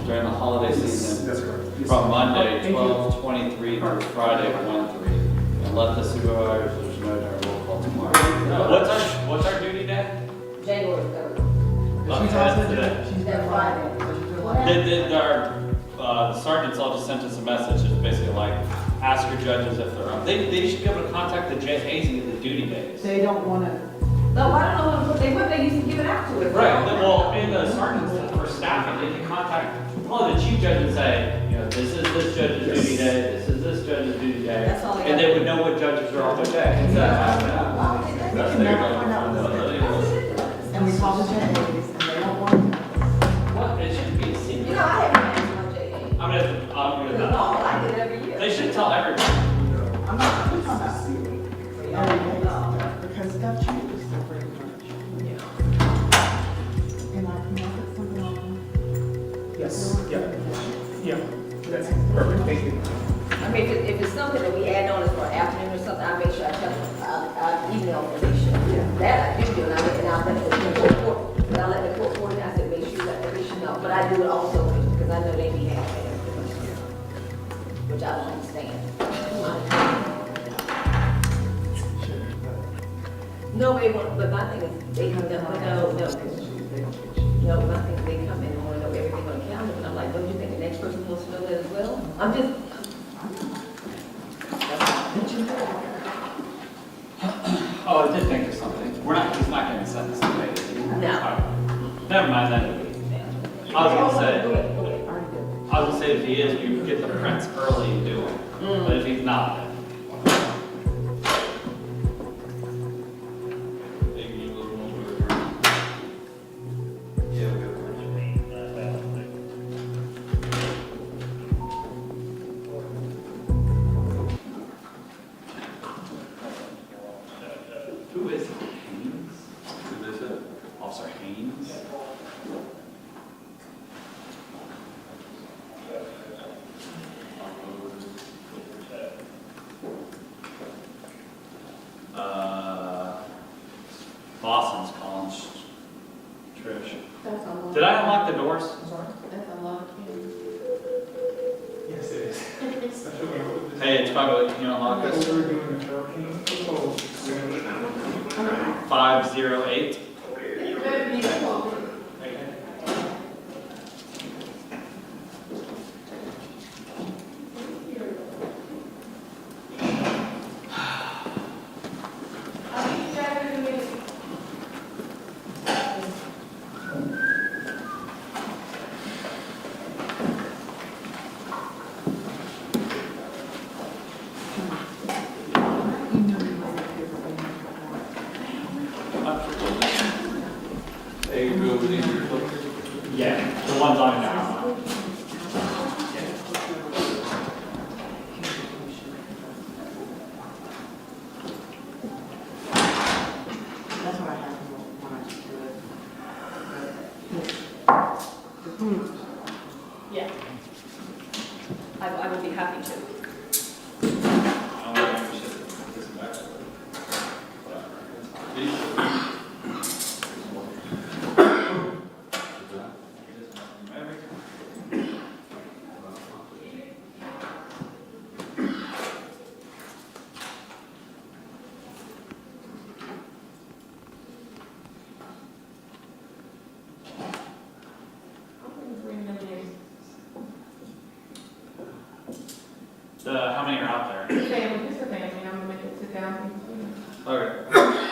during the holiday season. That's correct. From Monday, 12/23 through Friday, 1/3. And let the supervisors know during roll call tomorrow. What's our duty day? January 3rd. That's today. She's that Friday. The sergeants all just sent us a message, it's basically like, ask your judges if they're up. They should be able to contact the JAs and get the duty days. They don't want to. No, I don't know what they used to give it out to us. Right, well, in the sergeants for staffing, they can contact, the chief judge and say, this is this judge's duty day, this is this judge's duty day. That's all they And got. they would know what judges are on what day. It's that. That's their And we call the judges, and they don't want to. What, it shouldn't be a secret. You know, I haven't asked my JA. I'm gonna, It's normal, I get it every year. they should tell everybody. I'm talking about secret. Because stuff changes so very much. And I can look at something on. Yes, yeah, that's perfect, thank you. I mean, if it's something that we add on as for afternoon or something, I make sure I tell them, I'll email them, make sure. That I do, and I'll let the court, but I let the court coordinate, I said, make sure that they should know. But I do it also, because I know they be having it, which I don't understand. No, they won't, but my thing is, they come down, no, my thing is, they come in and want to know everything on the calendar, and I'm like, don't you think the next person's supposed to know that as well? I'm just. Oh, I did think of something. He's not gonna send us today, is he? No. Never mind then. I was gonna say if he is, you get the prints early and do them. But if he's not, then. Who is it? Haynes? Who they said? Officer Haynes? Boston's calling. Trish. That's a lot. Did I unlock the doors? That's a lot of kids. Yes, it is. Especially when we're- Hey, it's probably, can you unlock That's this? what we're doing in hurricane, so we're gonna- 508. It better be close. Hey, you go over these here, folks. Yeah, the ones on now. That's what I have when I just do it. Yeah. I would be happy to. I don't think we should put this back. How many are out there? Family, just a family, I'm gonna make it sit down. Okay.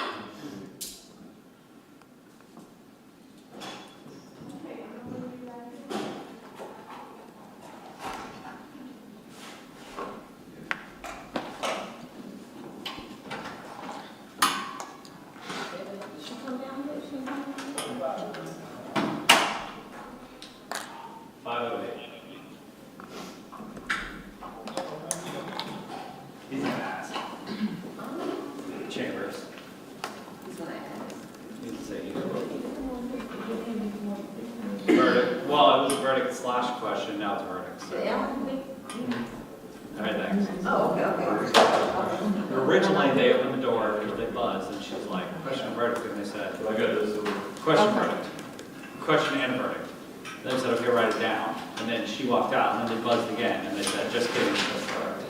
She come down here, she come down here. 508. He's gonna ask. Chambers. He's gonna ask. You can say either. Verdict. Well, it was a verdict slash question. Now it's verdict. So. Yeah. All right, thanks. Oh, okay. Originally, they opened the door because they buzzed, and she was like, "Question and verdict," and they said, "I got this." Question verdict. Question and verdict. Then they said, "Okay, write it down." And then she walked out, and then they buzzed again, and they said, "Just kidding, just verdict."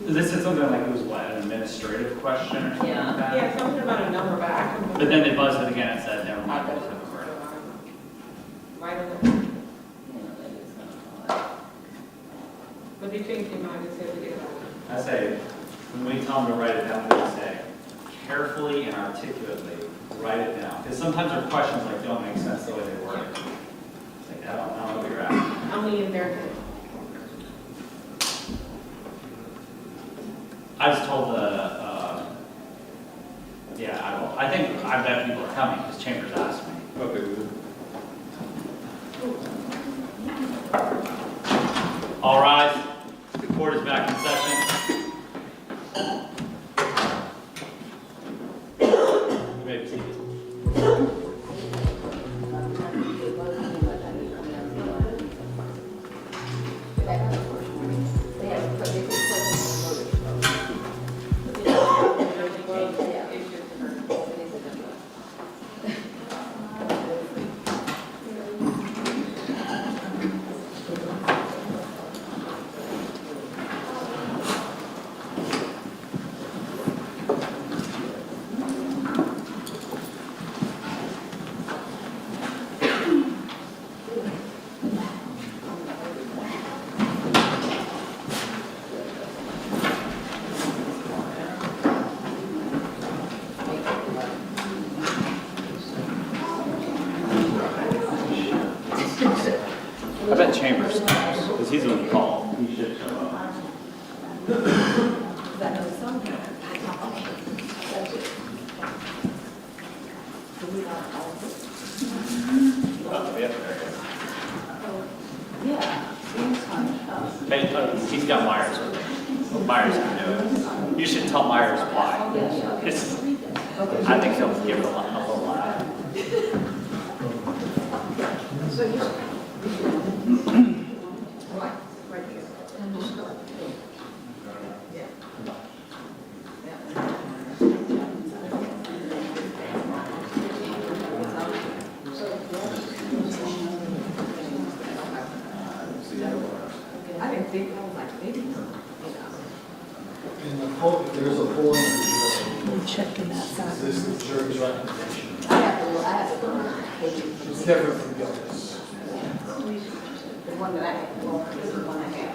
This said something like it was what, an administrative question or something like that? Yeah, something about a number, but I can. But then they buzzed it again and said, "Never mind, we'll just have a verdict." Right on the. But they changed their mind and said we did. I say, when we tell them to write it down, we say, carefully and articulately write it down. Because sometimes our questions like don't make sense the way they word it. It's like, I don't know where you're at. Only in their head. I just told I bet people are coming because Chambers asked me. Okay. All rise. The court is back in session. You may be seated. I bet Chambers knows, because he's on the call. He should show up. Hey, he's got Myers with him. Well, Myers can do it. You should tell Myers why. I think he'll give it a little laugh. I didn't think, I was like, maybe, In the poll, there's a polling, We're checking that is side. this the jury's recommendation? I have to, It's different from the others. the one that I had, well, this is the one I have.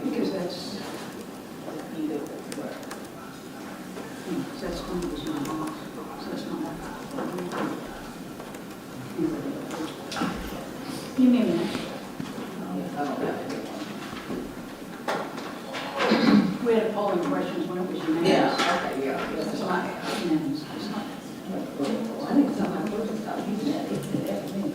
Because that's, that's one of the not, so that's not that. Give me a minute. We had polling questions when it was unanimous. Okay, yeah. It's not unanimous, it's not. I think some of my person stopped using that, they said that to me.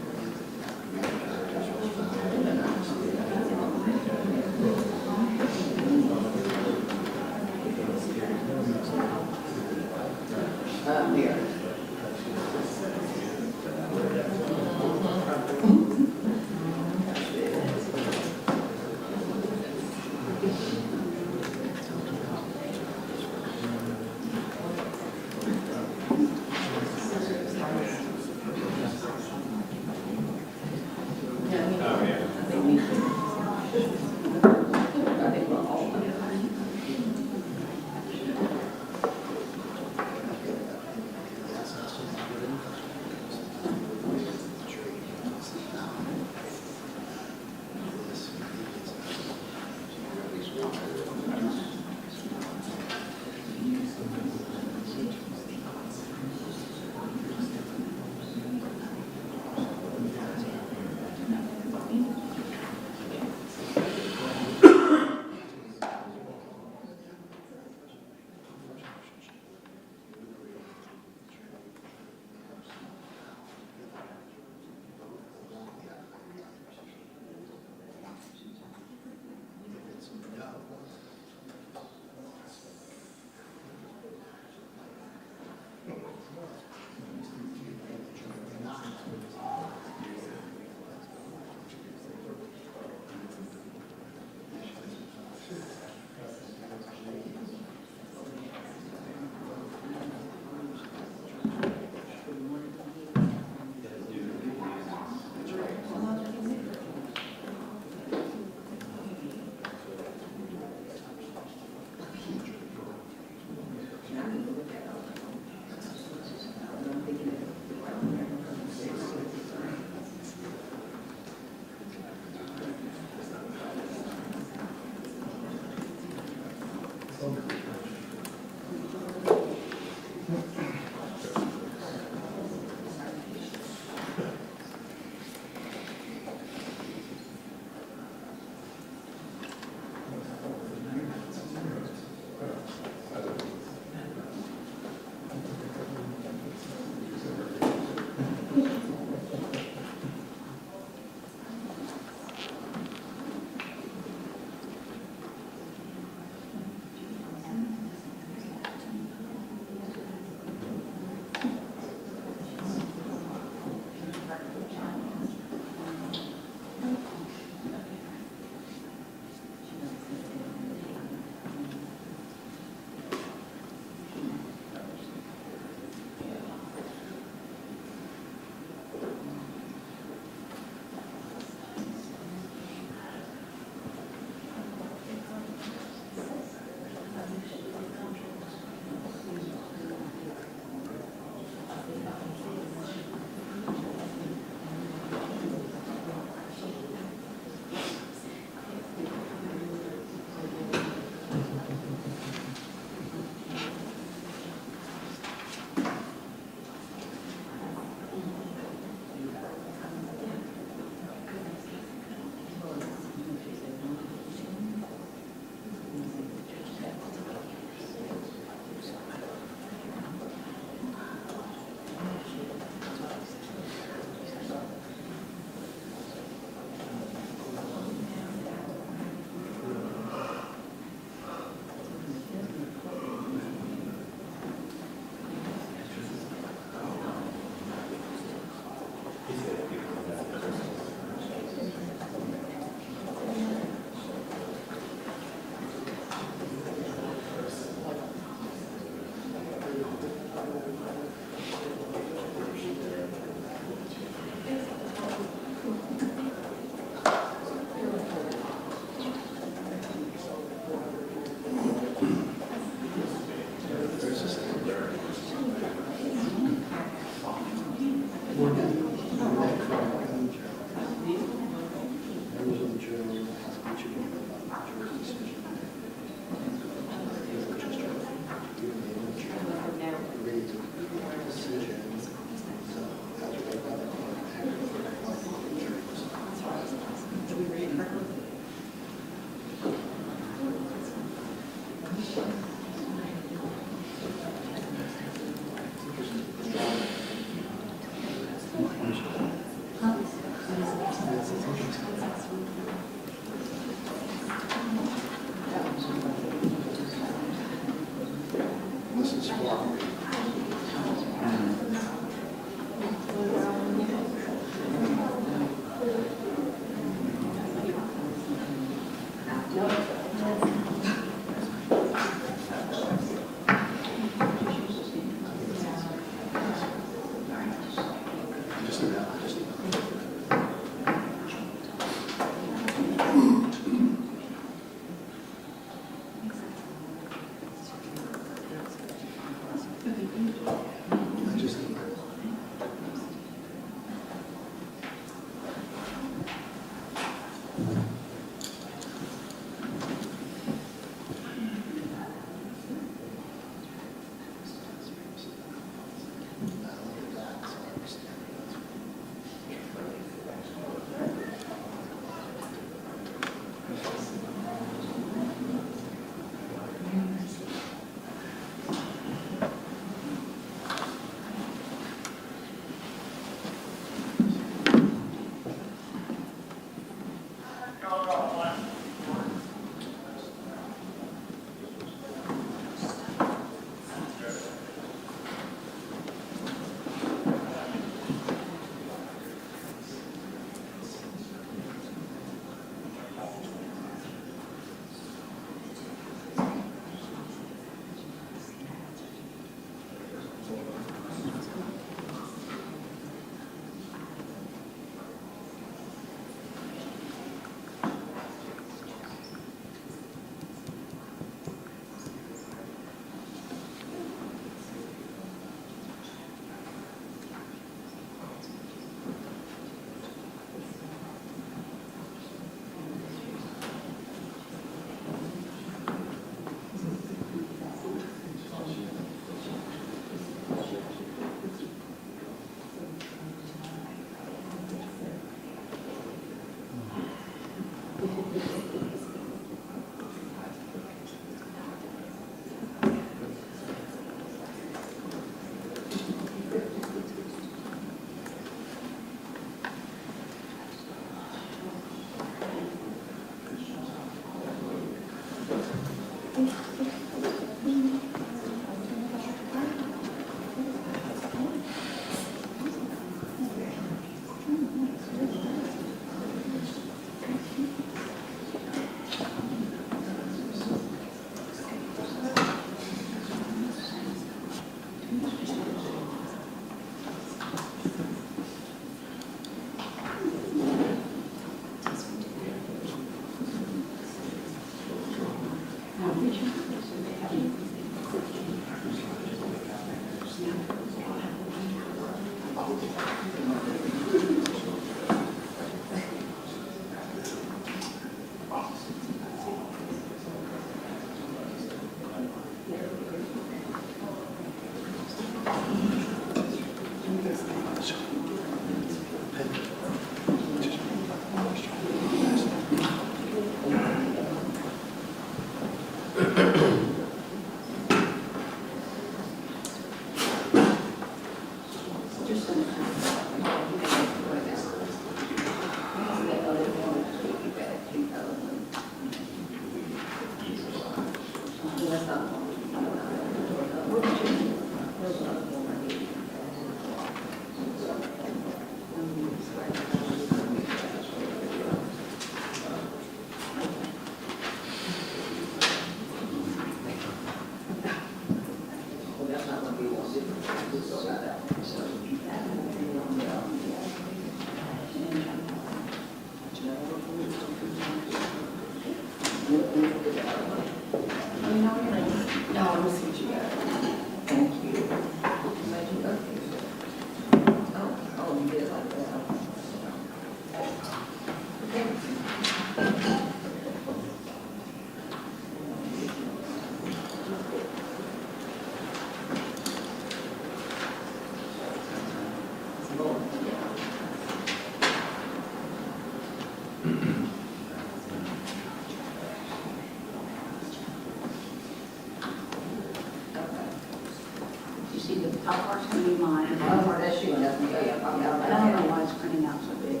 You see the top part's gonna be mine. Oh, that's you, and that's me, oh, yeah, probably, I don't know why it's printing out so big.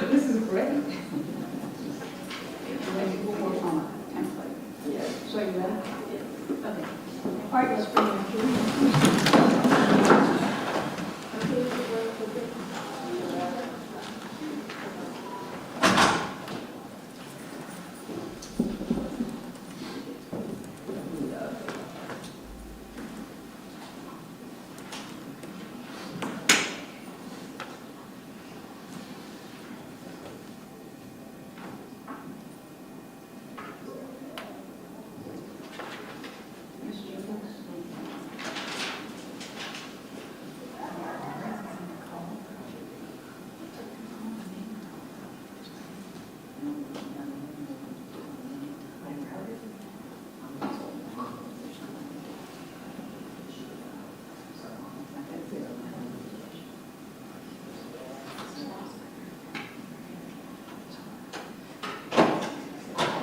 This is great. We'll work on a template. Yes. So you ready? Okay. All right, let's bring it through. Ms. Jacobs?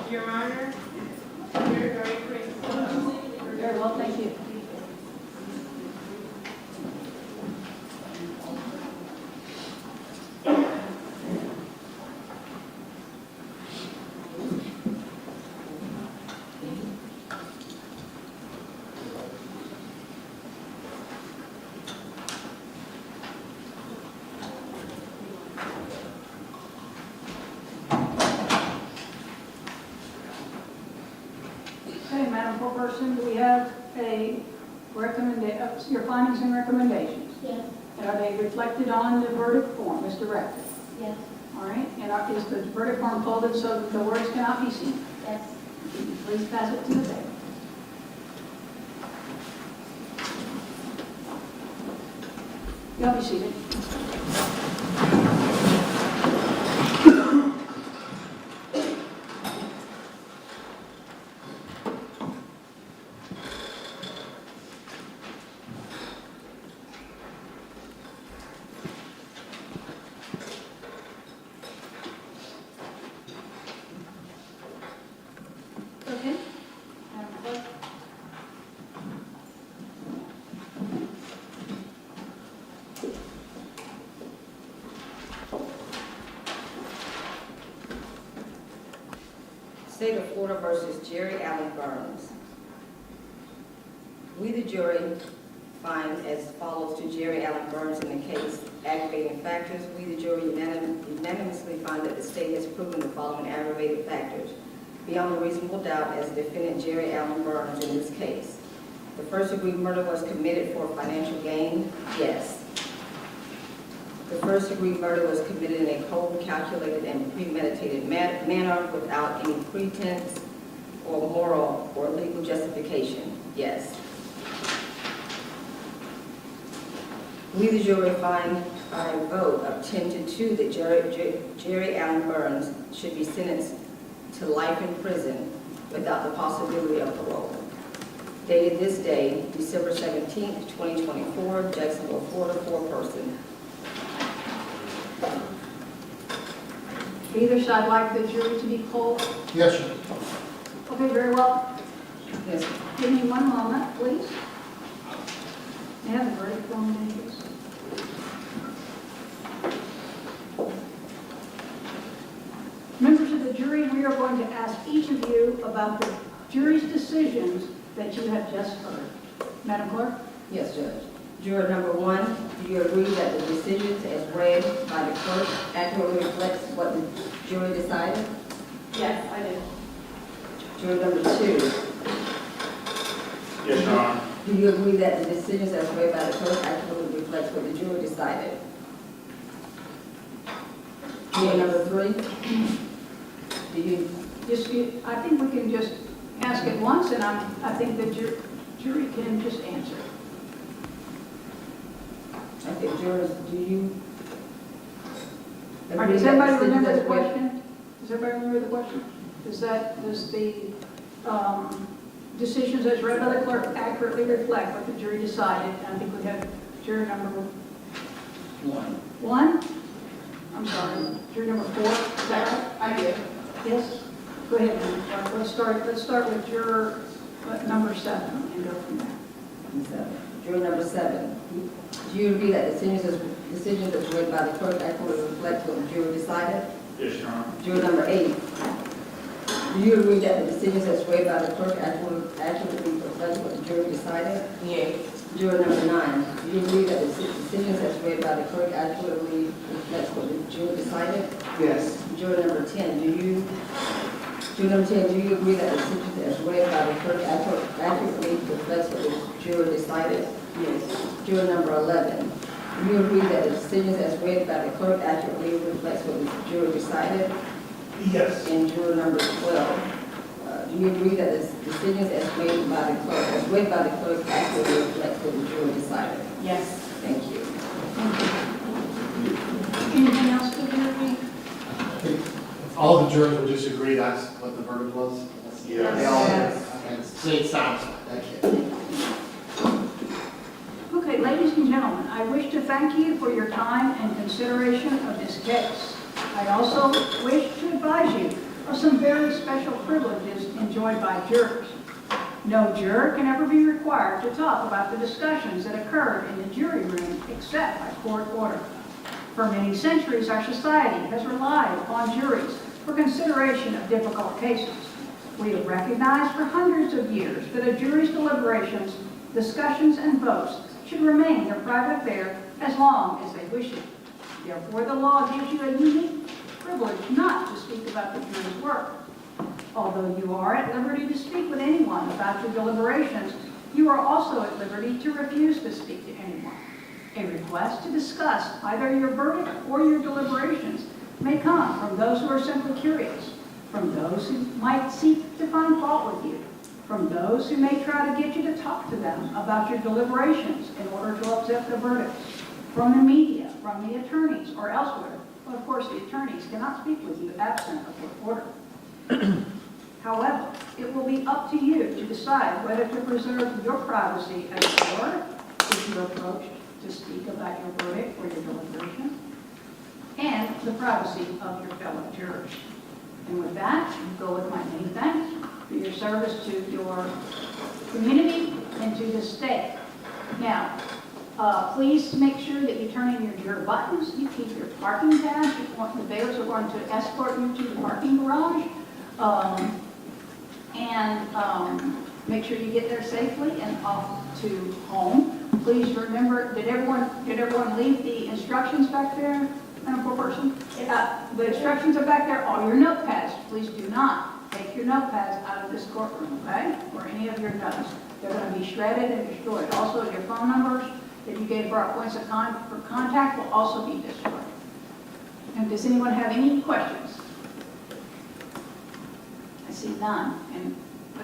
Your Honor, you're very quick. Very well, thank you. Okay, Madam Foreperson, do we have a your findings and recommendations? Yes. And are they reflected on the verdict form, Mr. Rector? Yes. All right, and is the verdict form folded so that the words cannot be seen? Yes. Please pass it to the table. You'll be seated. Okay. Madam Clerk? State of Florida versus Jerry Allen Burns. We, the jury, find as follows to Jerry Allen Burns in the case aggravating factors. We, the jury, unanimously find that the state has proven the following aggravated factors beyond a reasonable doubt as defendant Jerry Allen Burns in this case. The first-degree murder was committed for financial gain? Yes. The first-degree murder was committed in a cold, calculated, and premeditated manner without any pretense or moral or legal justification? Yes. We, the jury, find by a vote of 10-2 that Jerry Allen Burns should be sentenced to life in prison without the possibility of parole. Dated this day, December 17th, 2024, Jacksonville, Florida, foreperson. Either side like the jury to be polled? Yes, sir. Okay, very well. Yes. Give me one moment, please. May I have the verdict form, please? each of you about the jury's decisions that you have just heard. Madam Clerk? Yes, Judge. Juror number 1, do you agree that the decisions as read by the clerk accurately reflects what the jury decided? Yes, I do. Juror number 2, Yes, Your Honor. do you agree that the decisions as read by the clerk accurately reflects what the jury decided? Juror number 3, do you, I think we can just ask it once, and I think the jury can just answer. okay, jurors, do you? Or agree does that everybody decisions remember the as read- question? Does everybody remember the question? Does the decisions as read by the clerk accurately reflect what the jury decided? And I think we have juror number 1. I'm sorry, juror number 4, is that right? I do. Yes? Go ahead, Madam Clerk. Let's start with juror number 7 and go from there. Juror number 7, do you agree that decisions as read by the clerk accurately reflect what the jury decided? Yes, Your Honor. Juror number 8, do you agree that the decisions as read by the clerk accurately reflect what the jury decided? Yes. Juror number 9, do you agree that the decisions as read by the clerk accurately reflect what the jury decided? Yes. Juror number 10, do you agree that the decisions as read by the clerk accurately reflects what the jury decided? Yes. Juror number 11, do you agree that the decisions as read by the clerk accurately reflects what the jury decided? Yes. And juror number 12, do you agree that the decisions as read by the clerk accurately reflects what the jury decided? Yes. Thank you. Anything else to jury? All the jurors would just agree that's what the verdict was? Yes. They all, Yes. okay, say it sounds, thank you. Okay, ladies and gentlemen, I wish to thank you for your time and consideration of this case. I also wish to advise you of some very special privileges enjoyed by jurors. No juror can ever be required to talk about the discussions that occurred in the jury room except by court order. For many centuries, our society has relied upon juries for consideration of difficult cases. We have recognized for hundreds of years that a jury's deliberations, discussions, and votes should remain their private affair as long as they wish it. Therefore, the law gives you a unique privilege not to speak about the jury's work. Although you are at liberty to speak with anyone about your deliberations, you are also at liberty to refuse to speak to anyone. A request to discuss either your verdict or your deliberations may come from those who are simply curious, from those who might seek to find fault with you, from those who may try to get you to talk to them about your deliberations in order to upset the verdict, from the media, from the attorneys, or elsewhere. But of course, the attorneys cannot speak with you absent a court order. However, it will be up to you to decide whether to preserve your privacy as a juror if you're approached to speak about your verdict or your deliberation, and the privacy of your fellow jurors. And with that, you go with my many thanks for your service to your community and to the state. Now, please make sure that you turn in your juror buttons, you keep your parking pass, the bailiffs are going to escort you to the parking garage, make sure you get there safely and off to home. Please remember, did everyone leave the instructions back there, Madam Foreperson? The instructions are back there, all your notepads. Please do not take your notepads out of this courtroom, okay? Or any of your notes. They're going to be shredded and destroyed. Also, your phone numbers that you gave for our points of contact will also be destroyed. And does anyone have any questions? I see none. And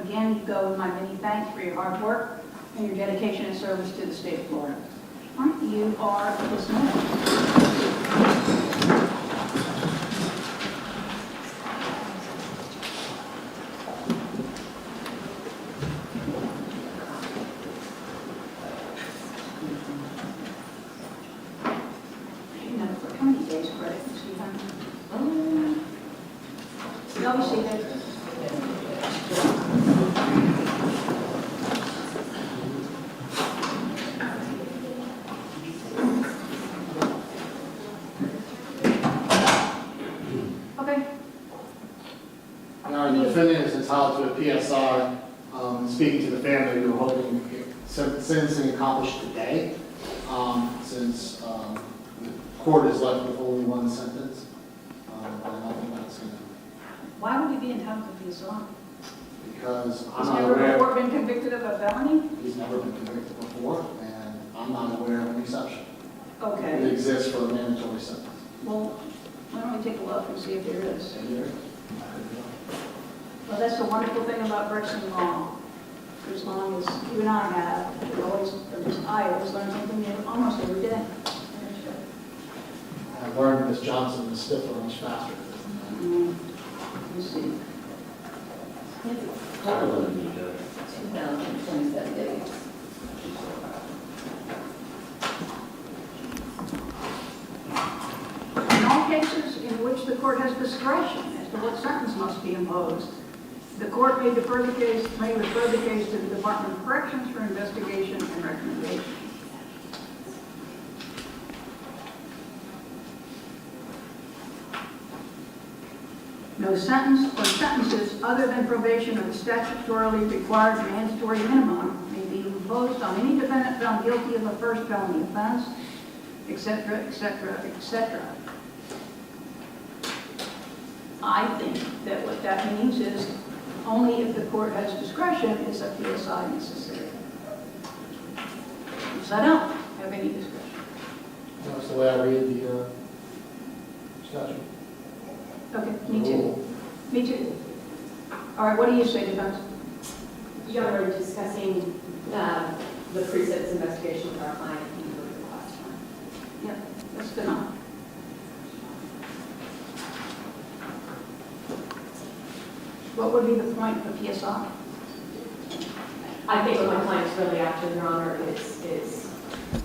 again, you go with my many thanks for your hard work and your dedication and service to the state of Florida. All right, you are dismissed. How many days credit does he have? You always see that. Now, the defendant entitled to a PSI. Speaking to the family, we were hoping sentencing accomplished today, since the court is left with only one sentence. But I don't think that's going to, Why would he be entitled to PSI? because I'm He's not never aware, before been convicted of a felony? he's never been convicted before, and I'm not aware of an exception. It Okay, exists for a mandatory sentence. well, why don't we take a look and see if there is? And there- Well, that's the wonderful thing about Brixton law. For as long as you and I have, we always, or at least I always learn something new almost every day. I learned Miss Johnson was stiffer much faster. You see. I believe you, Judge. 2,027 days. In all cases in which the court has discretion as to what sentence must be imposed, the court may refer the case to the Department of Corrections for investigation and recommendation. No sentence or sentences other than probation or the statutorily required mandatory minimum may be imposed on any defendant found guilty of a first felony offense, etc., etc., etc. I think that what that means is only if the court has discretion is a PSI necessary. Because I don't have any discretion. That's the way I read the statute. Okay, me too. Me too. All right, what do you say, defense? You guys were discussing the pre-sentence investigation with our client the last time. Yeah, that's good enough. What would be the point of a PSI? I think what my client's really after, Your Honor, is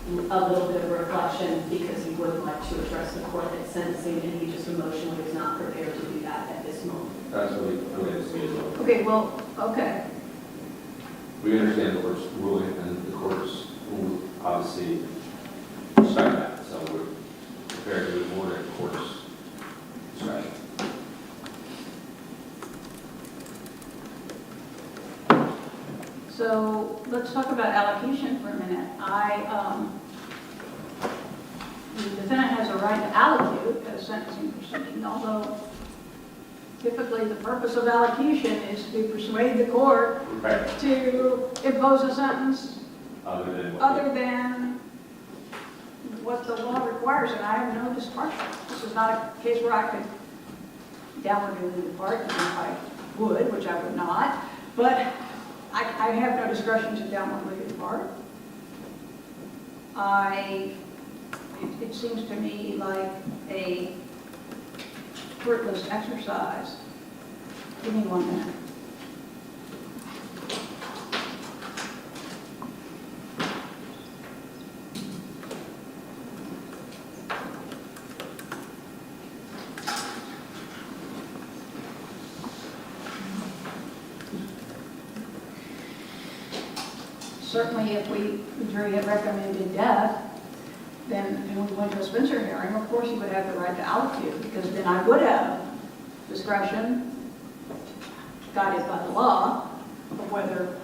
a little bit of reflection because he would like to address the court at sentencing and he just emotionally is not prepared to do that at this moment. That's what we see as well. Okay, well, okay. We understand the court's ruling, and the court's will obviously respect that, so we're prepared to move forward at the court's discretion. So let's talk about allocution for a minute. The defendant has a right to allocute at a sentencing proceeding, although typically the purpose of allocution is to persuade the court Right. to impose a sentence Other than what? other than what the law requires, and I have no discretion. This is not a case where I could downwardly depart, even if I would, which I would not, but I have no discretion to downwardly depart. It seems to me like a fruitless exercise. Give me 1 minute. Certainly, if the jury had recommended death, then, and we went to a Spencer hearing, of course you would have the right to allocute, because then I would have discretion, guided by the law, of whether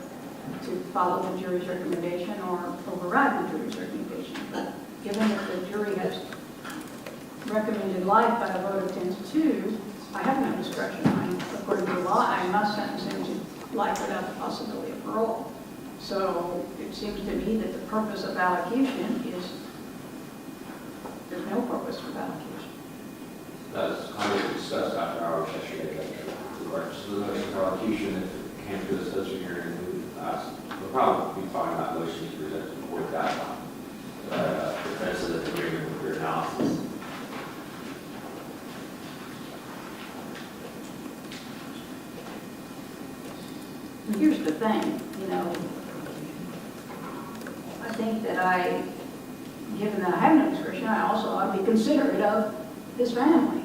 to follow the jury's recommendation or override the jury's recommendation. But given that the jury has recommended life by a vote of 10 to 2, I have no discretion. According to the law, I must sentence him to life without the possibility of parole. So it seems to me that the purpose of allocution is, there's no purpose for allocution. That's kind of discussed after our session. The purpose of the motion for allocution, if it came to the session hearing, we would ask, we'll probably be fine that motion is presented before that time. But defense is in agreement with your analysis. And here's the thing, I think that given that I have no discretion, I also ought to be considerate of his family.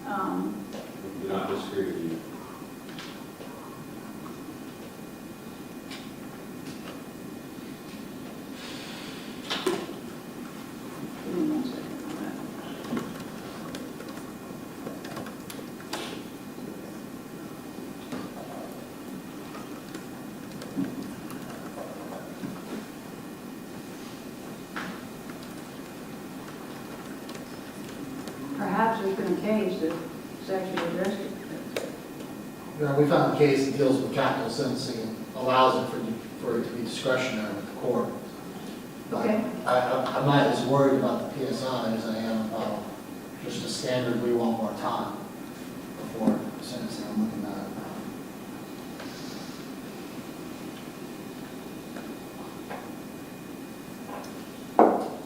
Do not disagree with you. Give me 1 second on that. there's been a case that's actually addressed it. You know, we found a case that deals with capital sentencing and allows it for it to be discretionary with the court. But Okay. I'm not as worried about the PSI as I am about just a standard, we want more time before sentencing. I'm looking at it now.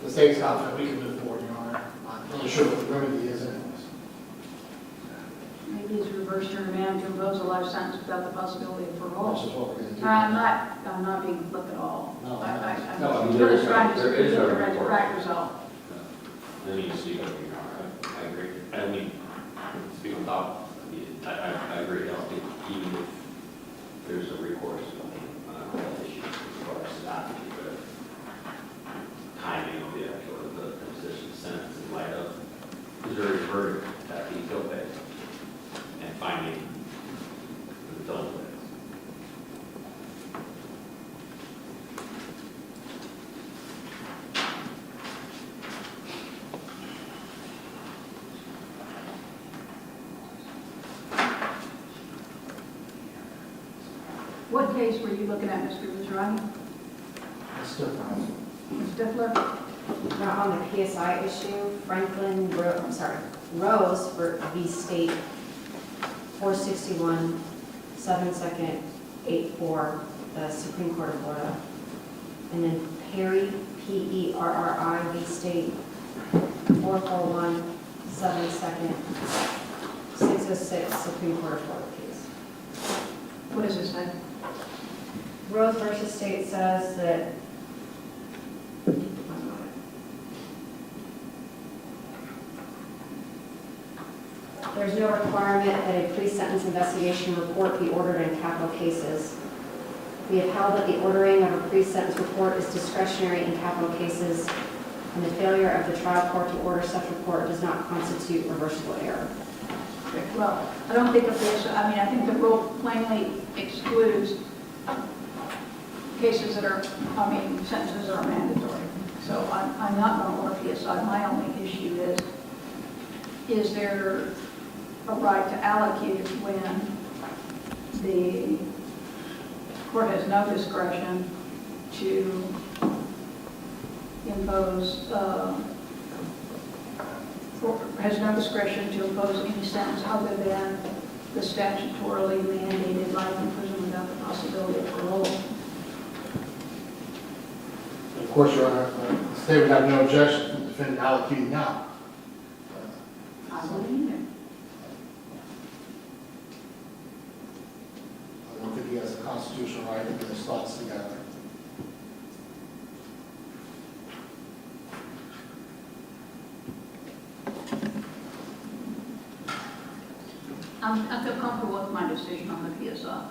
The state's confident we can move forward, Your Honor. I'm not really sure what the remedy is anyways. Maybe it's reverse to remand to impose a life sentence without the possibility of Which parole. is what we're going to do. I'm not being flip at all. No, I'm no, I mean, just there is no- trying to there is no get the report. right result. Let me speak up, Your Honor. I agree. I don't mean, speak on top. I agree. I don't think even if there's a recourse, on that issue, as far as not the timing of the actual, the position sentence in light of the jury's verdict that he killed it and finding the adult with. What case were you looking at, Mr. Mizrahi? It's different. Ms. Stifler? Now, on the PSI issue, Rose for V State, 461, 7-2, 8-4, the Supreme Court of Florida. And then Perry, Perri, V State, 441, 7-2, 606, Supreme Court of Florida case. What does it say? Rose versus State says that there's no requirement that a pre-sentence investigation report be ordered in capital cases. We have held that the ordering of a pre-sentence report is discretionary in capital cases, and the failure of the trial court to order such report does not constitute reversible error. Well, I don't think of this, I think the rule plainly excludes cases that are, sentences that are mandatory. So I'm not going to order PSI. My only issue is there a right to allocate when the court has no discretion to impose, or has no discretion to impose any sentence other than the statutorily mandated life imprisonment without the possibility of parole. Of course, Your Honor, the state would have no objection to the defendant allocating now. I believe it. I don't think he has a constitutional right to get his thoughts together. I feel comfortable with my decision on the PSI.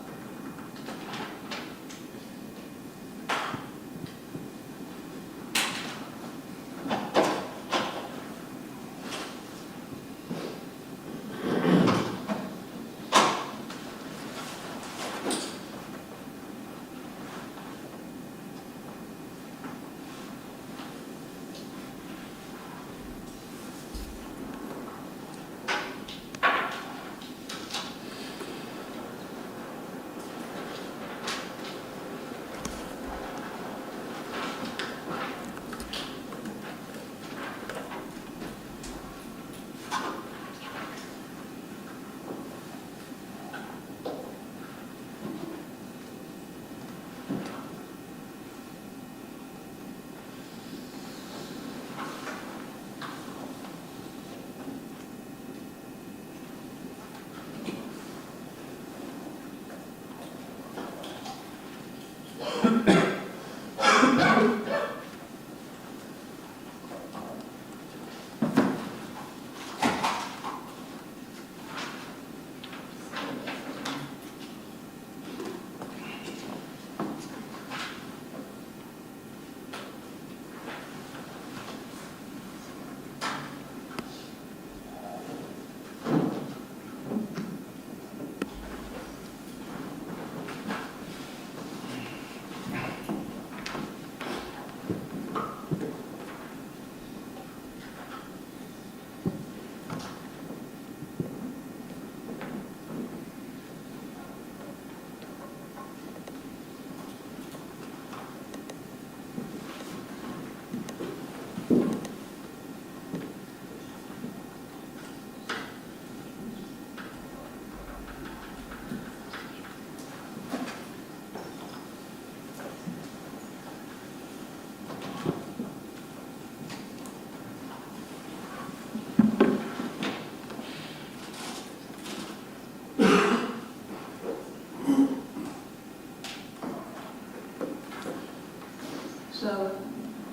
So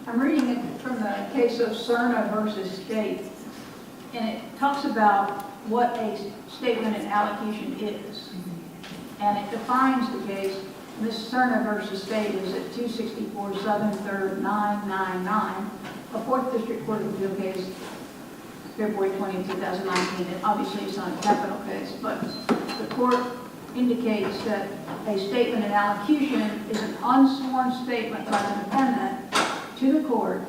I'm reading it from the case of Cerna versus State, and it talks about what a statement and allocution is. And it defines the case. This Cerna versus State is at 264 Southern 3rd 999, a 4th District Court of Appeal case, February 20, 2019. And obviously it's not a capital case, but the court indicates that a statement and allocution is an unsworn statement by the defendant to the court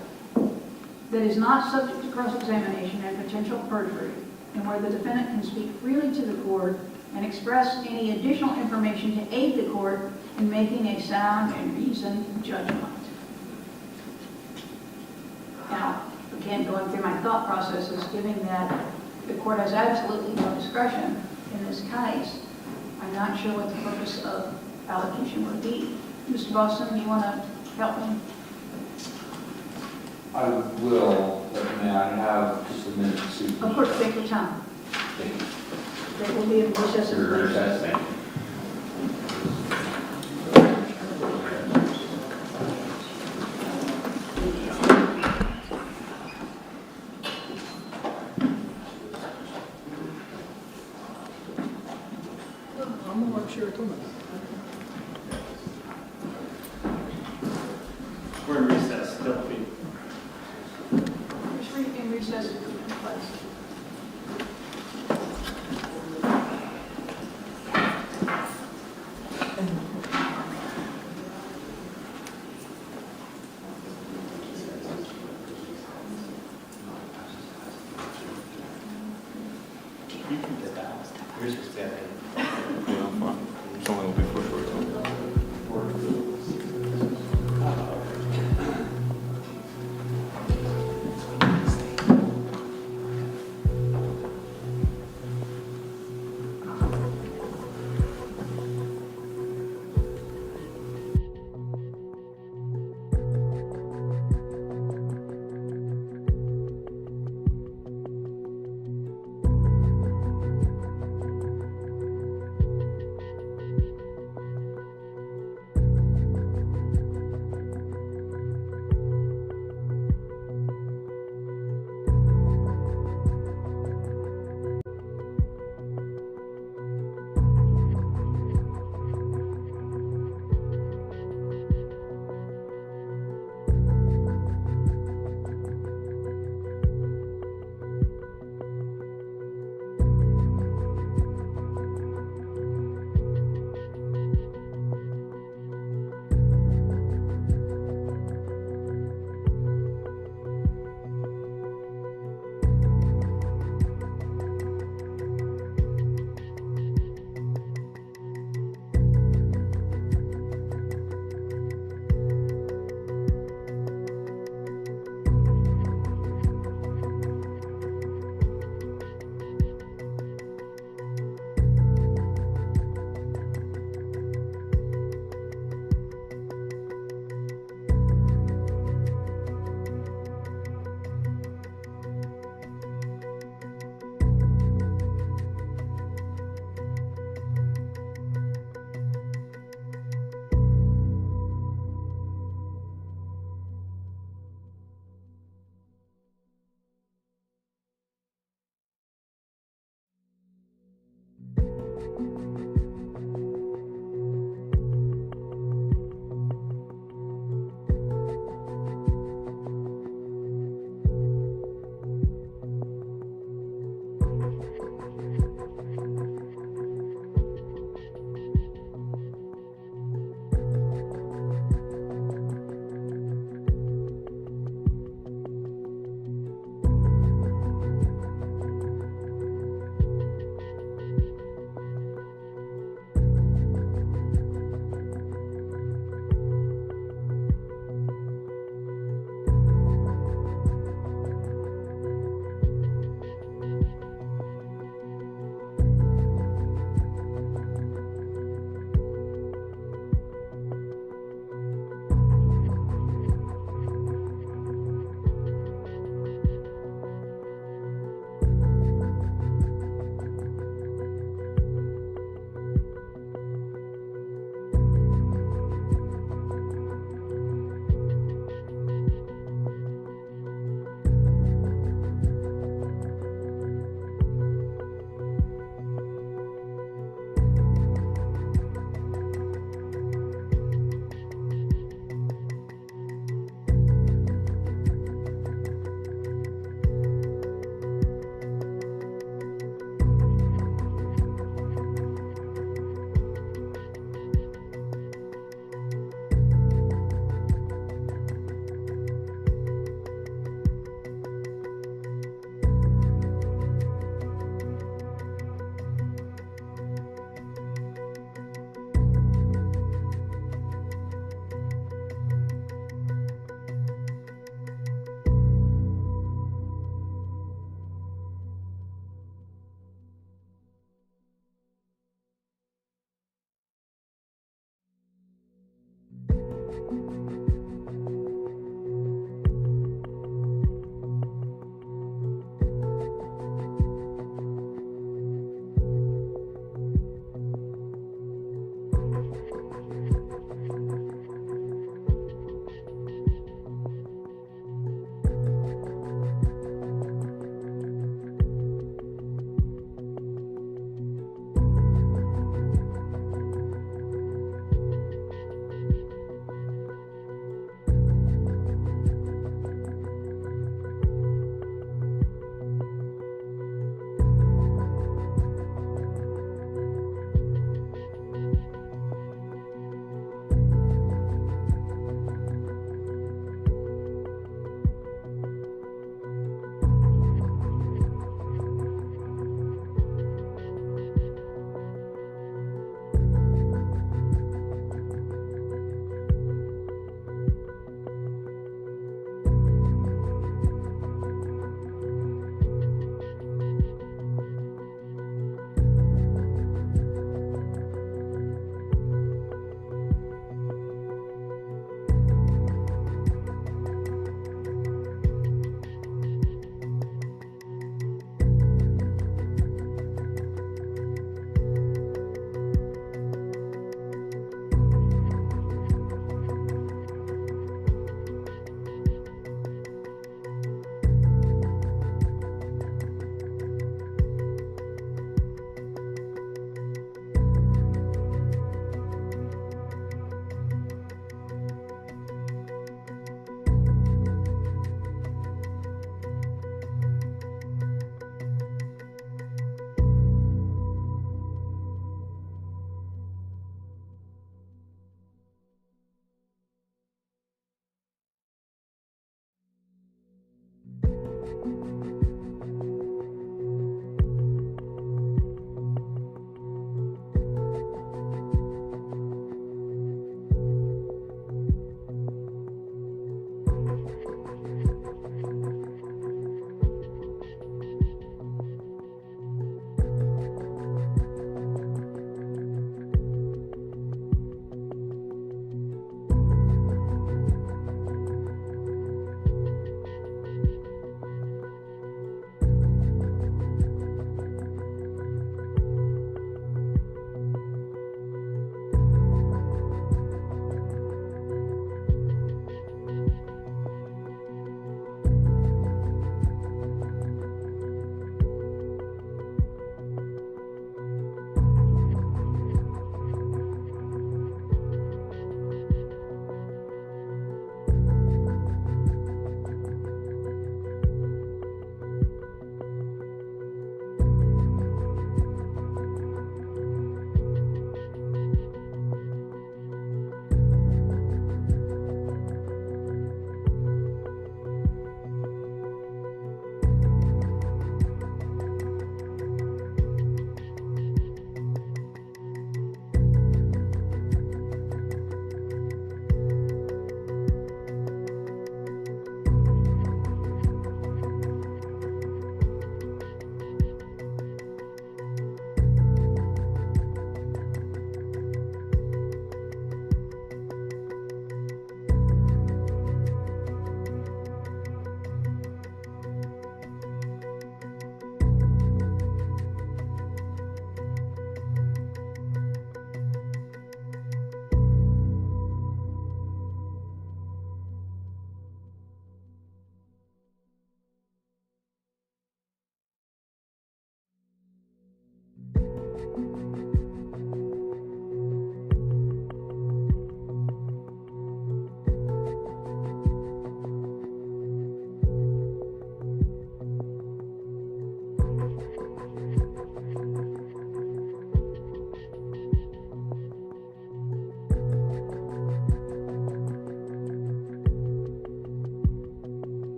that is not subject to cross-examination and potential perjury, and where the defendant can speak freely to the court and express any additional information to aid the court in making a sound and reasoned judgment. Now, again, going through my thought processes, given that the court has absolutely no discretion in this case, I'm not sure what the purpose of allocution would be. Mr. Boston, do you want to help me? I will, but may I have just a minute to see? Of course, take your time. Thank you. There will be a recess in Your place. recess, thank you. I'm not sure it's on. We're in recess, still be. Just read in recess in place. You can get that. Yours is better. Yeah, I'm fine. It's only gonna be for a short time.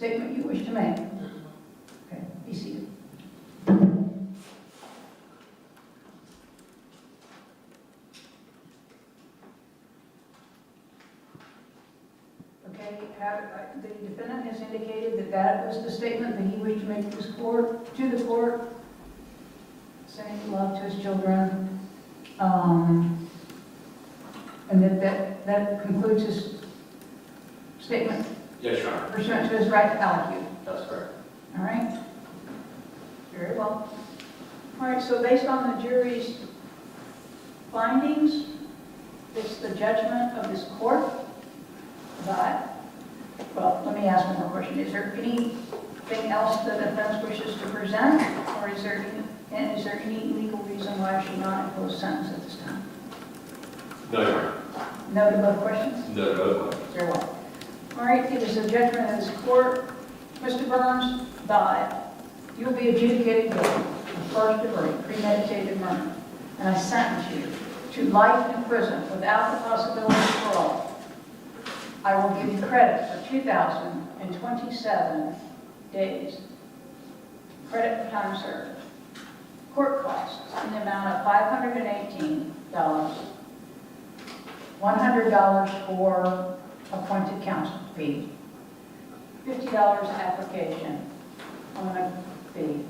statement you wish to make? Okay, be seated. Okay, the defendant has indicated that that was the statement that he wished to make to the court, saying love to his children, and that concludes his statement Yes, Your Honor. pursuant to his right to allocute. That's correct. All right? Very well. All right, so based on the jury's findings, it's the judgment of this court that, well, let me ask one more question. Is there anything else the defense wishes to present? Or is there any legal reason why I should not impose sentence at this time? No, Your Honor. No to both questions? No, no. Very well. All right, it is the judgment of this court, Mr. Burns, that you'll be adjudicated guilty of first degree premeditated murder, and I sentence you to life in prison without the possibility of parole. I will give you credit for 2,027 days, credit for time served. Court costs in the amount of $518, $100 for appointed counsel fee, $50 application on a fee,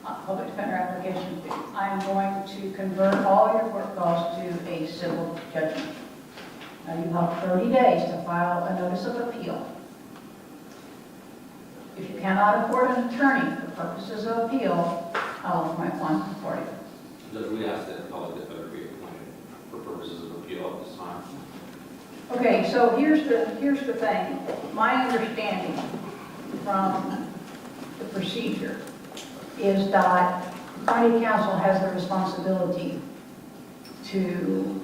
public defender application fee. I am going to convert all your court costs to a civil judgment. Now you have 30 days to file a notice of appeal. If you cannot afford an attorney for purposes of appeal, I'll appoint one for you. Judge, we ask that the public defender be appointed for purposes of appeal at this time. Okay, so here's the thing. My understanding from the procedure is that county council has the responsibility to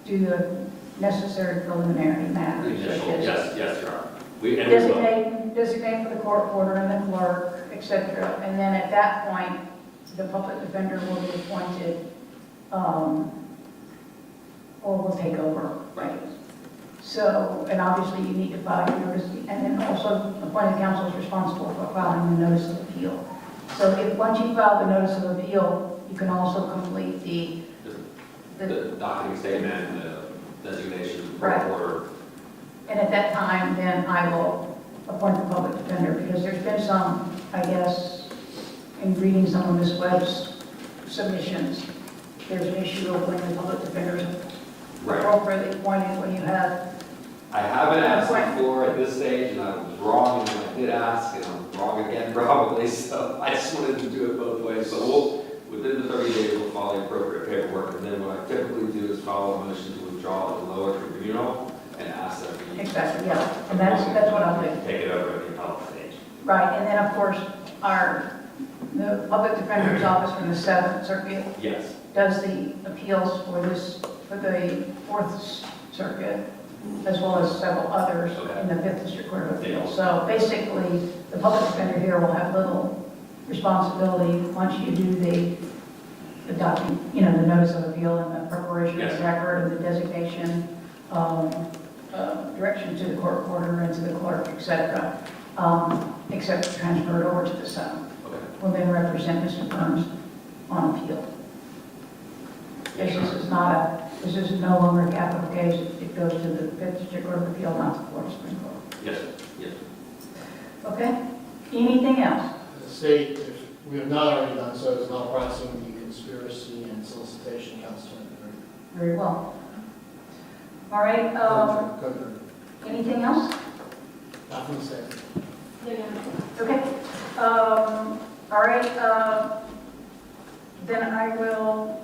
do the necessary preliminary matters. such as Yes, Your Honor. We will. Designate for the court order and the clerk, etc. And then at that point, the public defender will be appointed, or will take over. Right. So, and obviously you need to file your notice, and then also appointed counsel is responsible for filing the notice of appeal. So if, once you file the notice of appeal, you can also complete The docketing statement, the designation, Right. order. and at that time, then I will appoint the public defender, because there's been some, I guess, in reading some of Ms. Webb's submissions, there's an issue of when the public defender is Right. appropriately appointed when you have. I haven't asked before at this stage, and I was wrong, and I did ask, and I'm wrong again probably, so I just wanted to do it both ways. So within the 30 days, we'll follow the appropriate paperwork, and then what I typically do is follow a motion to withdraw at the lower tribunal and ask that we. Exactly, yeah, and that's what I'll do. Take it over at the appellate stage. Right, and then of course, the public defender's office from the 7th Circuit Yes. does the appeals for the 4th Circuit, as well as several others Okay. in the 5th District Court of Appeals. So basically, the public defender here will have little responsibility once you do the document, the notice of appeal and the preparation of the Yes. record and the designation, direction to the court reporter and to the clerk, etc., except transfer it over to the 7th. Okay. Will then represent Mr. Burns on appeal. Yes, Your Honor. This is no longer a capital case, it goes to the 5th District Court of Appeal, not the Florida Supreme Court. Yes, yes. Okay? Anything else? The state, if we have not already done so, is now pressing the conspiracy and solicitation counts 23. Very well. All right, Code anything else? 30. Nothing to say. Okay. All right, then I will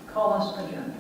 call us adjourned.